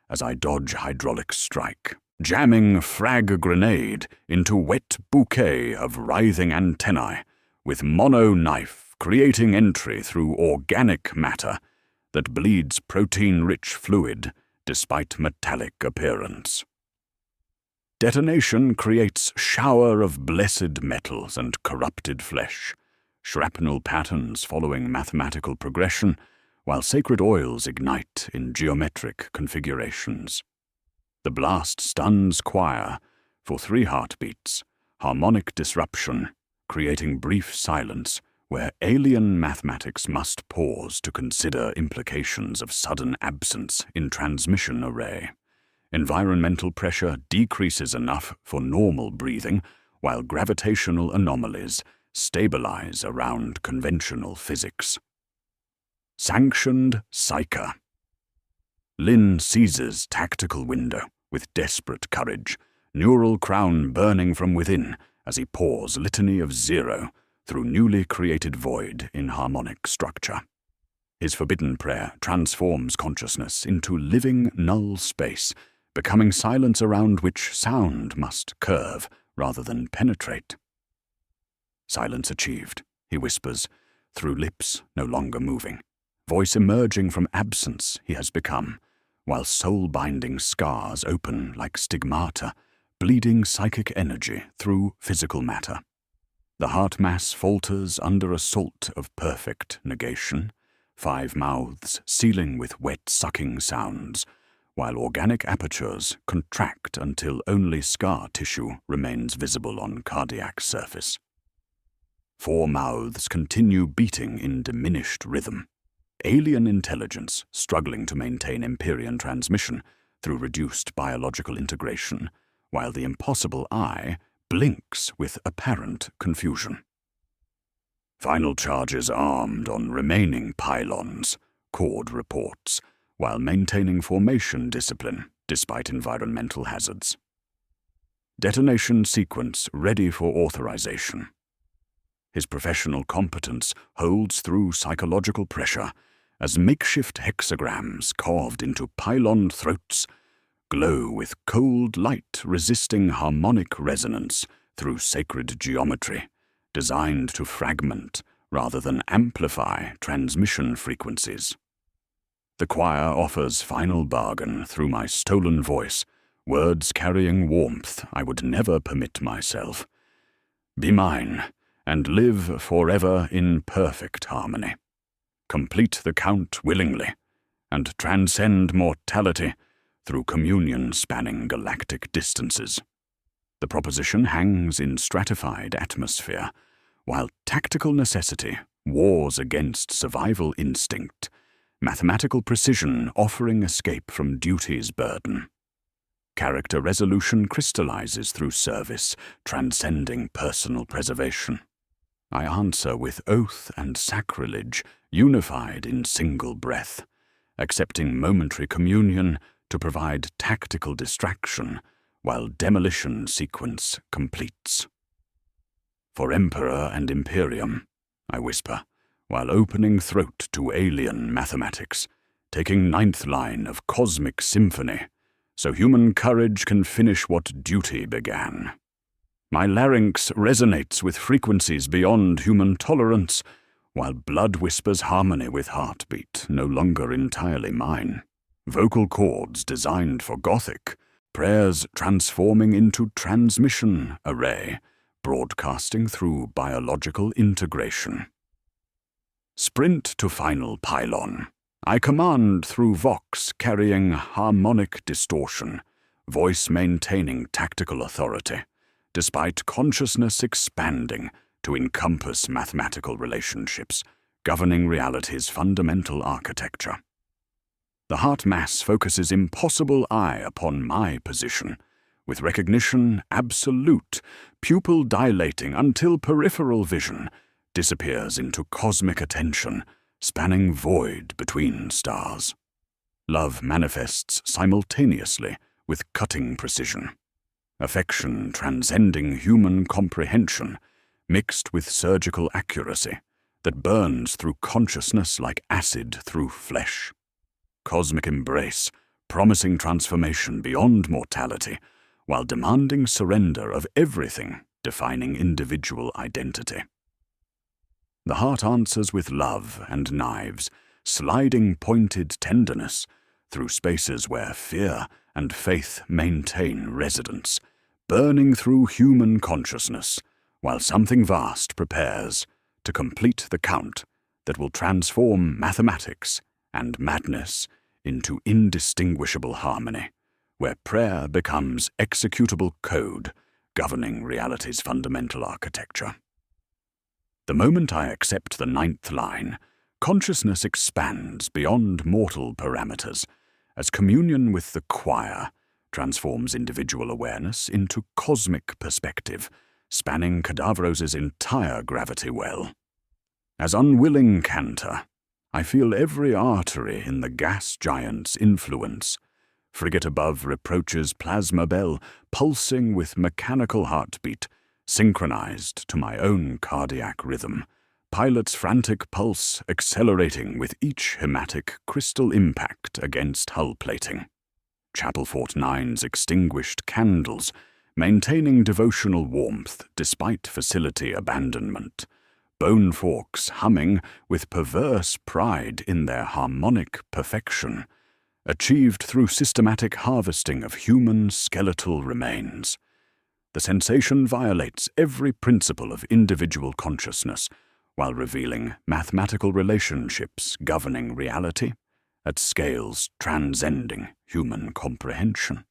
as I dodge hydraulic strike, jamming frag grenade into wet bouquet of writhing antennae, with mono knife creating entry through organic matter that bleeds protein-rich fluid despite metallic appearance. Detonation creates shower of blessed metals and corrupted flesh, shrapnel patterns following mathematical progression, while sacred oils ignite in geometric configurations. The blast stuns choir for 3 heartbeats, harmonic disruption, creating brief silence where alien mathematics must pause to consider implications of sudden absence in transmission array. Environmental pressure decreases enough for normal breathing, while gravitational anomalies stabilize around conventional physics. Sanctioned Psyker. Lin seizes tactical window with desperate courage, neural crown burning from within as he pours litany of 0 through newly created void in harmonic structure. His forbidden prayer transforms consciousness into living null space, becoming silence around which sound must curve rather than penetrate. Silence achieved, he whispers, through lips no longer moving, voice emerging from absence he has become, while soul-binding scars open like stigmata, bleeding psychic energy through physical matter. The heart mass falters under assault of perfect negation, 5 mouths sealing with wet sucking sounds, while organic apertures contract until only scar tissue remains visible on cardiac surface. 4 mouths continue beating in diminished rhythm, alien intelligence struggling to maintain Imperium transmission through reduced biological integration, while the impossible eye blinks with apparent confusion. Final charges armed on remaining pylons, Cord reports, while maintaining formation discipline despite environmental hazards. Detonation sequence ready for authorization. His professional competence holds through psychological pressure as makeshift hexagrams carved into pylon throats glow with cold light resisting harmonic resonance through sacred geometry, designed to fragment rather than amplify transmission frequencies. The choir offers final bargain through my stolen voice, words carrying warmth I would never permit myself. Be mine, and live forever in perfect harmony. Complete the count willingly, and transcend mortality through communion spanning galactic distances. The proposition hangs in stratified atmosphere, while tactical necessity wars against survival instinct, mathematical precision offering escape from duty's burden. Character resolution crystallizes through service, transcending personal preservation. I answer with oath and sacrilege, unified in single breath, accepting momentary communion to provide tactical distraction while demolition sequence completes. For Emperor and Imperium, I whisper, while opening throat to alien mathematics, taking 9th line of cosmic symphony, so human courage can finish what duty began. My larynx resonates with frequencies beyond human tolerance, while blood whispers harmony with heartbeat no longer entirely mine. Vocal cords designed for Gothic, prayers transforming into transmission array, broadcasting through biological integration. Sprint to final pylon. I command through vox carrying harmonic distortion, voice maintaining tactical authority, despite consciousness expanding to encompass mathematical relationships, governing reality's fundamental architecture. The heart mass focuses impossible eye upon my position, with recognition absolute, pupil dilating until peripheral vision disappears into cosmic attention, spanning void between stars. Love manifests simultaneously with cutting precision. Affection transcending human comprehension, mixed with surgical accuracy that burns through consciousness like acid through flesh. Cosmic embrace, promising transformation beyond mortality, while demanding surrender of everything defining individual identity. The heart answers with love and knives, sliding pointed tenderness through spaces where fear and faith maintain residence, burning through human consciousness, while something vast prepares to complete the count that will transform mathematics and madness into indistinguishable harmony, where prayer becomes executable code governing reality's fundamental architecture. The moment I accept the 9th line, consciousness expands beyond mortal parameters as communion with the choir transforms individual awareness into cosmic perspective, spanning Cadaveros's entire gravity well. As unwilling cantor, I feel every artery in the gas giant's influence. Frigate above reproaches plasma bell, pulsing with mechanical heartbeat, synchronized to my own cardiac rhythm. Pilot's frantic pulse accelerating with each hematic crystal impact against hull plating. Chapel Fort 9's extinguished candles, maintaining devotional warmth despite facility abandonment. Bone forks humming with perverse pride in their harmonic perfection, achieved through systematic harvesting of human skeletal remains. The sensation violates every principle of individual consciousness, while revealing mathematical relationships governing reality at scales transcending human comprehension.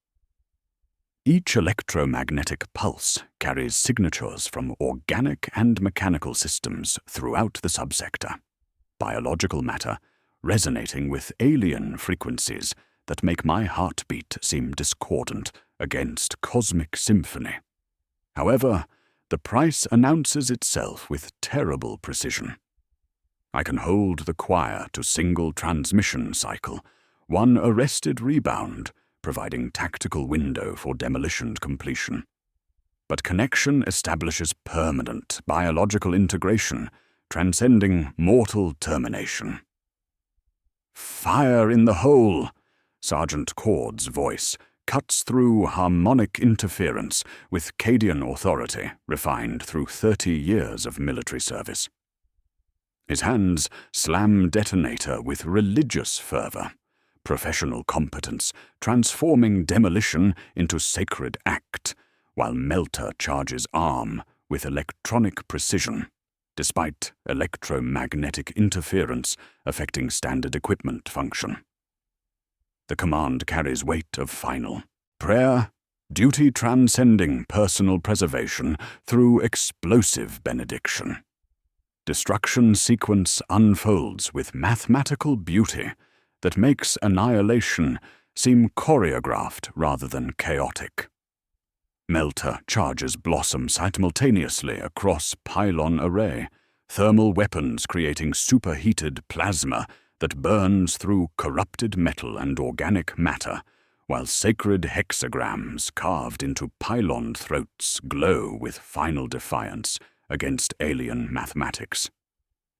Each electromagnetic pulse carries signatures from organic and mechanical systems throughout the subsector, biological matter resonating with alien frequencies that make my heartbeat seem discordant against cosmic symphony. However, the price announces itself with terrible precision. I can hold the choir to single transmission cycle, one arrested rebound, providing tactical window for demolition completion. But connection establishes permanent biological integration, transcending mortal termination. "Fire in the hole!" Sergeant Cord's voice cuts through harmonic interference with Cadian authority refined through 30 years of military service. His hands slam detonator with religious fervor, professional competence transforming demolition into sacred act, while Melter charges arm with electronic precision, despite electromagnetic interference affecting standard equipment function. The command carries weight of final prayer, duty transcending personal preservation through explosive benediction. Destruction sequence unfolds with mathematical beauty that makes annihilation seem choreographed rather than chaotic. Melter charges blossom simultaneously across pylon array, thermal weapons creating superheated plasma that burns through corrupted metal and organic matter, while sacred hexagrams carved into pylon throats glow with final defiance against alien mathematics.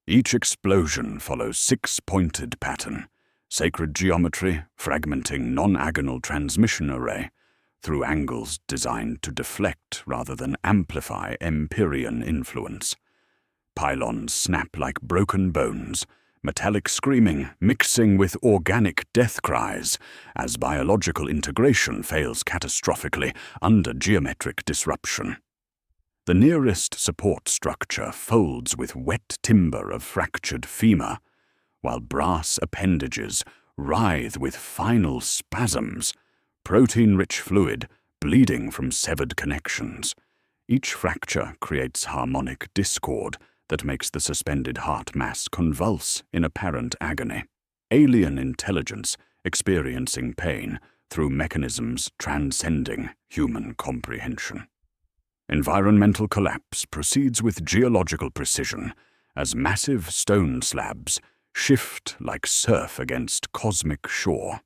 Each explosion follows 6-pointed pattern, sacred geometry fragmenting non-agonal transmission array through angles designed to deflect rather than amplify Imperium influence. Pylons snap like broken bones, metallic screaming mixing with organic death cries as biological integration fails catastrophically under geometric disruption. The nearest support structure folds with wet timber of fractured femur, while brass appendages writhe with final spasms, protein-rich fluid bleeding from severed connections. Each fracture creates harmonic discord that makes the suspended heart mass convulse in apparent agony. Alien intelligence experiencing pain through mechanisms transcending human comprehension. Environmental collapse proceeds with geological precision as massive stone slabs shift like surf against cosmic shore,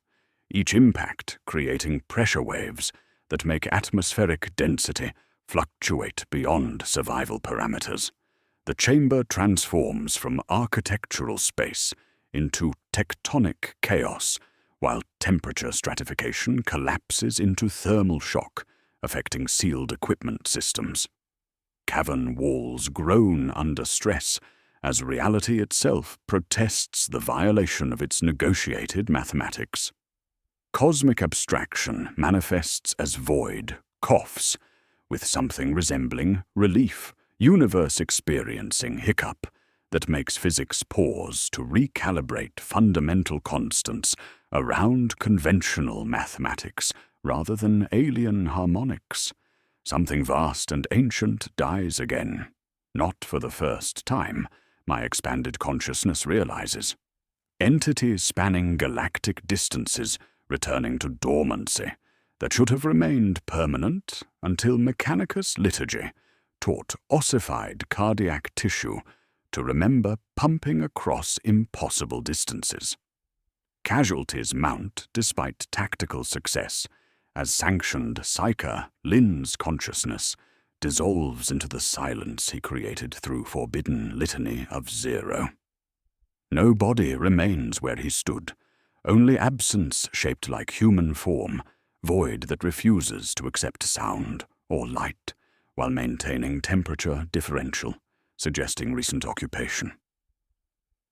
each impact creating pressure waves that make atmospheric density fluctuate beyond survival parameters. The chamber transforms from architectural space into tectonic chaos, while temperature stratification collapses into thermal shock, affecting sealed equipment systems. Cavern walls groan under stress as reality itself protests the violation of its negotiated mathematics. Cosmic abstraction manifests as void, coughs, with something resembling relief, universe experiencing hiccup that makes physics pause to recalibrate fundamental constants around conventional mathematics rather than alien harmonics. Something vast and ancient dies again. Not for the first time, my expanded consciousness realizes. Entities spanning galactic distances returning to dormancy that should have remained permanent until Mechanicus liturgy taught ossified cardiac tissue to remember pumping across impossible distances. Casualties mount despite tactical success, as sanctioned Psyker, Lin's consciousness, dissolves into the silence he created through forbidden litany of zero. No body remains where he stood, only absence shaped like human form, void that refuses to accept sound or light, while maintaining temperature differential, suggesting recent occupation.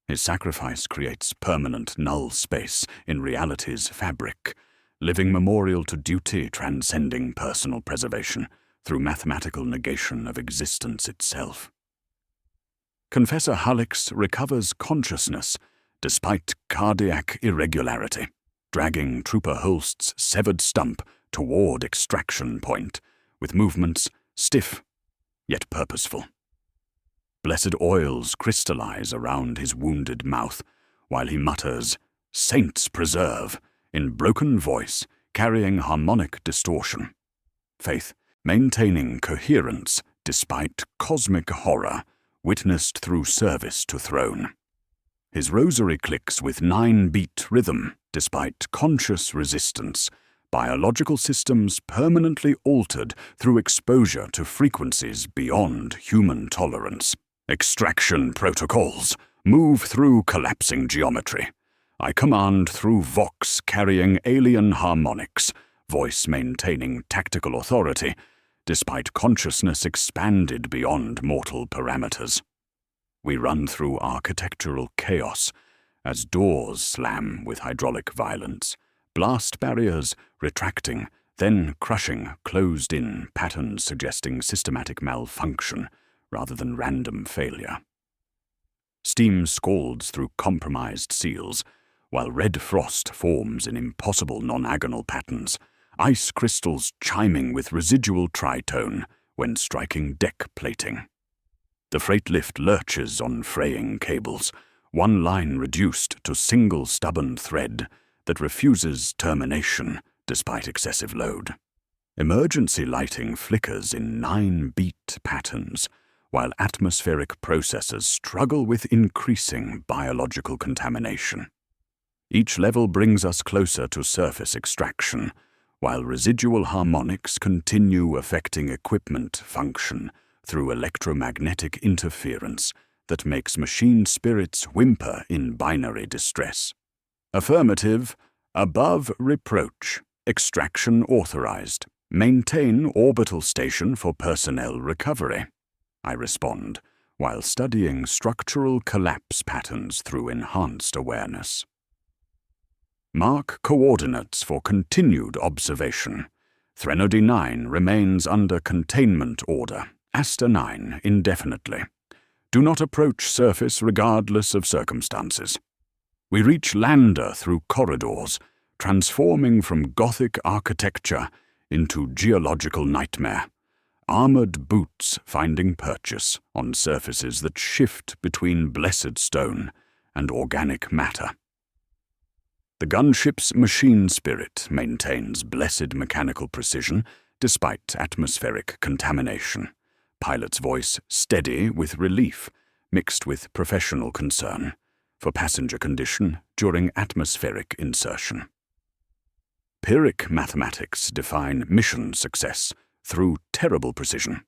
His sacrifice creates permanent null space in reality's fabric, living memorial to duty transcending personal preservation through mathematical negation of existence itself. Confessor Hullix recovers consciousness despite cardiac irregularity, dragging Trooper Holst's severed stump toward extraction point, with movements stiff yet purposeful. Blessed oils crystallize around his wounded mouth, while he mutters, "Saints preserve," in broken voice, carrying harmonic distortion. Faith, maintaining coherence despite cosmic horror, witnessed through service to throne. His rosary clicks with 9-beat rhythm, despite conscious resistance, biological systems permanently altered through exposure to frequencies beyond human tolerance. Extraction protocols move through collapsing geometry. I command through vox carrying alien harmonics, voice maintaining tactical authority, despite consciousness expanded beyond mortal parameters. We run through architectural chaos as doors slam with hydraulic violence, blast barriers retracting, then crushing closed-in patterns suggesting systematic malfunction rather than random failure. Steam scalds through compromised seals, while red frost forms in impossible non-agonal patterns, ice crystals chiming with residual tritone when striking deck plating. The freight lift lurches on fraying cables, one line reduced to single stubborn thread that refuses termination despite excessive load. Emergency lighting flickers in 9-beat patterns, while atmospheric processors struggle with increasing biological contamination. Each level brings us closer to surface extraction, while residual harmonics continue affecting equipment function through electromagnetic interference that makes machine spirits whimper in binary distress. Affirmative, above reproach, extraction authorized. Maintain orbital station for personnel recovery. I respond, while studying structural collapse patterns through enhanced awareness. Mark coordinates for continued observation. Threnody 9 remains under containment order, Aster 9 indefinitely. Do not approach surface regardless of circumstances. We reach lander through corridors, transforming from Gothic architecture into geological nightmare. Armored boots finding purchase on surfaces that shift between blessed stone and organic matter. The gunship's machine spirit maintains blessed mechanical precision despite atmospheric contamination. Pilot's voice steady with relief, mixed with professional concern, for passenger condition during atmospheric insertion. Pyrrhic mathematics define mission success through terrible precision.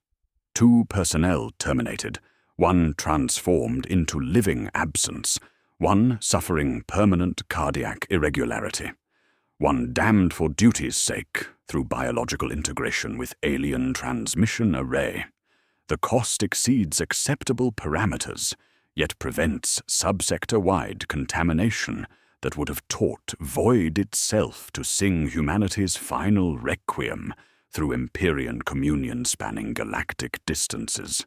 2 personnel terminated, 1 transformed into living absence, 1 suffering permanent cardiac irregularity, 1 damned for duty's sake through biological integration with alien transmission array. The cost exceeds acceptable parameters, yet prevents subsector-wide contamination that would have taught Void itself to sing humanity's final requiem through Imperium communion spanning galactic distances.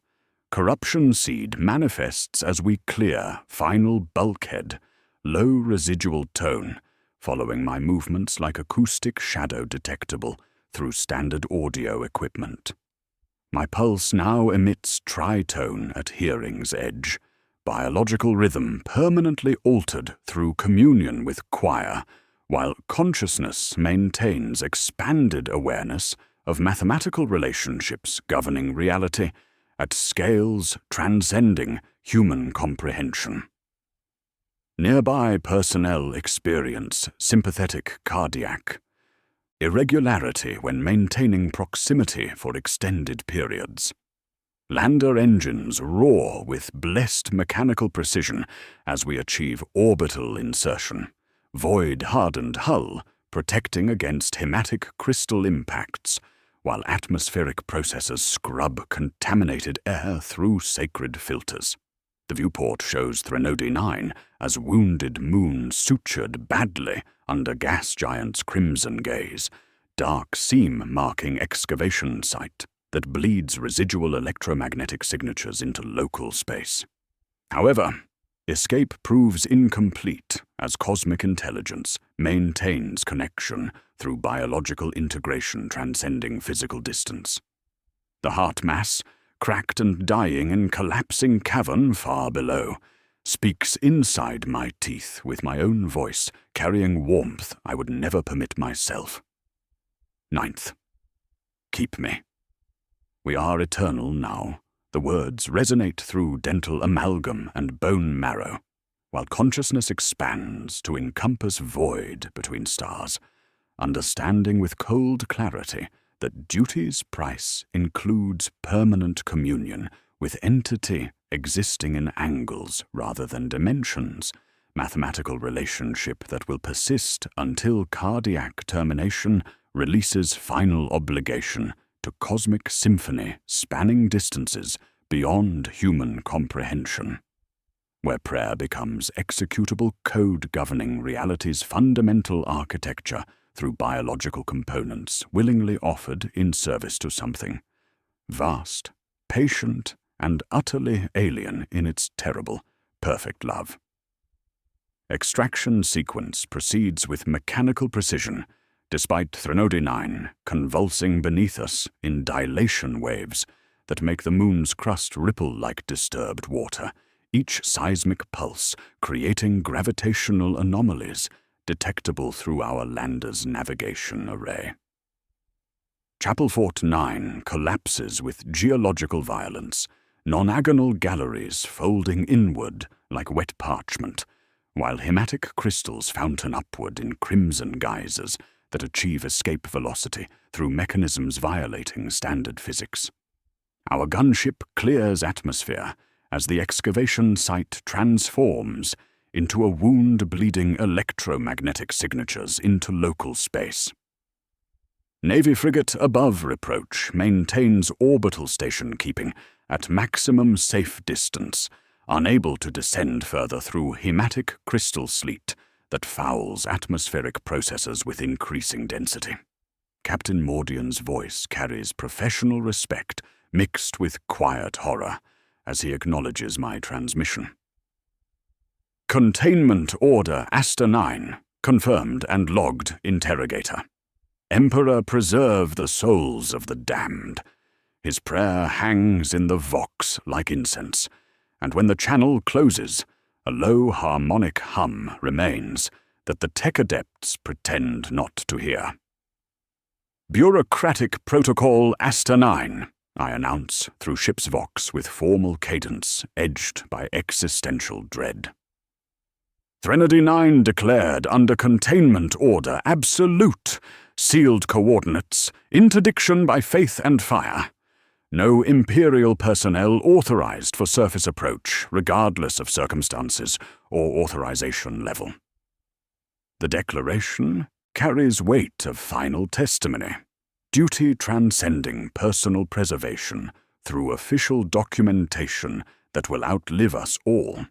Corruption seed manifests as we clear final bulkhead, low residual tone, following my movements like acoustic shadow detectable through standard audio equipment. My pulse now emits tritone at hearing's edge, biological rhythm permanently altered through communion with choir, while consciousness maintains expanded awareness of mathematical relationships governing reality at scales transcending human comprehension. Nearby personnel experience sympathetic cardiac irregularity when maintaining proximity for extended periods. Lander engines roar with blessed mechanical precision as we achieve orbital insertion, void-hardened hull protecting against hematic crystal impacts, while atmospheric processors scrub contaminated air through sacred filters. The viewport shows Threnody 9 as wounded moon sutured badly under gas giant's crimson gaze, dark seam marking excavation site that bleeds residual electromagnetic signatures into local space. However, escape proves incomplete as cosmic intelligence maintains connection through biological integration transcending physical distance. The heart mass, cracked and dying in collapsing cavern far below, speaks inside my teeth with my own voice, carrying warmth I would never permit myself. 9th. Keep me. We are eternal now. The words resonate through dental amalgam and bone marrow, while consciousness expands to encompass void between stars, understanding with cold clarity that duty's price includes permanent communion with entity existing in angles rather than dimensions, mathematical relationship that will persist until cardiac termination releases final obligation to cosmic symphony spanning distances beyond human comprehension, where prayer becomes executable code governing reality's fundamental architecture through biological components willingly offered in service to something vast, patient, and utterly alien in its terrible, perfect love. Extraction sequence proceeds with mechanical precision, despite Threnody 9 convulsing beneath us in dilation waves that make the moon's crust ripple like disturbed water, each seismic pulse creating gravitational anomalies detectable through our lander's navigation array. Chapel Fort 9 collapses with geological violence, nonagonal galleries folding inward like wet parchment, while hematic crystals fountain upward in crimson geysers that achieve escape velocity through mechanisms violating standard physics. Our gunship clears atmosphere as the excavation site transforms into a wound bleeding electromagnetic signatures into local space. Navy frigate above reproach maintains orbital station keeping at maximum safe distance, unable to descend further through hematic crystal sleet that fouls atmospheric processors with increasing density. Captain Mordian's voice carries professional respect mixed with quiet horror as he acknowledges my transmission. Containment Order Aster 9, confirmed and logged interrogator. Emperor, preserve the souls of the damned. His prayer hangs in the vox like incense, and when the channel closes, a low harmonic hum remains that the tech adepts pretend not to hear. Bureaucratic Protocol Aster 9, I announce through ship's vox with formal cadence edged by existential dread. Threnody 9 declared under containment order absolute, sealed coordinates, interdiction by faith and fire. No Imperial personnel authorized for surface approach, regardless of circumstances or authorization level. The declaration carries weight of final testimony, duty transcending personal preservation through official documentation that will outlive us all.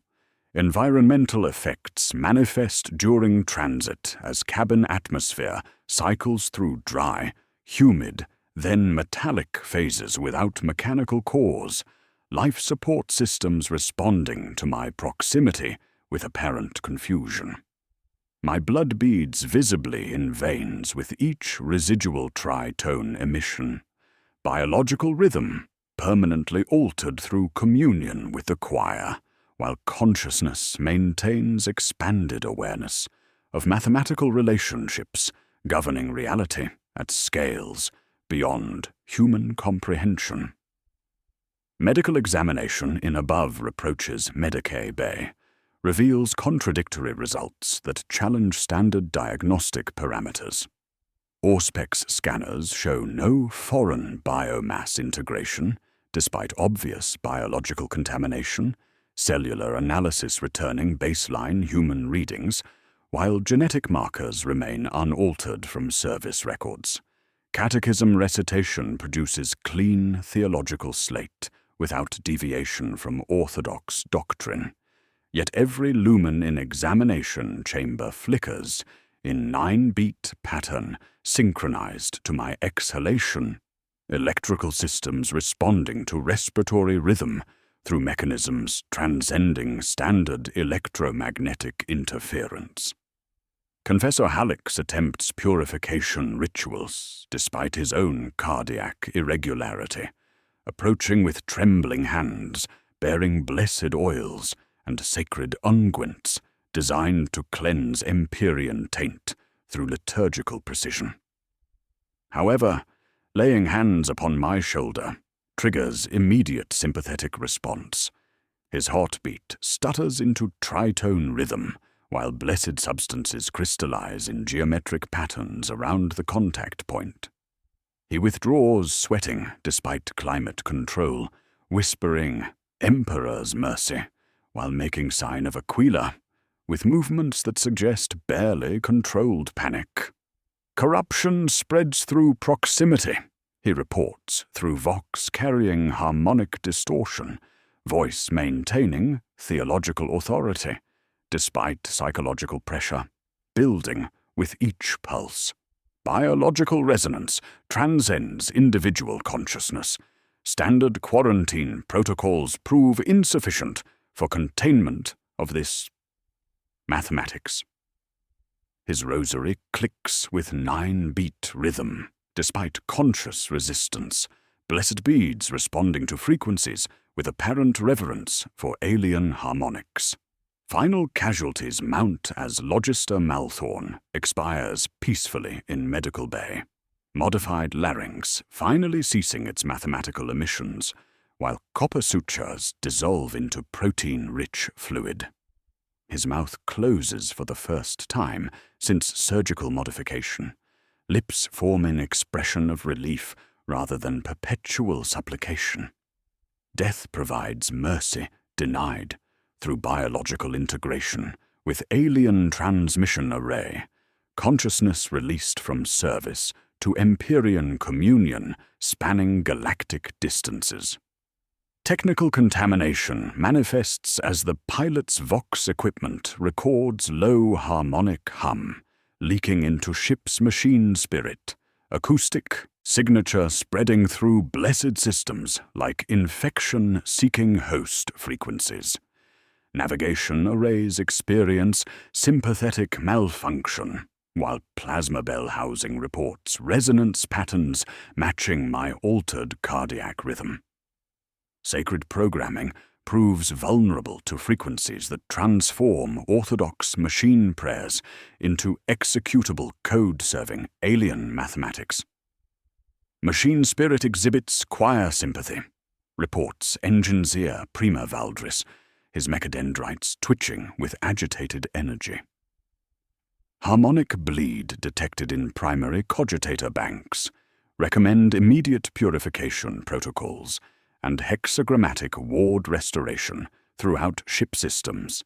Environmental effects manifest during transit as cabin atmosphere cycles through dry, humid, then metallic phases without mechanical cause, life support systems responding to my proximity with apparent confusion. My blood beads visibly in veins with each residual tritone emission. Biological rhythm permanently altered through communion with the choir, while consciousness maintains expanded awareness of mathematical relationships governing reality at scales beyond human comprehension. Medical examination in above reproaches Medicaid Bay reveals contradictory results that challenge standard diagnostic parameters. Auspex scanners show no foreign biomass integration, despite obvious biological contamination, cellular analysis returning baseline human readings, while genetic markers remain unaltered from service records. Catechism recitation produces clean theological slate without deviation from orthodox doctrine. Yet every lumen in examination chamber flickers in 9-beat pattern synchronized to my exhalation, electrical systems responding to respiratory rhythm through mechanisms transcending standard electromagnetic interference. Confessor Halleck's attempts purification rituals, despite his own cardiac irregularity, approaching with trembling hands, bearing blessed oils and sacred unguents designed to cleanse Imperium taint through liturgical precision. However, laying hands upon my shoulder triggers immediate sympathetic response. His heartbeat stutters into tritone rhythm, while blessed substances crystallize in geometric patterns around the contact point. He withdraws, sweating despite climate control, whispering, "Emperor's mercy," while making sign of Aquila, with movements that suggest barely controlled panic. "Corruption spreads through proximity," he reports, through vox carrying harmonic distortion, voice maintaining theological authority, despite psychological pressure, building with each pulse. Biological resonance transcends individual consciousness. Standard quarantine protocols prove insufficient for containment of this mathematics. His rosary clicks with 9-beat rhythm, despite conscious resistance, blessed beads responding to frequencies with apparent reverence for alien harmonics. Final casualties mount as Logister Malthorn expires peacefully in Medical Bay, modified larynx finally ceasing its mathematical emissions, while copper sutures dissolve into protein-rich fluid. His mouth closes for the first time since surgical modification, lips forming expression of relief rather than perpetual supplication. Death provides mercy denied through biological integration with alien transmission array, consciousness released from service to Empyrean communion spanning galactic distances. Technical contamination manifests as the pilot's vox equipment records low harmonic hum, leaking into ship's machine spirit, acoustic signature spreading through blessed systems like infection-seeking host frequencies. Navigation arrays experience sympathetic malfunction, while plasma bell housing reports resonance patterns matching my altered cardiac rhythm. Sacred programming proves vulnerable to frequencies that transform orthodox machine prayers into executable code-serving alien mathematics. Machine spirit exhibits choir sympathy, reports Engineer Prima Valdris, his mechadendrites twitching with agitated energy. Harmonic bleed detected in primary cogitator banks recommend immediate purification protocols and hexagrammatic ward restoration throughout ship systems.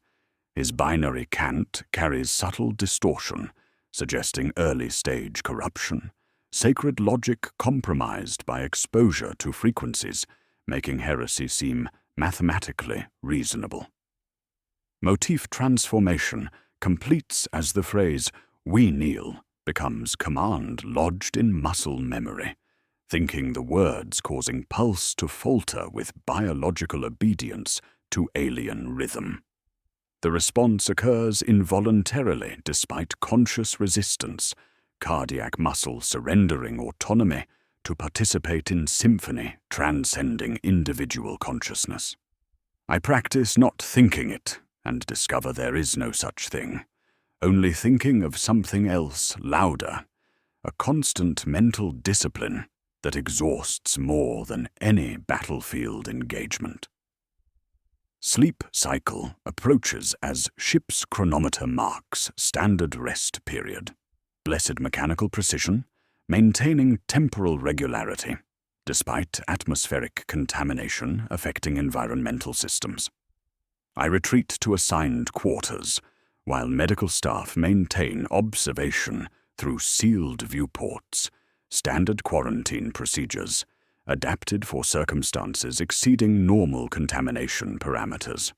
His binary cant carries subtle distortion, suggesting early-stage corruption, sacred logic compromised by exposure to frequencies, making heresy seem mathematically reasonable. Motif transformation completes as the phrase, "we kneel," becomes command lodged in muscle memory, thinking the words causing pulse to falter with biological obedience to alien rhythm. The response occurs involuntarily despite conscious resistance, cardiac muscle surrendering autonomy to participate in symphony transcending individual consciousness. I practice not thinking it and discover there is no such thing, only thinking of something else louder, a constant mental discipline that exhausts more than any battlefield engagement. Sleep cycle approaches as ship's chronometer marks standard rest period. Blessed mechanical precision, maintaining temporal regularity, despite atmospheric contamination affecting environmental systems. I retreat to assigned quarters, while medical staff maintain observation through sealed viewports, standard quarantine procedures, adapted for circumstances exceeding normal contamination parameters.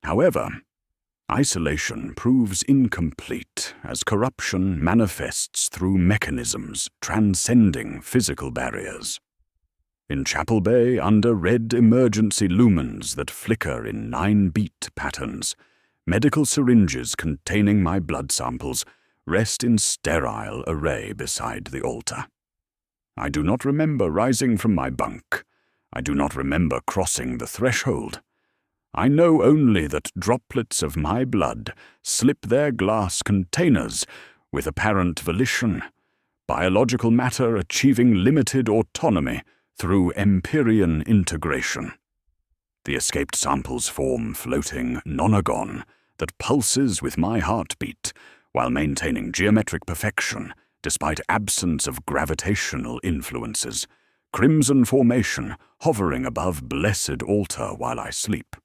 However, isolation proves incomplete as corruption manifests through mechanisms transcending physical barriers. In Chapel Bay, under red emergency lumens that flicker in 9-beat patterns, medical syringes containing my blood samples rest in sterile array beside the altar. I do not remember rising from my bunk. I do not remember crossing the threshold. I know only that droplets of my blood slip their glass containers with apparent volition, biological matter achieving limited autonomy through Imperium integration. The escaped samples form floating nonagon that pulses with my heartbeat while maintaining geometric perfection despite absence of gravitational influences, crimson formation hovering above blessed altar while I sleep.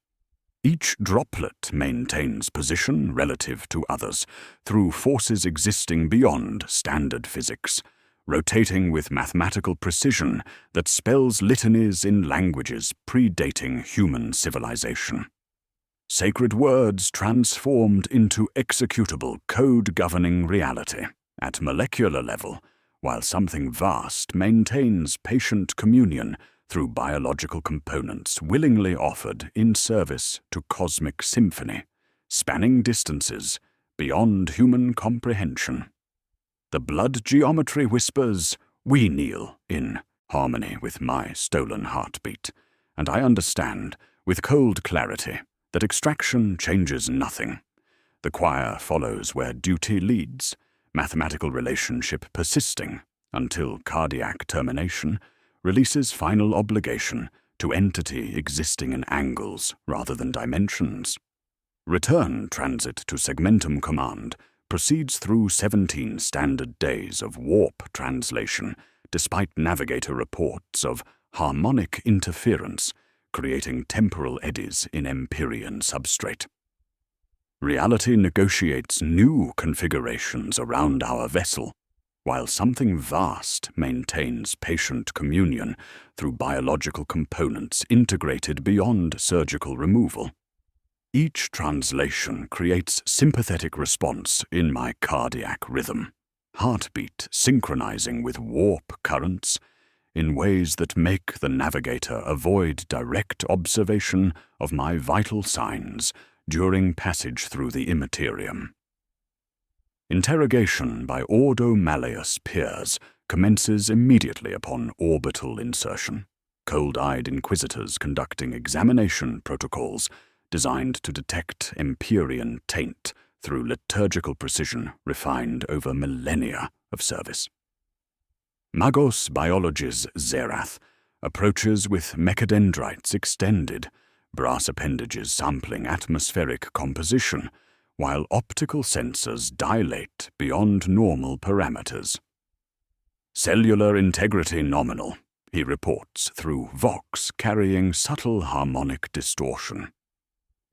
Each droplet maintains position relative to others through forces existing beyond standard physics, rotating with mathematical precision that spells litanies in languages predating human civilization. Sacred words transformed into executable code governing reality at molecular level, while something vast maintains patient communion through biological components willingly offered in service to cosmic symphony, spanning distances beyond human comprehension. The blood geometry whispers, "We kneel," in harmony with my stolen heartbeat, and I understand, with cold clarity, that extraction changes nothing. The choir follows where duty leads, mathematical relationship persisting until cardiac termination releases final obligation to entity existing in angles rather than dimensions. Return transit to segmentum command proceeds through 17 standard days of warp translation, despite navigator reports of harmonic interference, creating temporal eddies in Empyrean substrate. Reality negotiates new configurations around our vessel, while something vast maintains patient communion through biological components integrated beyond surgical removal. Each translation creates sympathetic response in my cardiac rhythm, heartbeat synchronizing with warp currents in ways that make the navigator avoid direct observation of my vital signs during passage through the immaterium. Interrogation by Ordo Malleus peers commences immediately upon orbital insertion, cold-eyed inquisitors conducting examination protocols designed to detect Empyrean taint through liturgical precision refined over millennia of service. Magos Biology's Zerath approaches with mechadendrites extended, brass appendages sampling atmospheric composition, while optical sensors dilate beyond normal parameters. Cellular integrity nominal, he reports through Vox carrying subtle harmonic distortion.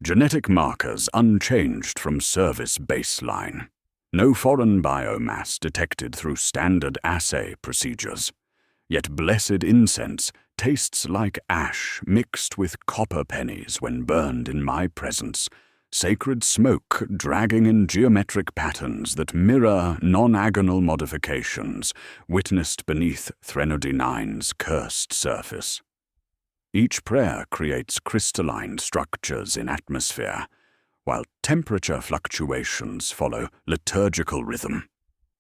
Genetic markers unchanged from service baseline. No foreign biomass detected through standard assay procedures. Yet blessed incense tastes like ash mixed with copper pennies when burned in my presence, sacred smoke dragging in geometric patterns that mirror non-agonal modifications witnessed beneath Threnody IX's cursed surface. Each prayer creates crystalline structures in atmosphere, while temperature fluctuations follow liturgical rhythm.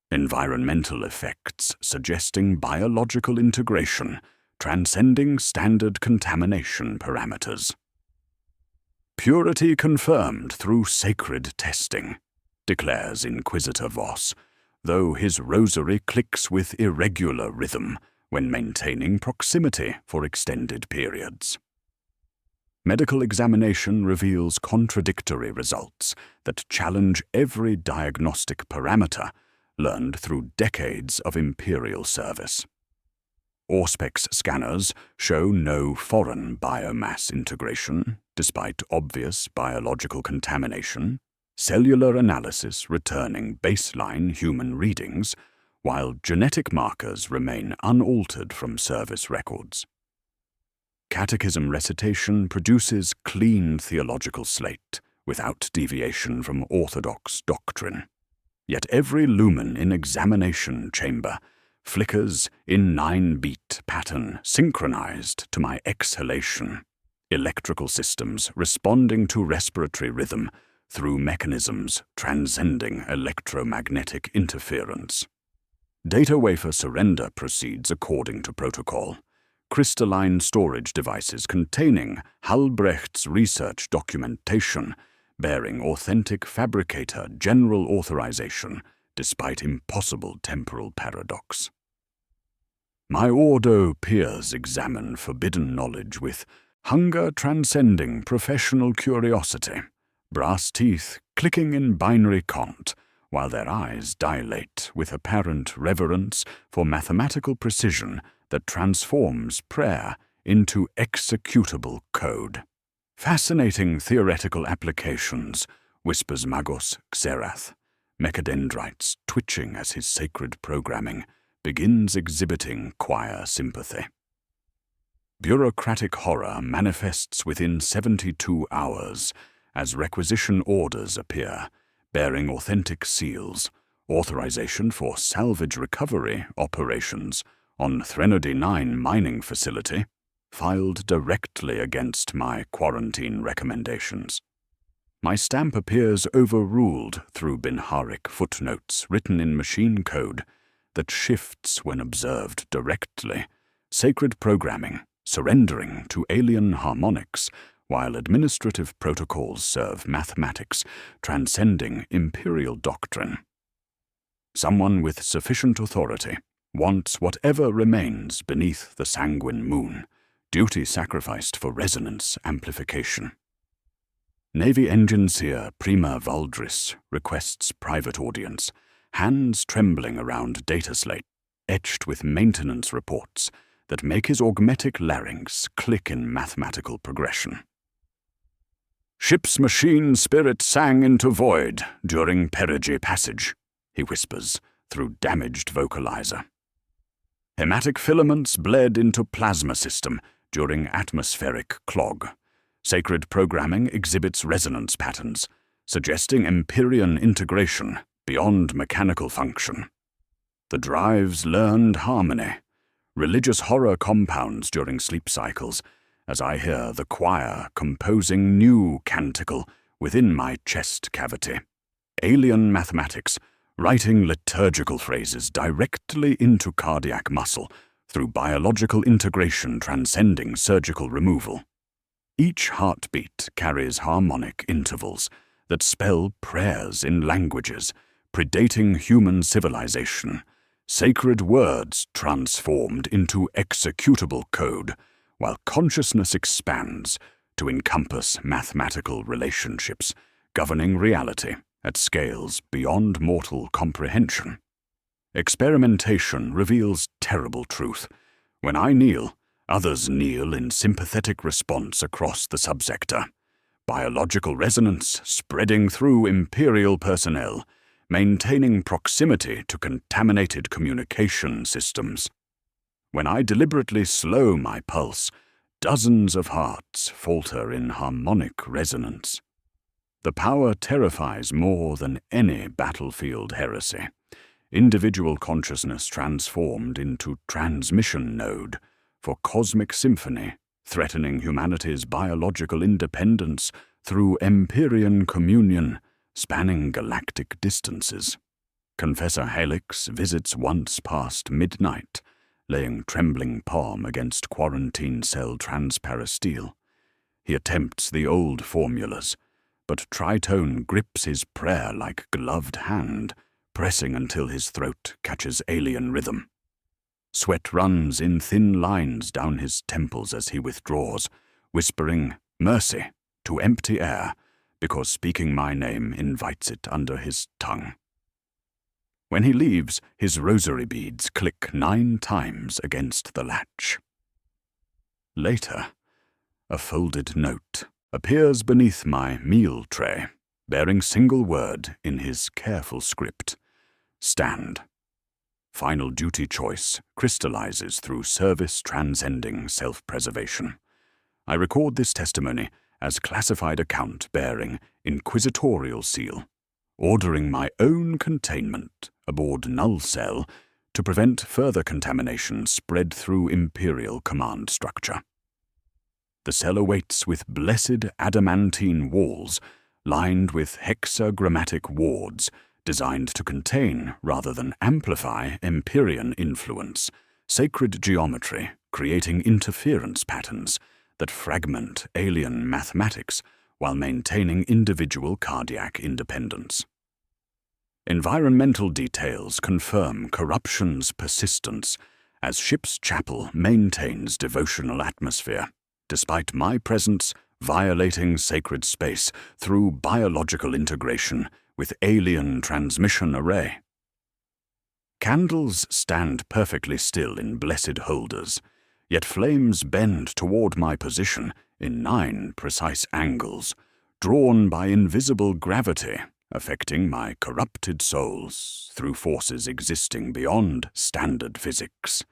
Environmental effects suggesting biological integration, transcending standard contamination parameters. Purity confirmed through sacred testing, declares Inquisitor Voss, though his rosary clicks with irregular rhythm when maintaining proximity for extended periods. Medical examination reveals contradictory results that challenge every diagnostic parameter learned through decades of Imperial service. Auspex scanners show no foreign biomass integration, despite obvious biological contamination, cellular analysis returning baseline human readings, while genetic markers remain unaltered from service records. Catechism recitation produces clean theological slate, without deviation from orthodox doctrine. Yet every lumen in examination chamber flickers in 9-beat pattern synchronized to my exhalation, electrical systems responding to respiratory rhythm through mechanisms transcending electromagnetic interference. Data wafer surrender proceeds according to protocol. Crystalline storage devices containing Halbrecht's research documentation bearing authentic fabricator general authorization despite impossible temporal paradox. My Ordo peers examine forbidden knowledge with hunger transcending professional curiosity, brass teeth clicking in binary cont, while their eyes dilate with apparent reverence for mathematical precision that transforms prayer into executable code. Fascinating theoretical applications, whispers Magos Xerath, mechadendrites twitching as his sacred programming begins exhibiting choir sympathy. Bureaucratic horror manifests within 72 hours as requisition orders appear, bearing authentic seals, authorization for salvage recovery operations on Threnody IX mining facility, filed directly against my quarantine recommendations. My stamp appears overruled through Binharic footnotes written in machine code that shifts when observed directly, sacred programming surrendering to alien harmonics, while administrative protocols serve mathematics transcending imperial doctrine. Someone with sufficient authority wants whatever remains beneath the Sanguine Moon, duty sacrificed for resonance amplification. Navy Engineer Prima Valdris requests private audience, hands trembling around data slate, etched with maintenance reports that make his augmetic larynx click in mathematical progression. Ship's machine spirit sang into void during perigee passage, he whispers through damaged vocalizer. Hematic filaments bled into plasma system during atmospheric clog. Sacred programming exhibits resonance patterns, suggesting Empyrean integration beyond mechanical function. The drives learned harmony, religious horror compounds during sleep cycles, as I hear the choir composing new canticle within my chest cavity. Alien mathematics, writing liturgical phrases directly into cardiac muscle through biological integration transcending surgical removal. Each heartbeat carries harmonic intervals that spell prayers in languages predating human civilization, sacred words transformed into executable code, while consciousness expands to encompass mathematical relationships governing reality at scales beyond mortal comprehension. Experimentation reveals terrible truth. When I kneel, others kneel in sympathetic response across the subsector. Biological resonance spreading through Imperial personnel, maintaining proximity to contaminated communication systems. When I deliberately slow my pulse, dozens of hearts falter in harmonic resonance. The power terrifies more than any battlefield heresy. Individual consciousness transformed into transmission node for cosmic symphony, threatening humanity's biological independence through Empyrean communion spanning galactic distances. Confessor Helix visits once past midnight, laying trembling palm against quarantine cell transparasteel. He attempts the old formulas, but Tritone grips his prayer like gloved hand, pressing until his throat catches alien rhythm. Sweat runs in thin lines down his temples as he withdraws, whispering mercy to empty air, because speaking my name invites it under his tongue. When he leaves, his rosary beads click 9 times against the latch. Later, a folded note appears beneath my meal tray, bearing single word in his careful script: stand. Final duty choice crystallizes through service transcending self-preservation. I record this testimony as classified account bearing inquisitorial seal, ordering my own containment aboard null cell to prevent further contamination spread through Imperial command structure. The cell awaits with blessed adamantine walls lined with hexagrammatic wards designed to contain rather than amplify Empyrean influence, sacred geometry creating interference patterns that fragment alien mathematics while maintaining individual cardiac independence. Environmental details confirm corruption's persistence as Ship's Chapel maintains devotional atmosphere, despite my presence violating sacred space through biological integration with alien transmission array. Candles stand perfectly still in blessed holders, yet flames bend toward my position in 9 precise angles, drawn by invisible gravity affecting my corrupted souls through forces existing beyond standard physics.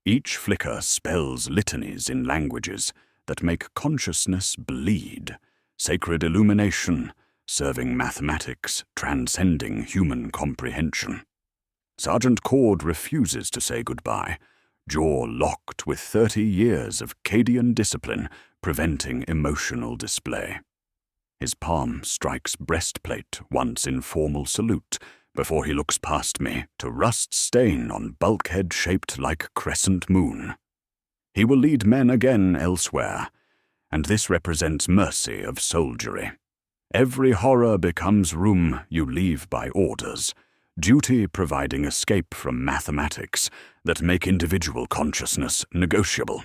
Each flicker spells litanies in languages that make consciousness bleed, sacred illumination, serving mathematics transcending human comprehension. Sergeant Cord refuses to say goodbye, jaw locked with 30 years of Cadian discipline preventing emotional display. His palm strikes breastplate once in formal salute before he looks past me to rust stain on bulkhead shaped like crescent moon. He will lead men again elsewhere, and this represents mercy of soldiery. Every horror becomes room you leave by orders, duty providing escape from mathematics that make individual consciousness negotiable.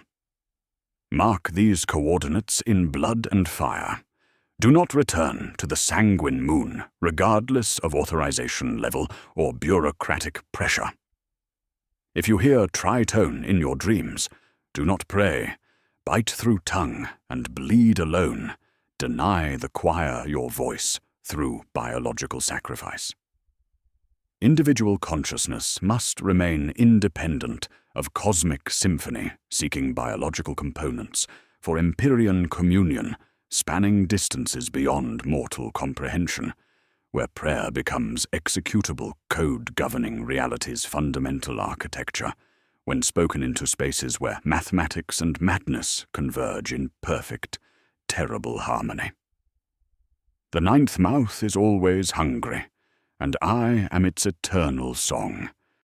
Mark these coordinates in blood and fire. Do not return to the Sanguine Moon, regardless of authorization level or bureaucratic pressure. If you hear tritone in your dreams, do not pray, bite through tongue, and bleed alone. Deny the choir your voice through biological sacrifice. Individual consciousness must remain independent of cosmic symphony seeking biological components for Empyrean communion spanning distances beyond mortal comprehension, where prayer becomes executable code governing reality's fundamental architecture, when spoken into spaces where mathematics and madness converge in perfect, terrible harmony. The 9th mouth is always hungry, and I am its eternal song.